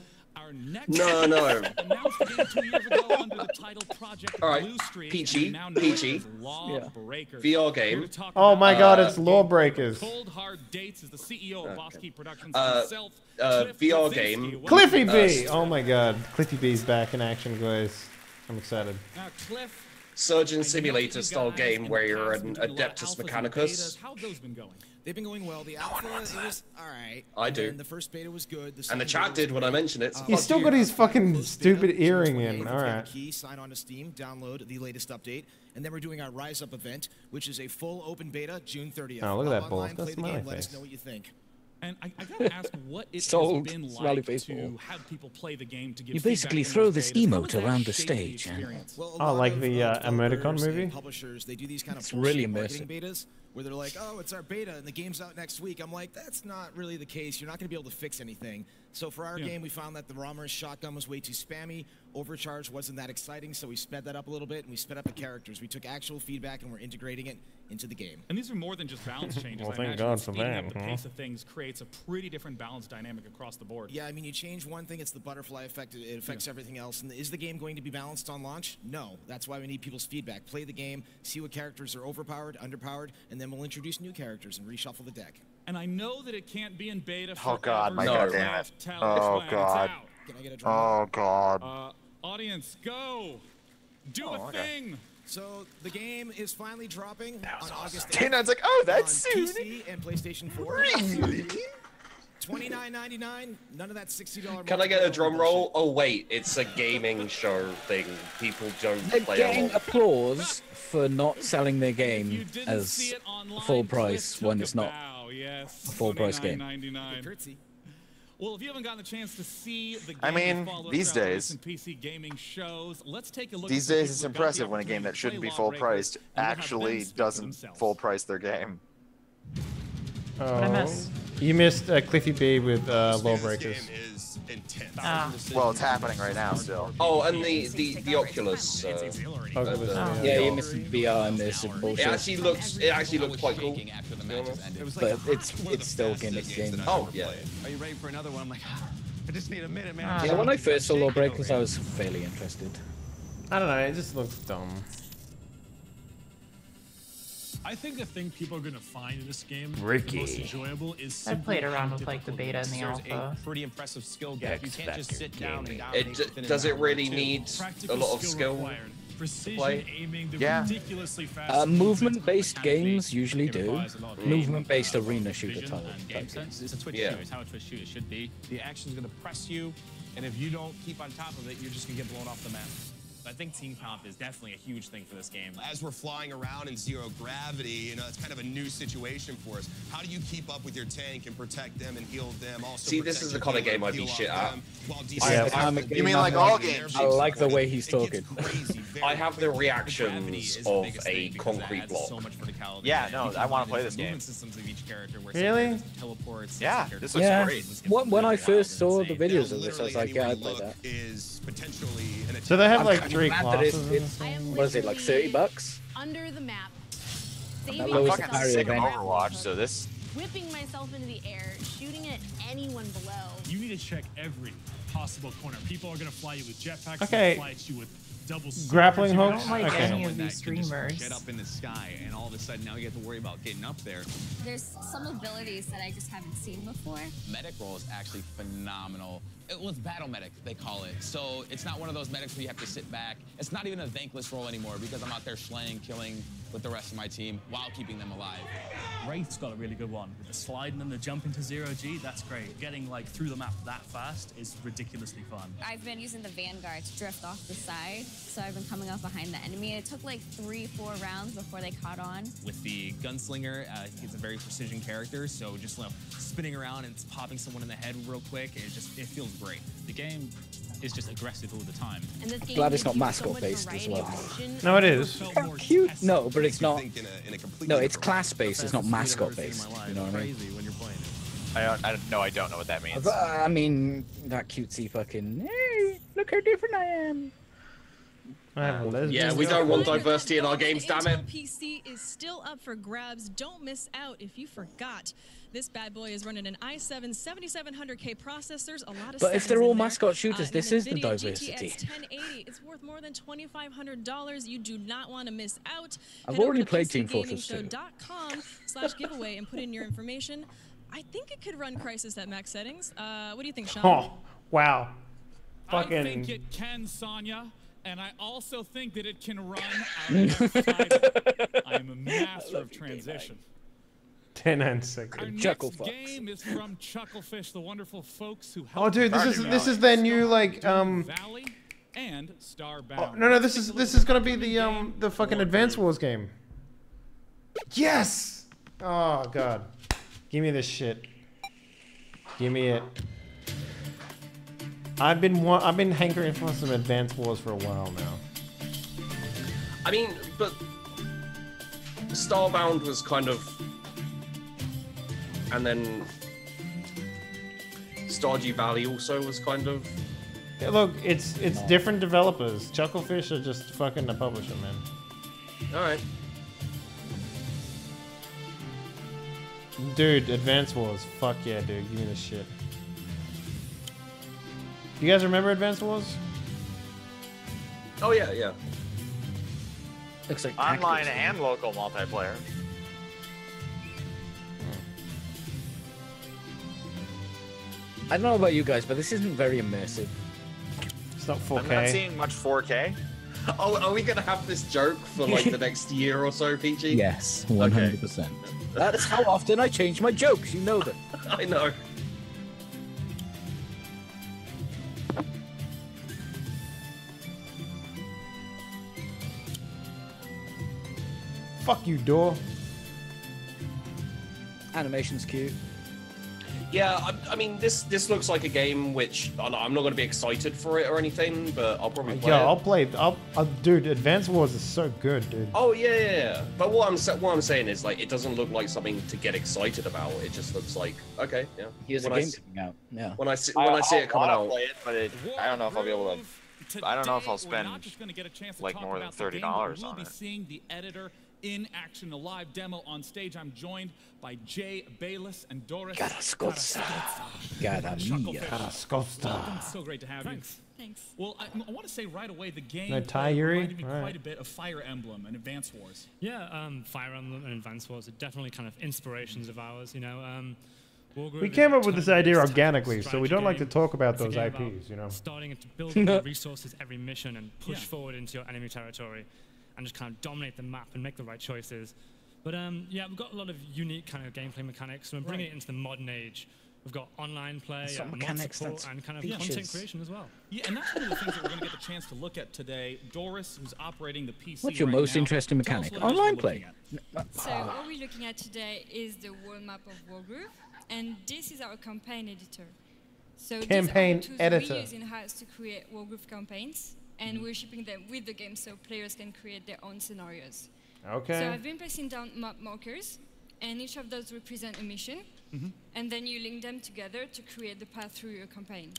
No, no. Announced the game 2 years ago under the title Project All right, Blue Streak, peachy, and now known peachy. as Lawbreakers. VR game. Oh my God, it's Lawbreakers. Cold Hard Dates is the CEO of Boss Key Productions VR game. Cliffy B. Oh my God, Cliffy B's back in action, guys. I'm excited. Now, Cliff, Surgeon Simulator style game where you're an Adeptus Mechanicus. how have those been going? They've been going well. The alpha was all right. I do. And the first beta was good. And the chat did when I mentioned it. So He's still got his fucking stupid earring in. All right. Key, sign on to Steam, download the latest update, and then we're doing our Rise Up event, which is a full open beta, June 30th. Oh, look at that bull. Online, That's play the my game, let us face. know what you think. And I gotta ask what it Sold. has been Smiley like face to ball. have people play the game to give You feedback basically in throw those this betas. How emote does that around the shape stage, experience? Well, Oh, like the emoticon developers movie? and publishers, they do these kind of It's really bullshit marketing immersive. betas where they're like, oh, it's our beta and the game's out next week. I'm like, that's not really the case. You're not going to be able to fix anything. So for our game, we found that the Rommers shotgun was way too spammy. Overcharge wasn't that exciting, so we sped that up a little bit and we sped up the characters. We took actual feedback and we're integrating it into the game. And these are more than just balance changes. Well, I thank imagine God that for speeding that, up the huh? pace of things creates a pretty different balance dynamic across the board. Yeah, I mean, you change one thing, it's the butterfly effect. It affects everything else. And is the game going to be balanced on launch? No. That's why we need people's feedback. Play the game, see what characters are overpowered, underpowered, and then we'll introduce new characters and reshuffle the deck. And I know that it can't be in beta Oh God, my forever, God so damn it. tell us Oh when it's God. out. Can I get a drum? Oh God. Audience, go! Do a okay. thing! So the game is finally dropping on August 8th. K9's like, oh, that's on soon. PC and PlayStation 4. Really? $29.99. None of that $60. Can I get a drum roll? Oh wait, it's a gaming show thing. People don't They're play getting along. applause for not selling their game didn't as see it online, full Cliff price took when a it's not bow, yes. a full price game. $29.99. Curtsy. Well, if you haven't gotten a chance to see the game, I mean, and follow us these throughout days- recent PC gaming shows, let's take a look. These at the days, it's people who got the impressive when a game opportunity that to shouldn't play be full priced Lawbreakers and what have actually them speak for doesn't themselves. full price their game. I miss? You missed Cliffy B with Lawbreakers. is intense. Well, it's happening right now still. Oh, and the Oculus. Oculus, Yeah, you missed VR and this and It bullshit. actually looks quite cool. But it's still gimmick game. Oh yeah. Are you ready for another one? I'm like, I just need a minute, man. Yeah, when I first saw Lawbreakers, I was fairly interested. I don't know, it just looks dumb. I think the thing people are going to find in this game Ricky. most enjoyable is I played simply around how with like the beta and the There's alpha. a pretty impressive skill gap. You can't just sit down and Does it really need a lot of skill required. to Precision play? aiming, the Yeah. ridiculously fast Movement-based games usually do. requires a lot of Movement-based arena shooter vision type. and game sense. It's a twitch Yeah. shooter. It's how a twitch shooter should be. The action's going to press you, and if you don't keep on top of it, you're just going to get blown off the map. I think team comp is definitely a huge thing for this game. As we're flying around in zero gravity, you know, it's kind of a new situation for us. How do you keep up with your tank and protect them and heal them? Also, See, this is the kind of game I'd be shit at. You mean like all games? I like the way he's talking. I have the reactions of a concrete block. Yeah, no, I want to play this game. Movement systems of each character where Really? teleports. Yeah, this looks Yeah. great. When I first saw the videos of this, I was like, yeah, I'd play that. Is potentially an So they have I'm like kind of 3 glad that classes. it's, what is it, like $30? Under the map. That Saving lowers myself the Fucking barrier sick of event. Overwatch, so this. Whipping myself into the air, shooting at anyone below. You need to check every possible corner. People are going to fly you with jetpacks. Okay. They'll fly at you with double Grappling swords. hooks? I don't like Okay. any of That these can just streamers. Get up in the sky, and all of a sudden now you have to worry about getting up there. There's some abilities that I just haven't seen before. Medic role is actually phenomenal. It was battle medic, they call it. So it's not one of those medics where you have to sit back. It's not even a thankless role anymore because I'm out there slaying, killing with the rest of my team while keeping them alive. Wraith's got a really good one. With the sliding and the jump into 0G, that's great. Getting like through the map that fast is ridiculously fun. I've been using the Vanguard to drift off the side, so I've been coming up behind the enemy. It took like 3-4 rounds before they caught on. With the gunslinger, he's a very precision character, so just spinning around and popping someone in the head real quick, it feels great. The game is just aggressive all the time. And this game Glad it's gives not you so mascot much based as variety well. of motion. No, it is. How cute? No, but it's not. No, it's class based. It's not mascot based. You know what I mean? When you're playing it. I don't know what that means. I mean, that cutesy fucking. Hey, look how different I am. I have a lesbian. Yeah, we don't want diversity in our games, damn it. Intel PC is still up for grabs. Don't miss out if you forgot. This bad boy is running an i7 7700K processors, a lot of But if sevens they're all in there. mascot shooters, this an is the NVIDIA diversity. GTX 1080. It's worth more than $2,500. You do not want to miss out. I've Head over already to played Team Fortress 2. PCGamingShow.com/giveaway and put in your information. I think it could run Crysis at max settings. What do you think, Sean? Oh, wow. I Fucking think it can, Sonya, and I also think that it can run out of F5. I am a master of transition. 10 and Our 6. next game is from Chucklefish, the wonderful folks who Oh, helped dude, this is their new like Valley and Starbound. Oh, no, this is gonna be the fucking Advance Wars game. Yes! Oh god, give me this shit. Give me it. I've been hankering for some Advance Wars for a while now. I mean, but Starbound was kind of, and then Stardew Valley also was kind of. Yeah, look, it's different developers. Chucklefish are just fucking the publisher, man. All right. Dude, Advance Wars. Fuck yeah, dude. Give me this shit. You guys remember Advance Wars? Oh yeah, yeah. Looks like Online and local multiplayer. I don't know about you guys, but this isn't very immersive. It's not I'm not seeing much 4K. Oh, are we gonna have this joke for like the next year or so, PG? Yes, 100%. That's how often I change my jokes. You know that. I know. Fuck you, door. Animation's cute. Yeah, I mean, this looks like a game which I'm not going to be excited for it or anything, but I'll probably play it. I'll play. Dude, Advance Wars is so good, dude. Oh yeah. But what I'm saying is like it doesn't look like something to get excited about. It just looks like okay, yeah. Here's a When I game see- coming out. Yeah. When I see it coming I'll out, play it, but I don't know if I'll be able to. I don't know if I'll spend like more than $30 on We'll be it. seeing the editor in action, a live demo on stage. I'm joined by Jay Bayless and Doris. Carascosa. Welcome. So great to have you. Thanks. Well, I want to say right away, the game No tie, Yuri? reminded me All right. quite a bit of Fire Emblem and Advance Wars. Yeah, Fire Emblem and Advance Wars are definitely kind of inspirations of ours. You know, Wargroove We is came a up with this turn-based idea tactical organically, so we strategy don't like to game. talk about It's a those game about IPs, you know. Starting to build up the resources every mission and push forward into your enemy territory, and just kind of dominate the map and make the right choices. But yeah, we've got a lot of unique kind of gameplay mechanics. And we're bringing it into the modern age. We've got online play, Some mod mechanics, support, that's and kind of features. content creation as well. Yeah, and that's one of the things that we're going to get the chance to look at today. Doris, who's operating the PC What's your right most now, interesting tell us mechanic? what it is we're Online looking play. at. So what we're looking at today is the world map of Wargroove, and this is our campaign editor. So Campaign these are tools editor. we use in-house to create Wargroove campaigns, and we're shipping them with the game so players can create their own scenarios. Okay. So I've been placing down map markers, and each of those represent a mission, and then you link them together to create the path through your campaign.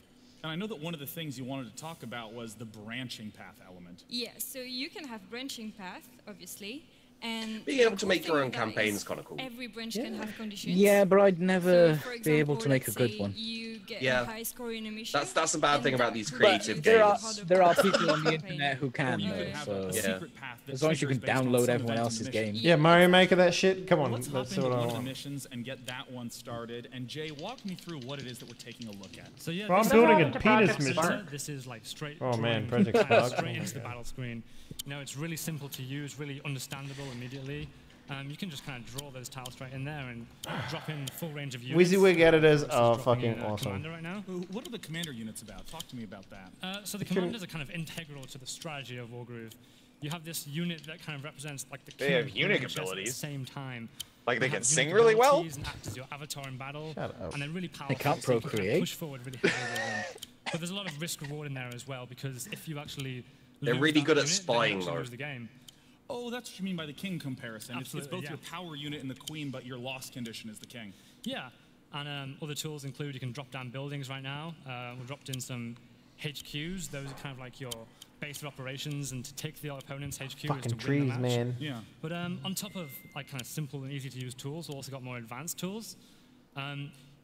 And I know that one of the things you wanted to talk about was the branching path element. Yeah, so you can have branching path, obviously, and being able to the make your cool own thing about that campaign is is kind of cool. Every branch can have conditions. Yeah, but I'd never So, for be able example, to make a let's good say one. You get Yeah. a high score in a mission. That's the bad thing and about that these will creative give you games. harder There are path people through on the your campaign. internet who can, You though. could have a So secret path that as long as you can triggers based on download some everyone event in the else's mission. game. Yeah, Mario Maker that shit. Come on, Let's hop that's into what I one of the want. missions and get that one started. And Jay, walk me through what it is that we're taking a look at. So yeah, Bro, I'm this building is- a penis this is- mission. This is like straight. Oh, man, drawing Project kind of Spark. straight Oh, into the my God. battle screen. You know, it's really simple to use, really understandable immediately. You can just kind of draw those tiles straight in there and drop in the full range of units. WYSIWYG editors Versus are dropping fucking in, awesome. Commander right now. What are the commander units about? Talk to me about that. So the You can- commanders are kind of integral to the strategy of Wargroove. You have this unit that kind of represents like the They king have and queen unique of chess at the abilities. same time. Like they You can have sing unique really well? abilities and act as your avatar in battle. Shut up. And they're really powerful. can't so you can kind of procreate. push forward really heavily with them. But there's a lot of risk reward in there as well because if you actually They're lose really that good at unit, then you spying, actually though. lose the game. Oh, that's what you mean by the king comparison. It's Absolutely, both yeah. your power unit and the queen, but your lost condition is the king. Yeah, and other tools include you can drop down buildings right now. We've dropped in some HQs. Those are kind of like your base of operations, and to take the opponent's HQ is to Fucking win the trees, match. man. Yeah. But on top of like kind of simple and easy to use tools, we've also got more advanced tools.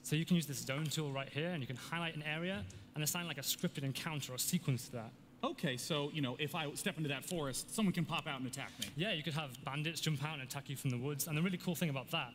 So you can use this zone tool right here, and you can highlight an area and assign like a scripted encounter or sequence to that. Okay, so, you know, if I step into that forest, someone can pop out and attack me. Yeah, you could have bandits jump out and attack you from the woods. And the really cool thing about that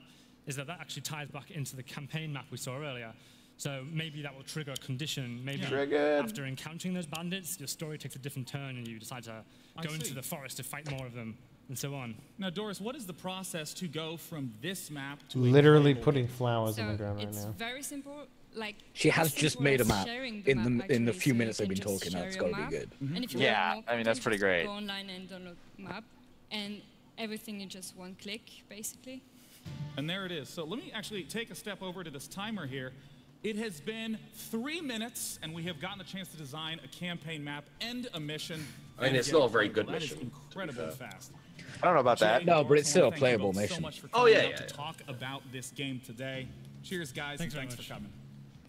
is that that actually ties back into the campaign map we saw earlier. So maybe that will trigger a condition. Maybe after encountering those bandits, your story takes a different turn and you decide to go into the forest to fight more of them, and so on. Now, Doris, what is the process to go from this map to literally putting flowers in the ground right it's now? very simple. Like She has just made a map in the few so minutes they've been you can just talking. share That's your got to map, be good. And if you Yeah, want more I mean, that's content, pretty just great. Go online and download map, and everything in just one click, basically. And there it is. So let me actually take a step over to this timer here. It has been 3 minutes, and we have gotten the chance to design a campaign map and a mission. I mean, it's not a very good That is mission, incredibly fast. I don't know about that. No, but it's still a Thank you playable both mission. So much for Oh, coming yeah, out yeah, to talk about this game today. Cheers, guys, and thanks for coming.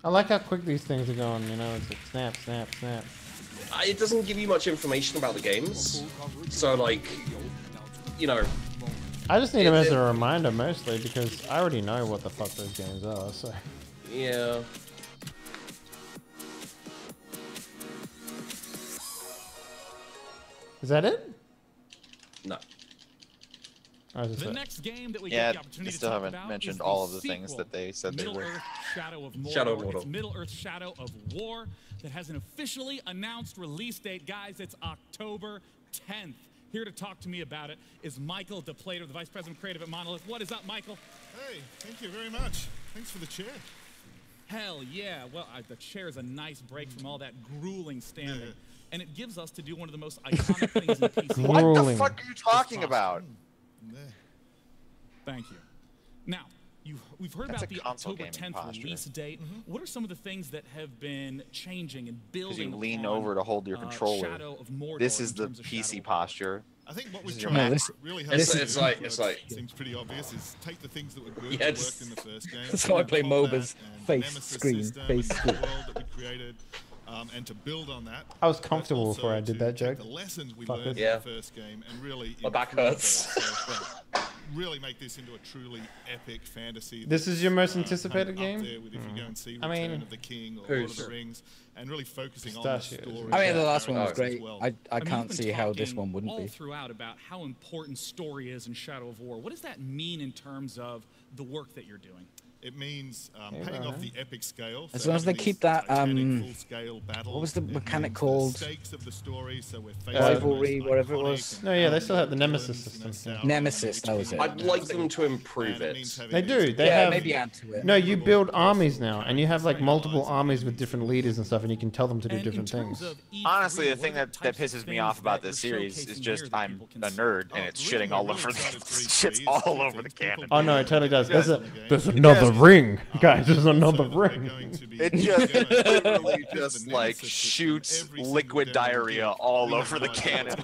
I like how quick these things are going. You know, it's like snap, snap, snap. It doesn't give you much information about the games, so like, you know. I just need them as a reminder mostly because I already know what the fuck those games are. So Yeah. is that it? No. The next game that we Yeah, get the opportunity they to still talk haven't about mentioned is all the of the things sequel, that they said they were. Middle-earth Shadow of Mordor. Shadow of Mordor. It's Middle-earth Shadow of War that has an officially announced release date. Guys, it's October 10th. Here to talk to me about it is Michael DePlater, the Vice President of Creative at Monolith. What is up, Michael? Hey, thank you very much. Thanks for the chair. Hell yeah. Well, the chair is a nice break from all that grueling standing. And it gives us to do one of the most iconic things in PC. What the fuck are you talking about? Thank you. Now, we've heard That's about a the console October gaming 10th posture. release date. What are some of the things that have been changing and Because building you lean upon, over to hold your controller. Shadow of Mordor This is in the terms of PC Shadow of posture. I think what This we're is your trying Mac. to really It's help you, like- well, it's like- it seems pretty obvious, is take the things that were good Yeah, that just- worked in the first game. That's how I play combat MOBAs. and Face Nemesis screen, system face and screen. the world that we created, and to build on that. I was but comfortable also before I did to that take joke. The lessons we Fuckers. learned Yeah. in the first game and really My back improve hurts. those. So, really make this into a truly epic fantasy. This is your most that's, anticipated kind of up game? there with if you go and see I Return mean, of the King or Lord of the who's- Rings, and really focusing on the Pistachios. story. I mean, the and last one was characters as great. well. I mean, can't you've been see how this talking one wouldn't all be. throughout about how important story is in Shadow of War. What does that mean in terms of the work that you're doing? It means Hey, paying off Ryan. the epic scale. As so long as they having keep these that, titanic full-scale battles. what was the It mechanic means called? The stakes of the story, so we're facing Rivalry, the most whatever it iconic was. and No, yeah, they still have the powerful Nemesis villains, you know, system. Sauron, Nemesis, that was it. I'd like them to improve and it it. means having They these do. They Yeah, have. maybe add to it. No, you build armies now, and you have like multiple armies with different leaders and stuff, and you can tell them to do And in different terms things. of E3, Honestly, the what thing are that types of pisses me off things about that this you're series is showcasing just here that I'm people can a see? nerd and it's shitting all over shit's all over the canon. Oh no, it totally does. There's There's another ring, guys. There's another ring. It just literally just like shoots liquid diarrhea all over the canon.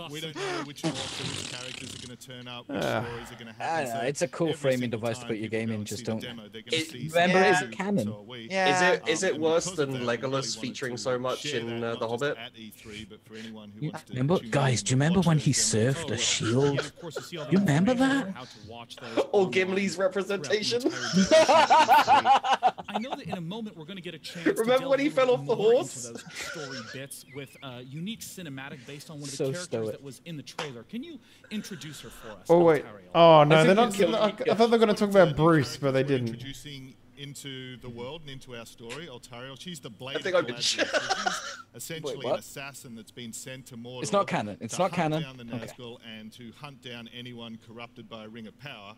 We don't know which characters are going to turn up, which Ah. stories are going to I happen. don't know, So it's a cool every framing single device to time put your people game go in, and just see the don't- demo, they're gonna see Remember, Yeah. it's something canon. so are we. Yeah. Is it And worse because than of that, we really Legolas wanted featuring to so much share in that, The not just Hobbit? at E3, but for anyone who wants to Remember, tune guys, in do you and remember watch when those he demos surfed as the well. shield? And of course, you see all the You remember information that? on how to watch those Or online Gimli's throughout the representation? entire duration. I know that in a moment we're going to get a chance to Remember delve when he a little fell bit off the more horse? into those story bits with a unique cinematic based on one of the So characters stoic. that was in the trailer. Can you introduce her for us? Oh wait. Ontario? Oh no, I they're think not. it's- I thought they were going to talk about Bruce, but they didn't. Introducing into the world and into our story, Altariel. She's the blade. I think I've of been Galadriel. So she's essentially Wait, what? an assassin that's been sent to Mordor. It's not canon. It's to not hunt canon. down the Okay. Nazgul and to hunt down anyone corrupted by a ring of power.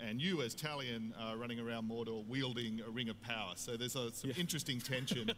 And you, as Talion, are running around Mordor wielding a ring of power. So there's some interesting tension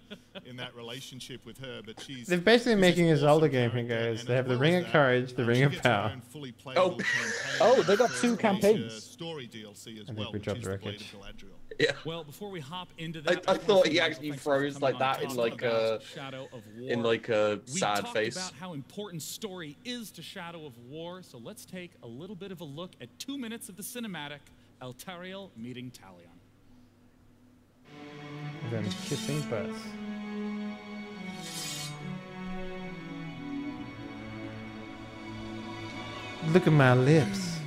in that relationship with her. But she's They're basically she's making a awesome Zelda game, character, guys. and They as have the well Ring as of that, Courage, the Ring she of gets her Power. own fully playable campaign Oh, they got for two the campaigns. story DLC as I think well, we which dropped is the the Blade wreckage. of Galadriel. Yeah. Well, before we hop into I that, I just thought wanna he say, actually Michael, thanks for froze coming like on that to in talk like about a Shadow of in War. like a We sad talked face. about how important story is to Shadow of War, so let's take a little bit of a look at 2 minutes of the cinematic, Altariel meeting Talion. Them kissing butts. Look at my lips.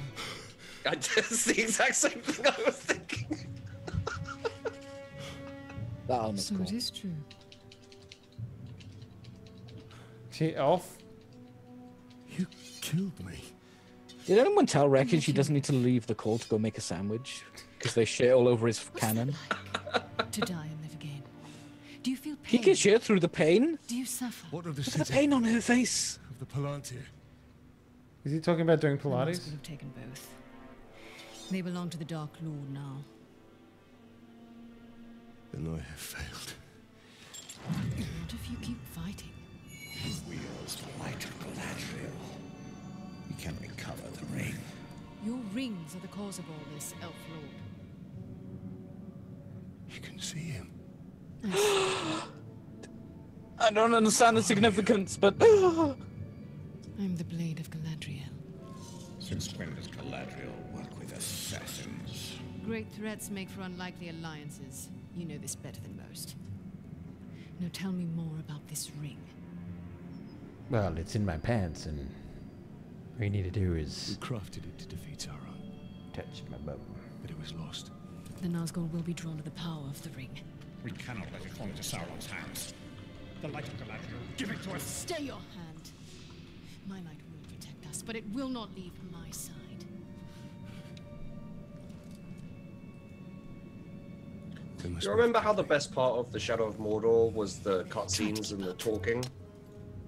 That's the exact same thing I was thinking. That armor's So cool. it is true. She off. You killed me. Did anyone tell Wreckage he doesn't need to leave the call to go make a sandwich? Because they shit all over his cannon. To die and live again. Do you feel pain? He can shit through the pain. Do you suffer? What of the Look at the city? pain on her face. Of the Palantir. Is he talking about doing The Pilates? Lords will have taken both. They belong to the Dark Lord now. Then I have failed. What if you keep fighting? He wields the light of Galadriel. We can recover the ring. Your rings are the cause of all this, Elf Lord. You can see him. I don't understand the significance, but... I'm the blade of Galadriel. Since when does Galadriel work with assassins? Great threats make for unlikely alliances. You know this better than most. Now tell me more about this ring. Well, it's in my pants, and all you need to do is We crafted it to defeat Sauron, touch my bum. but it was lost. The Nazgul will be drawn to the power of the ring. We cannot let it fall into Sauron's hands. The light of Galadriel, give it to us! Stay your hand. My light will protect us, but it will not leave my side. Do you remember how the best part of the Shadow of Mordor was the cutscenes and the talking?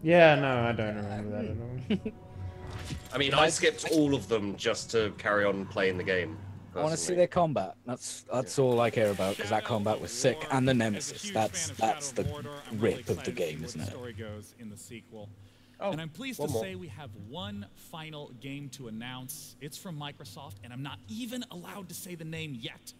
Yeah, no, I don't remember that at all. I mean, I skipped all of them just to carry on playing the game. I want to see their combat. That's all I care about, because that combat was sick. And the Nemesis. That's the rip of the game, isn't it? Story goes in the sequel. Oh, and I'm pleased to one more. say we have one final game to announce. It's from Microsoft, and I'm not even allowed to say the name yet.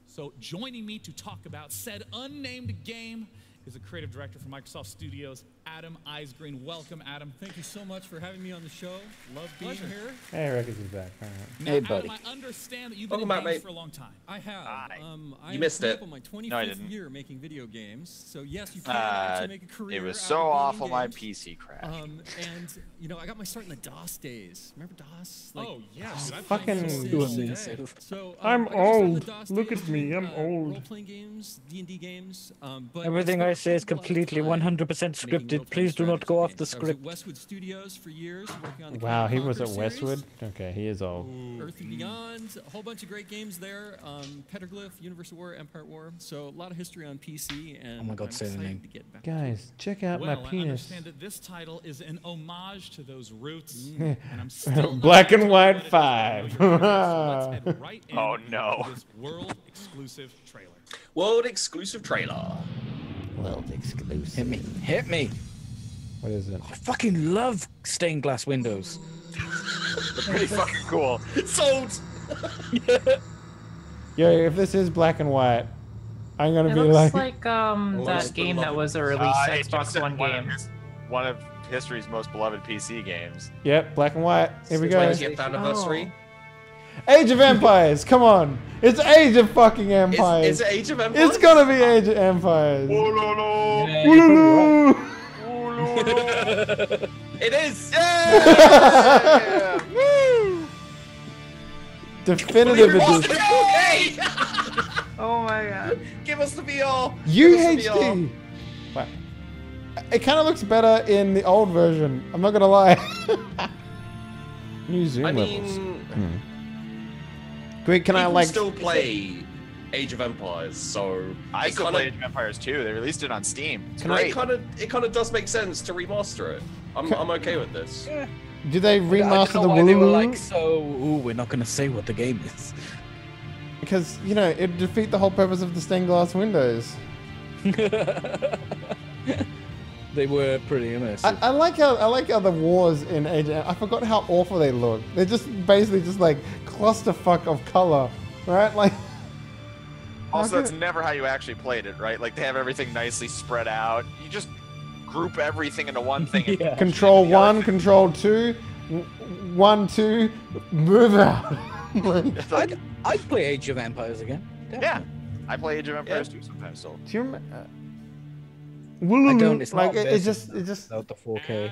So joining me to talk about said unnamed game is a creative director from Microsoft Studios, Adam Eisgreen. Welcome, Adam. Thank you so much for having me on the show. Love being here. Hey, Records is back. All right. Now, Hey, buddy. Adam, I understand that you've been Welcome in back, games mate. for a long time. I have. I You missed am it. on my 25th No, I didn't. year making video games. So yes, you can actually make a career. It was out so of being in awful my games. PC crashed. And you know, I got my start in the DOS days. Remember DOS? Oh, yes. I Fucking played amazing. So I'm I guess on the old. DOS Look days at me, with, I'm old. Role-playing games, D&D games. But Everything I say is completely 100% scripted. Please do not go off the I was at script. Westwood Studios for years, working on the Wow, he Command was at Conquer series. Westwood? Okay, he is old. Earth and Beyond, a whole bunch of great games there. Petroglyph, Universe of War, Empire at War. So a lot of history on PC, and Oh my God, I'm say the excited name. to get back. Guys, check out Well, my I penis. understand that this title is an homage to those roots, and I'm still not Black sure and what white it is, but I know 5. you're here, so let's head right Oh, in no. to this world exclusive trailer. World exclusive trailer. World exclusive. Hit me. Hit me. What is it? I fucking love stained glass windows. Pretty fucking cool. Sold! Yo, if this is black and white, I'm gonna It be looks like, like that game that was a released Xbox One game. One of history's most beloved PC games. yep, black and white. Here we go. 20th anniversary. Age of Empires, come on. It's Age of fucking Empires. Is it Age of Empires? It's gonna be Age of Empires. Yeah, you're probably right. It is! Yeah! Woo! Definitive edition. Okay! Oh my god. Give us the VR! UHD. Wow. It kind of looks better in the old version. I'm not gonna lie. New zoom I levels. mean, Quick, can I people like? still play Age of Empires, so I it still kinda- play Age of Empires 2. They released it on Steam. It's Can I- great. it kind of does make sense to remaster it. I'm okay with this. Did they I don't remaster know the why they were Woo? like, so, ooh, we're not going to say what the game is. Because you know it'd defeat the whole purpose of the stained glass windows. They were pretty immersive. I like how the wars in Age of I forgot how awful they look. They're just basically just like clusterfuck of color, right? Like. Also, how that's could- never how you actually played it, right? Like, they have everything nicely spread out. You just group everything into one thing. And Yeah. Control 1, Control 2, 1, 2, move out. Like, I'd play Age of Empires again. Yeah. I play Age of Empires 2 sometimes, so. do you remember? I don't. It's like not it's better just without the 4K.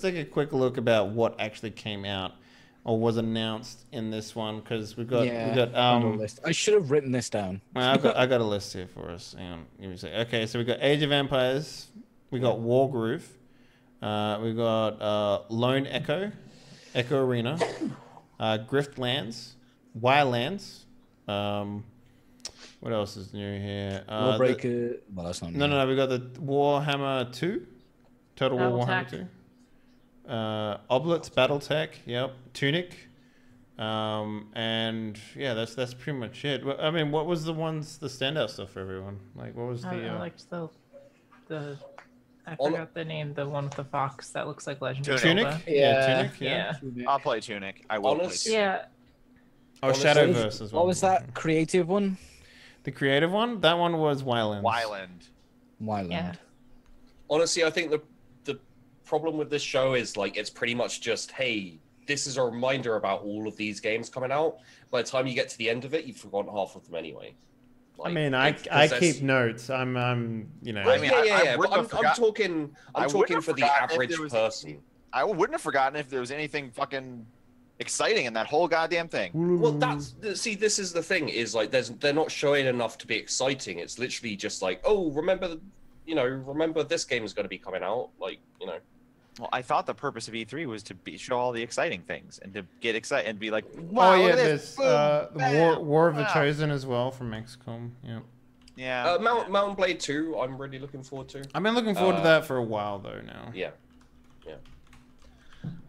take a quick look about what actually came out or was announced in this one, because we got on the list. I should have written this down. I got a list here for us. Hang on, give me a sec. Okay, so we got Age of Empires, we got Wargroove, we got Lone Echo, Echo Arena, Griftlands, Wildlands. What else is new here? Lawbreaker. Well, that's not new. No. We got the Warhammer 2. Total War Warhammer 2. Oblets, Battletech. Yep. Tunic. And yeah, that's pretty much it. I mean, what was the standout stuff for everyone? Like, what was I liked the I forgot the name, the one with the fox that looks like Legend of Tunic? Zelda. Yeah, Tunic. Yeah. I'll play Tunic. I will play Tunic. Yeah. Oh, Shadowverse as well. What was that creative one? The creative one? That one was Wildlands. Wildland. Yeah. Honestly, I think the problem with this show is like it's pretty much just, hey, this is a reminder about all of these games coming out. By the time you get to the end of it, you've forgotten half of them anyway. Like, I mean, I keep notes. I'm you know. Well, yeah. But I'm talking for the forgotten average person. I wouldn't have forgotten if there was anything fucking exciting in that whole goddamn thing. Well, this is the thing, is like they're not showing enough to be exciting. It's literally just like, oh, remember this game is going to be coming out, like, you know. Well, I thought the purpose of E3 was to show all the exciting things and to get excited and be like, wow, look at this. War of the Chosen as well from XCOM. Yep. Yeah. Mountain Blade 2, I'm really looking forward to. I've been looking forward to that for a while though now. Yeah.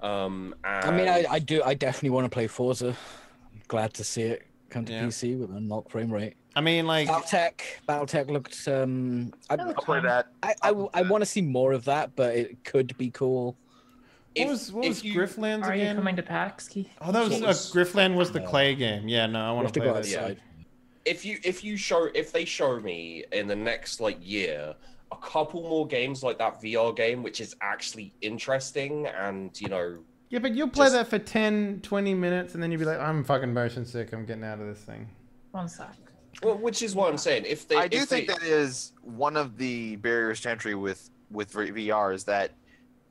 I mean, I definitely want to play Forza. I'm glad to see it come to PC with an unlocked frame rate. I mean, like Battletech looked. I'll play that. I want to see more of that, but it could be cool. What was Griftlands again? Are you coming to PAX, Keith? Oh, that was Griftland was the clay game. Yeah, no, I want to play that. Yeah. If they show me in the next like year a couple more games like that VR game, which is actually interesting and, you know. Yeah, but you'll play that for 10, 20 minutes and then you'll be like, I'm fucking motion sick. I'm getting out of this thing. One sec. Well, which is what I'm saying. I do think that is one of the barriers to entry with VR is that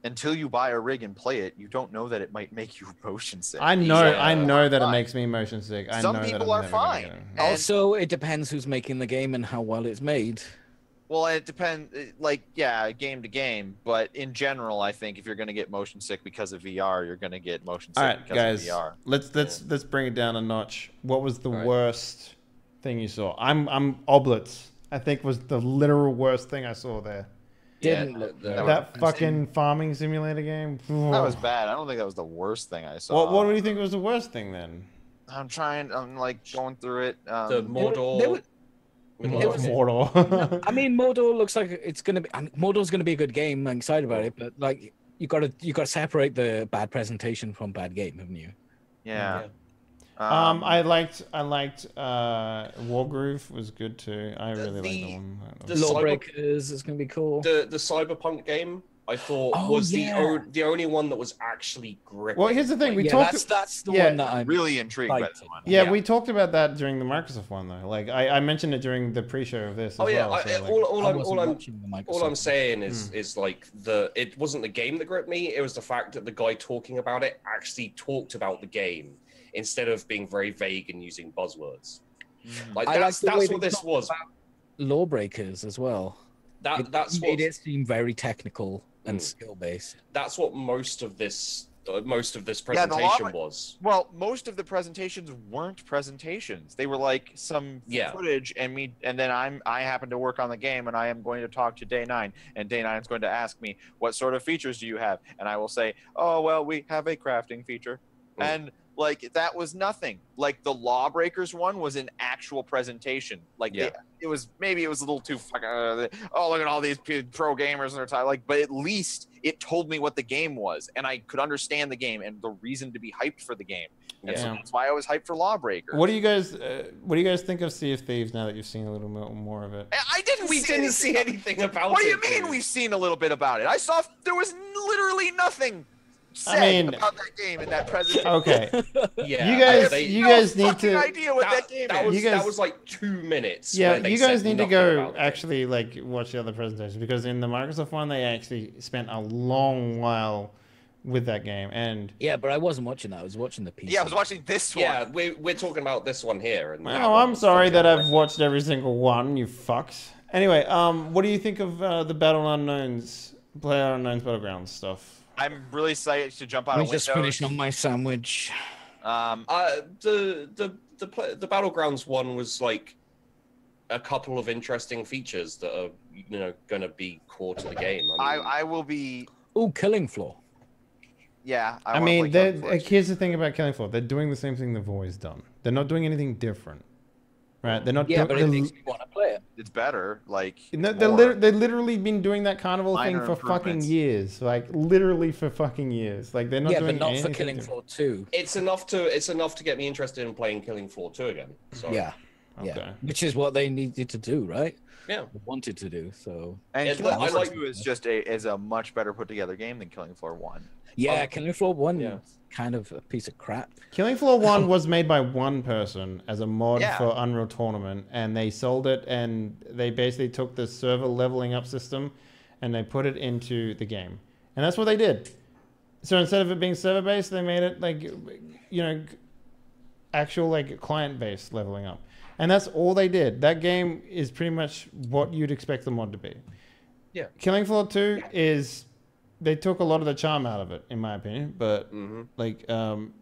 until you buy a rig and play it, you don't know that it might make you motion sick. I know that it makes me motion sick. Some people are fine. Also, it depends who's making the game and how well it's made. Well, it depends, like, yeah, game to game, but in general, I think if you're going to get motion sick because of VR, you're going to get motion sick because of VR. Let's bring it down a notch. What was the worst thing you saw? I'm Oblets, I think, was the literal worst thing I saw there. That fucking farming simulator game. That was bad. I don't think that was the worst thing I saw. What do you think was the worst thing then? I'm like going through it. The Mordor. Mordor. I mean, Mordor looks like it's gonna be. Mordor's gonna be a good game. I'm excited about it, but like, you gotta separate the bad presentation from bad game, haven't you? Yeah. I liked Wargroove was good too. I really liked the one. The Lawbreakers is gonna be cool. The Cyberpunk game, I thought was the only one that was actually gripping. Well, here's the thing. We talked. That's the one that I'm really intrigued by. That one. Yeah, we talked about that during the Microsoft one though. Like I mentioned it during the pre-show of this. All I'm saying is like it wasn't the game that gripped me. It was the fact that the guy talking about it actually talked about the game instead of being very vague and using buzzwords. Like that's what this was. Lawbreakers as well. That's what made it seem very technical and skill based. That's what most of this presentation was. Well, most of the presentations weren't presentations. They were like some footage, and then I happen to work on the game, and I am going to talk to Day 9, and Day 9 is going to ask me, what sort of features do you have? And I will say, oh, well, we have a crafting feature. And like, that was nothing. Like, the Lawbreakers one was an actual presentation. Like, it was a little too fucking, oh, look at all these pro gamers and their time. Like, but at least it told me what the game was, and I could understand the game and the reason to be hyped for the game. And so that's why I was hyped for Lawbreakers. What do you guys think of Sea of Thieves now that you've seen a little more of it? We didn't see anything about it. What do you mean we've seen a little bit about it? I saw there was literally nothing said about that game in that presentation. Okay. Yeah. You guys need to. Idea what that game is. That was like 2 minutes. Yeah, you guys need to go actually like watch the other presentations, because in the Microsoft one they actually spent a long while with that game. And but I wasn't watching that. I was watching the PC. Yeah, I was watching this one. Yeah, we're talking about this one here. And I'm sorry that I've watched every single one. You fucks. Anyway, what do you think of the PlayerUnknown's Battlegrounds stuff? I'm really excited to jump out. Let me just finish on my sandwich. The Battlegrounds one was like a couple of interesting features that are going to be core to the game. I will be. Oh, Killing Floor. Yeah, I mean, here's the thing about Killing Floor. They're doing the same thing they've always done. They're not doing anything different, right? They're not. Yeah, but it makes me want to play it. It's better. Like no, more. they've literally been doing that carnival thing Minor for fucking improvements. years. Like literally for fucking years. Like they're not doing but not anything for Killing different. Floor 2. It's enough to get me interested in playing Killing Floor 2 again. So. Yeah. Okay. Yeah. Which is what they needed to do, right? Yeah. Wanted to do. So. And Killing Floor 2 is just a much better put together game than Killing Floor 1. Yeah, Killing Floor 1 kind of a piece of crap. Killing Floor 1 was made by one person as a mod Yeah. for Unreal Tournament, and they sold it, and they basically took the server leveling up system and they put it into the game. And that's what they did. So instead of it being server based, they made it like, actual like client based leveling up. And that's all they did. That game is pretty much what you'd expect the mod to be. Yeah. Killing Floor 2 is, they took a lot of the charm out of it, in my opinion, but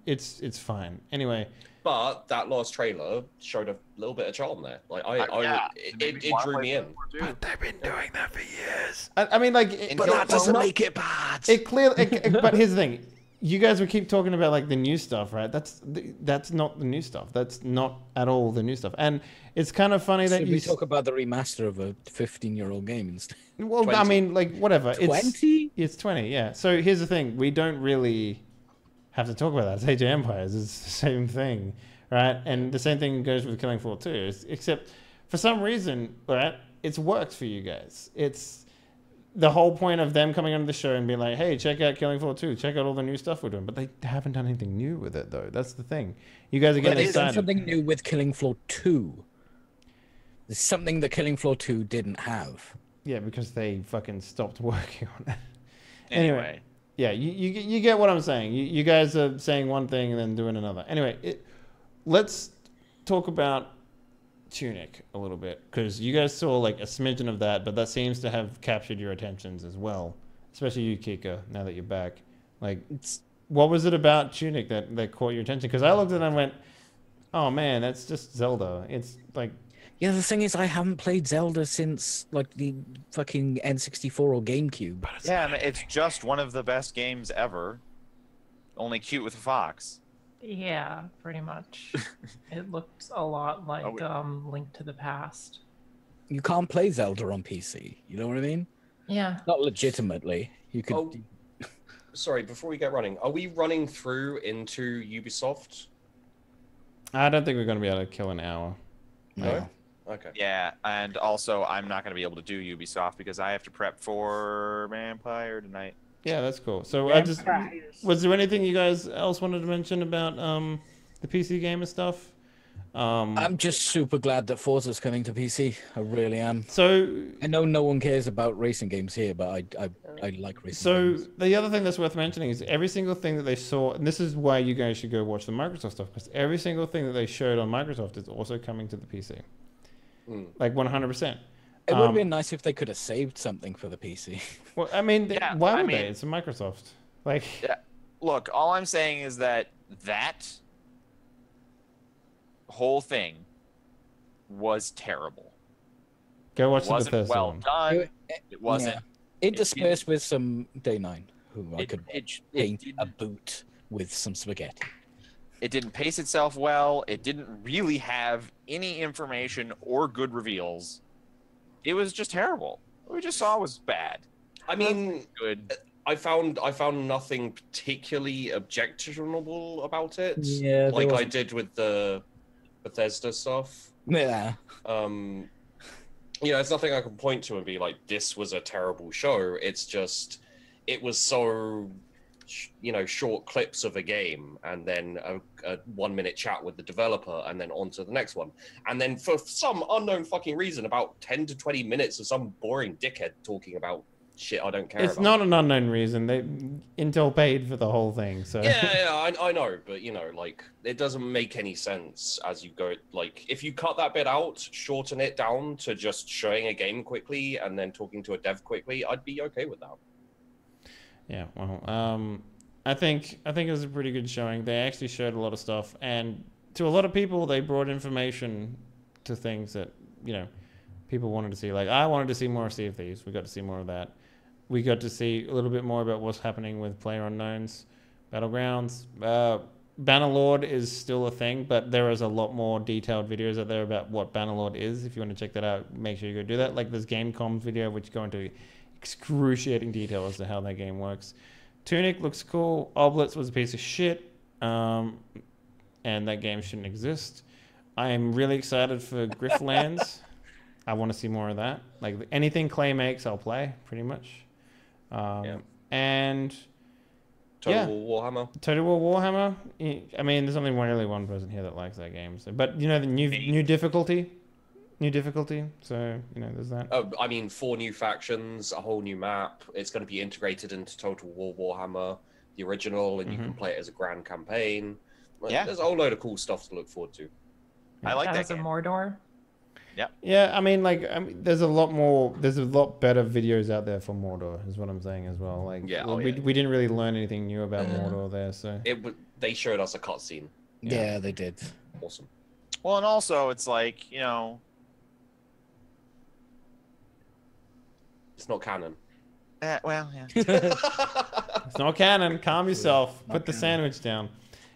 it's fine. Anyway, But that last trailer showed a little bit of charm there. Like it drew me in. But they've been doing that for years. I mean, like, But that doesn't make it bad. It clearly. But here's the thing: you guys would keep talking about like the new stuff, right? That's not the new stuff. That's not at all the new stuff. And it's kind of funny that Should you we talk about the remaster of a 15-year-old game instead? Well, 20? I mean, like, whatever. 20? It's 20, yeah. So here's the thing. We don't really have to talk about that. It's Age of Empires. It's the same thing, right? And the same thing goes with Killing Floor 2. Except, for some reason, right, it's worked for you guys. It's the whole point of them coming onto the show and being like, hey, check out Killing Floor 2. Check out all the new stuff we're doing. But they haven't done anything new with it, though. That's the thing. You guys are getting There's excited. something new with Killing Floor 2. There's something that Killing Floor 2 didn't have. Yeah, because they fucking stopped working on it. Anyway, yeah, you get what I'm saying. You guys are saying one thing and then doing another. Anyway, let's talk about Tunic a little bit, because you guys saw like a smidgen of that, but that seems to have captured your attentions as well, especially you, Kika, now that you're back. Like, what was it about Tunic that caught your attention? Because I looked at it and went, oh man, that's just Zelda. It's like... Yeah, the thing is, I haven't played Zelda since like the fucking N64 or GameCube. Yeah, and it's just one of the best games ever. Only cute with a fox. Yeah, pretty much. It looked a lot like Link to the Past. You can't play Zelda on PC. You know what I mean? Yeah. Not legitimately. You could. Oh, sorry, before we get running, are we running through into Ubisoft? I don't think we're going to be able to kill an hour. No? Okay. Yeah, and also I'm not going to be able to do Ubisoft because I have to prep for Vampire tonight. Yeah, that's cool. So was there anything you guys else wanted to mention about the PC game and stuff? I'm just super glad that Forza's coming to PC. I really am. So I know no one cares about racing games here, but I like racing games. So the other thing that's worth mentioning is every single thing that they saw, and this is why you guys should go watch the Microsoft stuff, because every single thing that they showed on Microsoft is also coming to the PC. Like 100%. It would have been nice if they could have saved something for the PC. Well, I mean, why would they? It's a Microsoft. Like, yeah. Look, all I'm saying is that whole thing was terrible. Go watch it the wasn't Bethesda well one. done. It wasn't. Yeah. Interspersed with some Day 9, who I could paint a boot with some spaghetti. It didn't pace itself well. It didn't really have any information or good reveals. It was just terrible. What we just saw was bad. I mean, good. I found nothing particularly objectionable about it. Yeah, like I did with the Bethesda stuff. Yeah. It's nothing I can point to and be like, this was a terrible show. It's just, it was so, short clips of a game and then a 1 minute chat with the developer and then on to the next one. And then for some unknown fucking reason, about 10 to 20 minutes of some boring dickhead talking about shit I don't care about. It's not an unknown reason. Intel paid for the whole thing, so... Yeah, I know, but, it doesn't make any sense as you go. Like, if you cut that bit out, shorten it down to just showing a game quickly and then talking to a dev quickly, I'd be okay with that. Yeah, well, I think it was a pretty good showing. They actually showed a lot of stuff, and to a lot of people, they brought information to things that people wanted to see. Like I wanted to see more of Sea of Thieves. We got to see more of that. We got to see a little bit more about what's happening with PlayerUnknown's Battlegrounds. Bannerlord is still a thing, but there is a lot more detailed videos out there about what Bannerlord is. If you want to check that out, make sure you go do that. Like this Gamecom's video, which go into excruciating detail as to how that game works. Tunic looks cool. Oblitz was a piece of shit, and that game shouldn't exist. I am really excited for Grifflands. I want to see more of that. Like anything Clay makes, I'll play pretty much. And Total War Warhammer. Total War Warhammer. I mean, there's only really one person here that likes that game. So, but the new difficulty. So there's that. Oh, I mean, 4 new factions, a whole new map. It's going to be integrated into Total War Warhammer, the original, and you can play it as a grand campaign. There's a whole load of cool stuff to look forward to. I like that. Has a Mordor. Yeah, I mean, there's a lot better videos out there for Mordor, is what I'm saying as well. Like, we didn't really learn anything new about Mordor there, so they showed us a cutscene. Yeah, they did. Awesome. Well, and also it's like it's not canon. Well, yeah. It's not canon. Calm yourself. Put the sandwich down.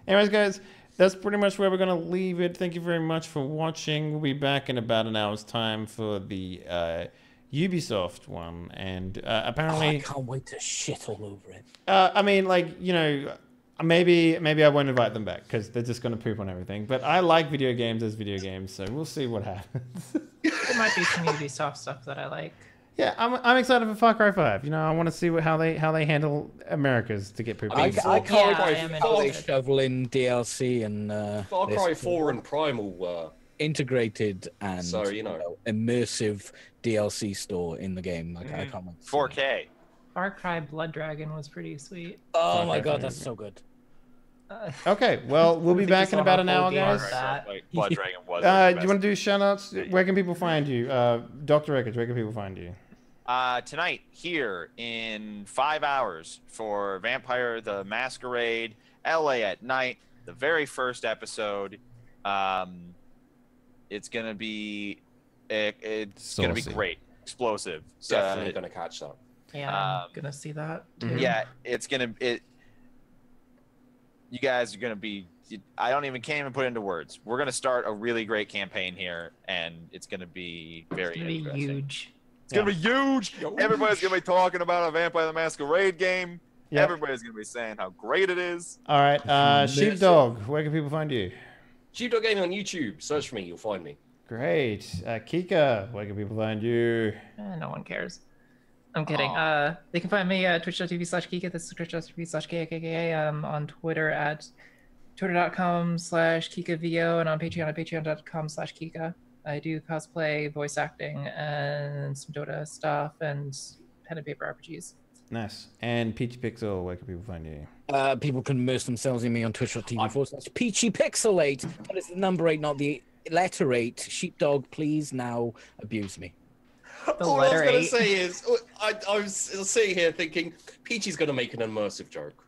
Anyways, guys, that's pretty much where we're going to leave it. Thank you very much for watching. We'll be back in about an hour's time for the Ubisoft one. And apparently... I can't wait to shit all over it. I mean, maybe I won't invite them back because they're just going to poop on everything. But I like video games as video games, so we'll see what happens. There might be some Ubisoft stuff that I like. Yeah, I'm excited for Far Cry 5. I want to see how they handle Americas to get people. I can't wait how they shovel in DLC and Far Cry 4 and Primal were integrated and so immersive DLC store in the game. I can't wait. 4K. Far Cry Blood Dragon was pretty sweet. Oh my god, that's so good. Okay, well, we'll be back in about an hour, guys. Blood Dragon was. Do you want to do shout-outs? Where can people find you? Dr. Records, where can people find you? Tonight, here in 5 hours for Vampire the Masquerade, LA at Night, the very first episode. It's gonna be gonna be great, explosive. Definitely gonna catch that. Yeah, I'm gonna see that. Too. Yeah, it's gonna you guys are gonna be. Can't even put it into words. We're gonna start a really great campaign here, and it's gonna be very interesting. Huge. It's gonna be huge. Everybody's gonna be talking about a Vampire the Masquerade game. Yep. Everybody's gonna be saying how great it is. All right, Sheepdog, where can people find you? Sheepdog Gaming on YouTube. Search for me, you'll find me. Great. Kika, where can people find you? No one cares. I'm kidding. They can find me at twitch.tv/Kika. This is twitch.tv/KKKA. On Twitter at twitter.com/KikaVO and on Patreon at patreon.com/Kika. I do cosplay, voice acting, and some Dota stuff and pen and paper RPGs. Nice. And Peachy Pixel, where can people find you? People can immerse themselves in me on twitch.tv/PeachyPixelate. That is the number 8, not the letter 8. Sheepdog, please now abuse me. All I was going to say is, I was sitting here thinking, Peachy's going to make an immersive joke.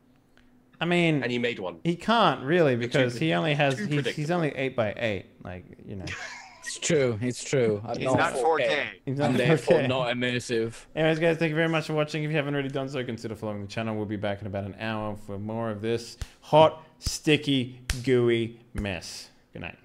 I mean... And he made one. He can't, really, because he only has... He's only 8x8. It's true. It's true. He's not 4K. He's not 4K. Therefore not immersive. Anyways, guys, thank you very much for watching. If you haven't already done so, consider following the channel. We'll be back in about an hour for more of this hot, sticky, gooey mess. Good night.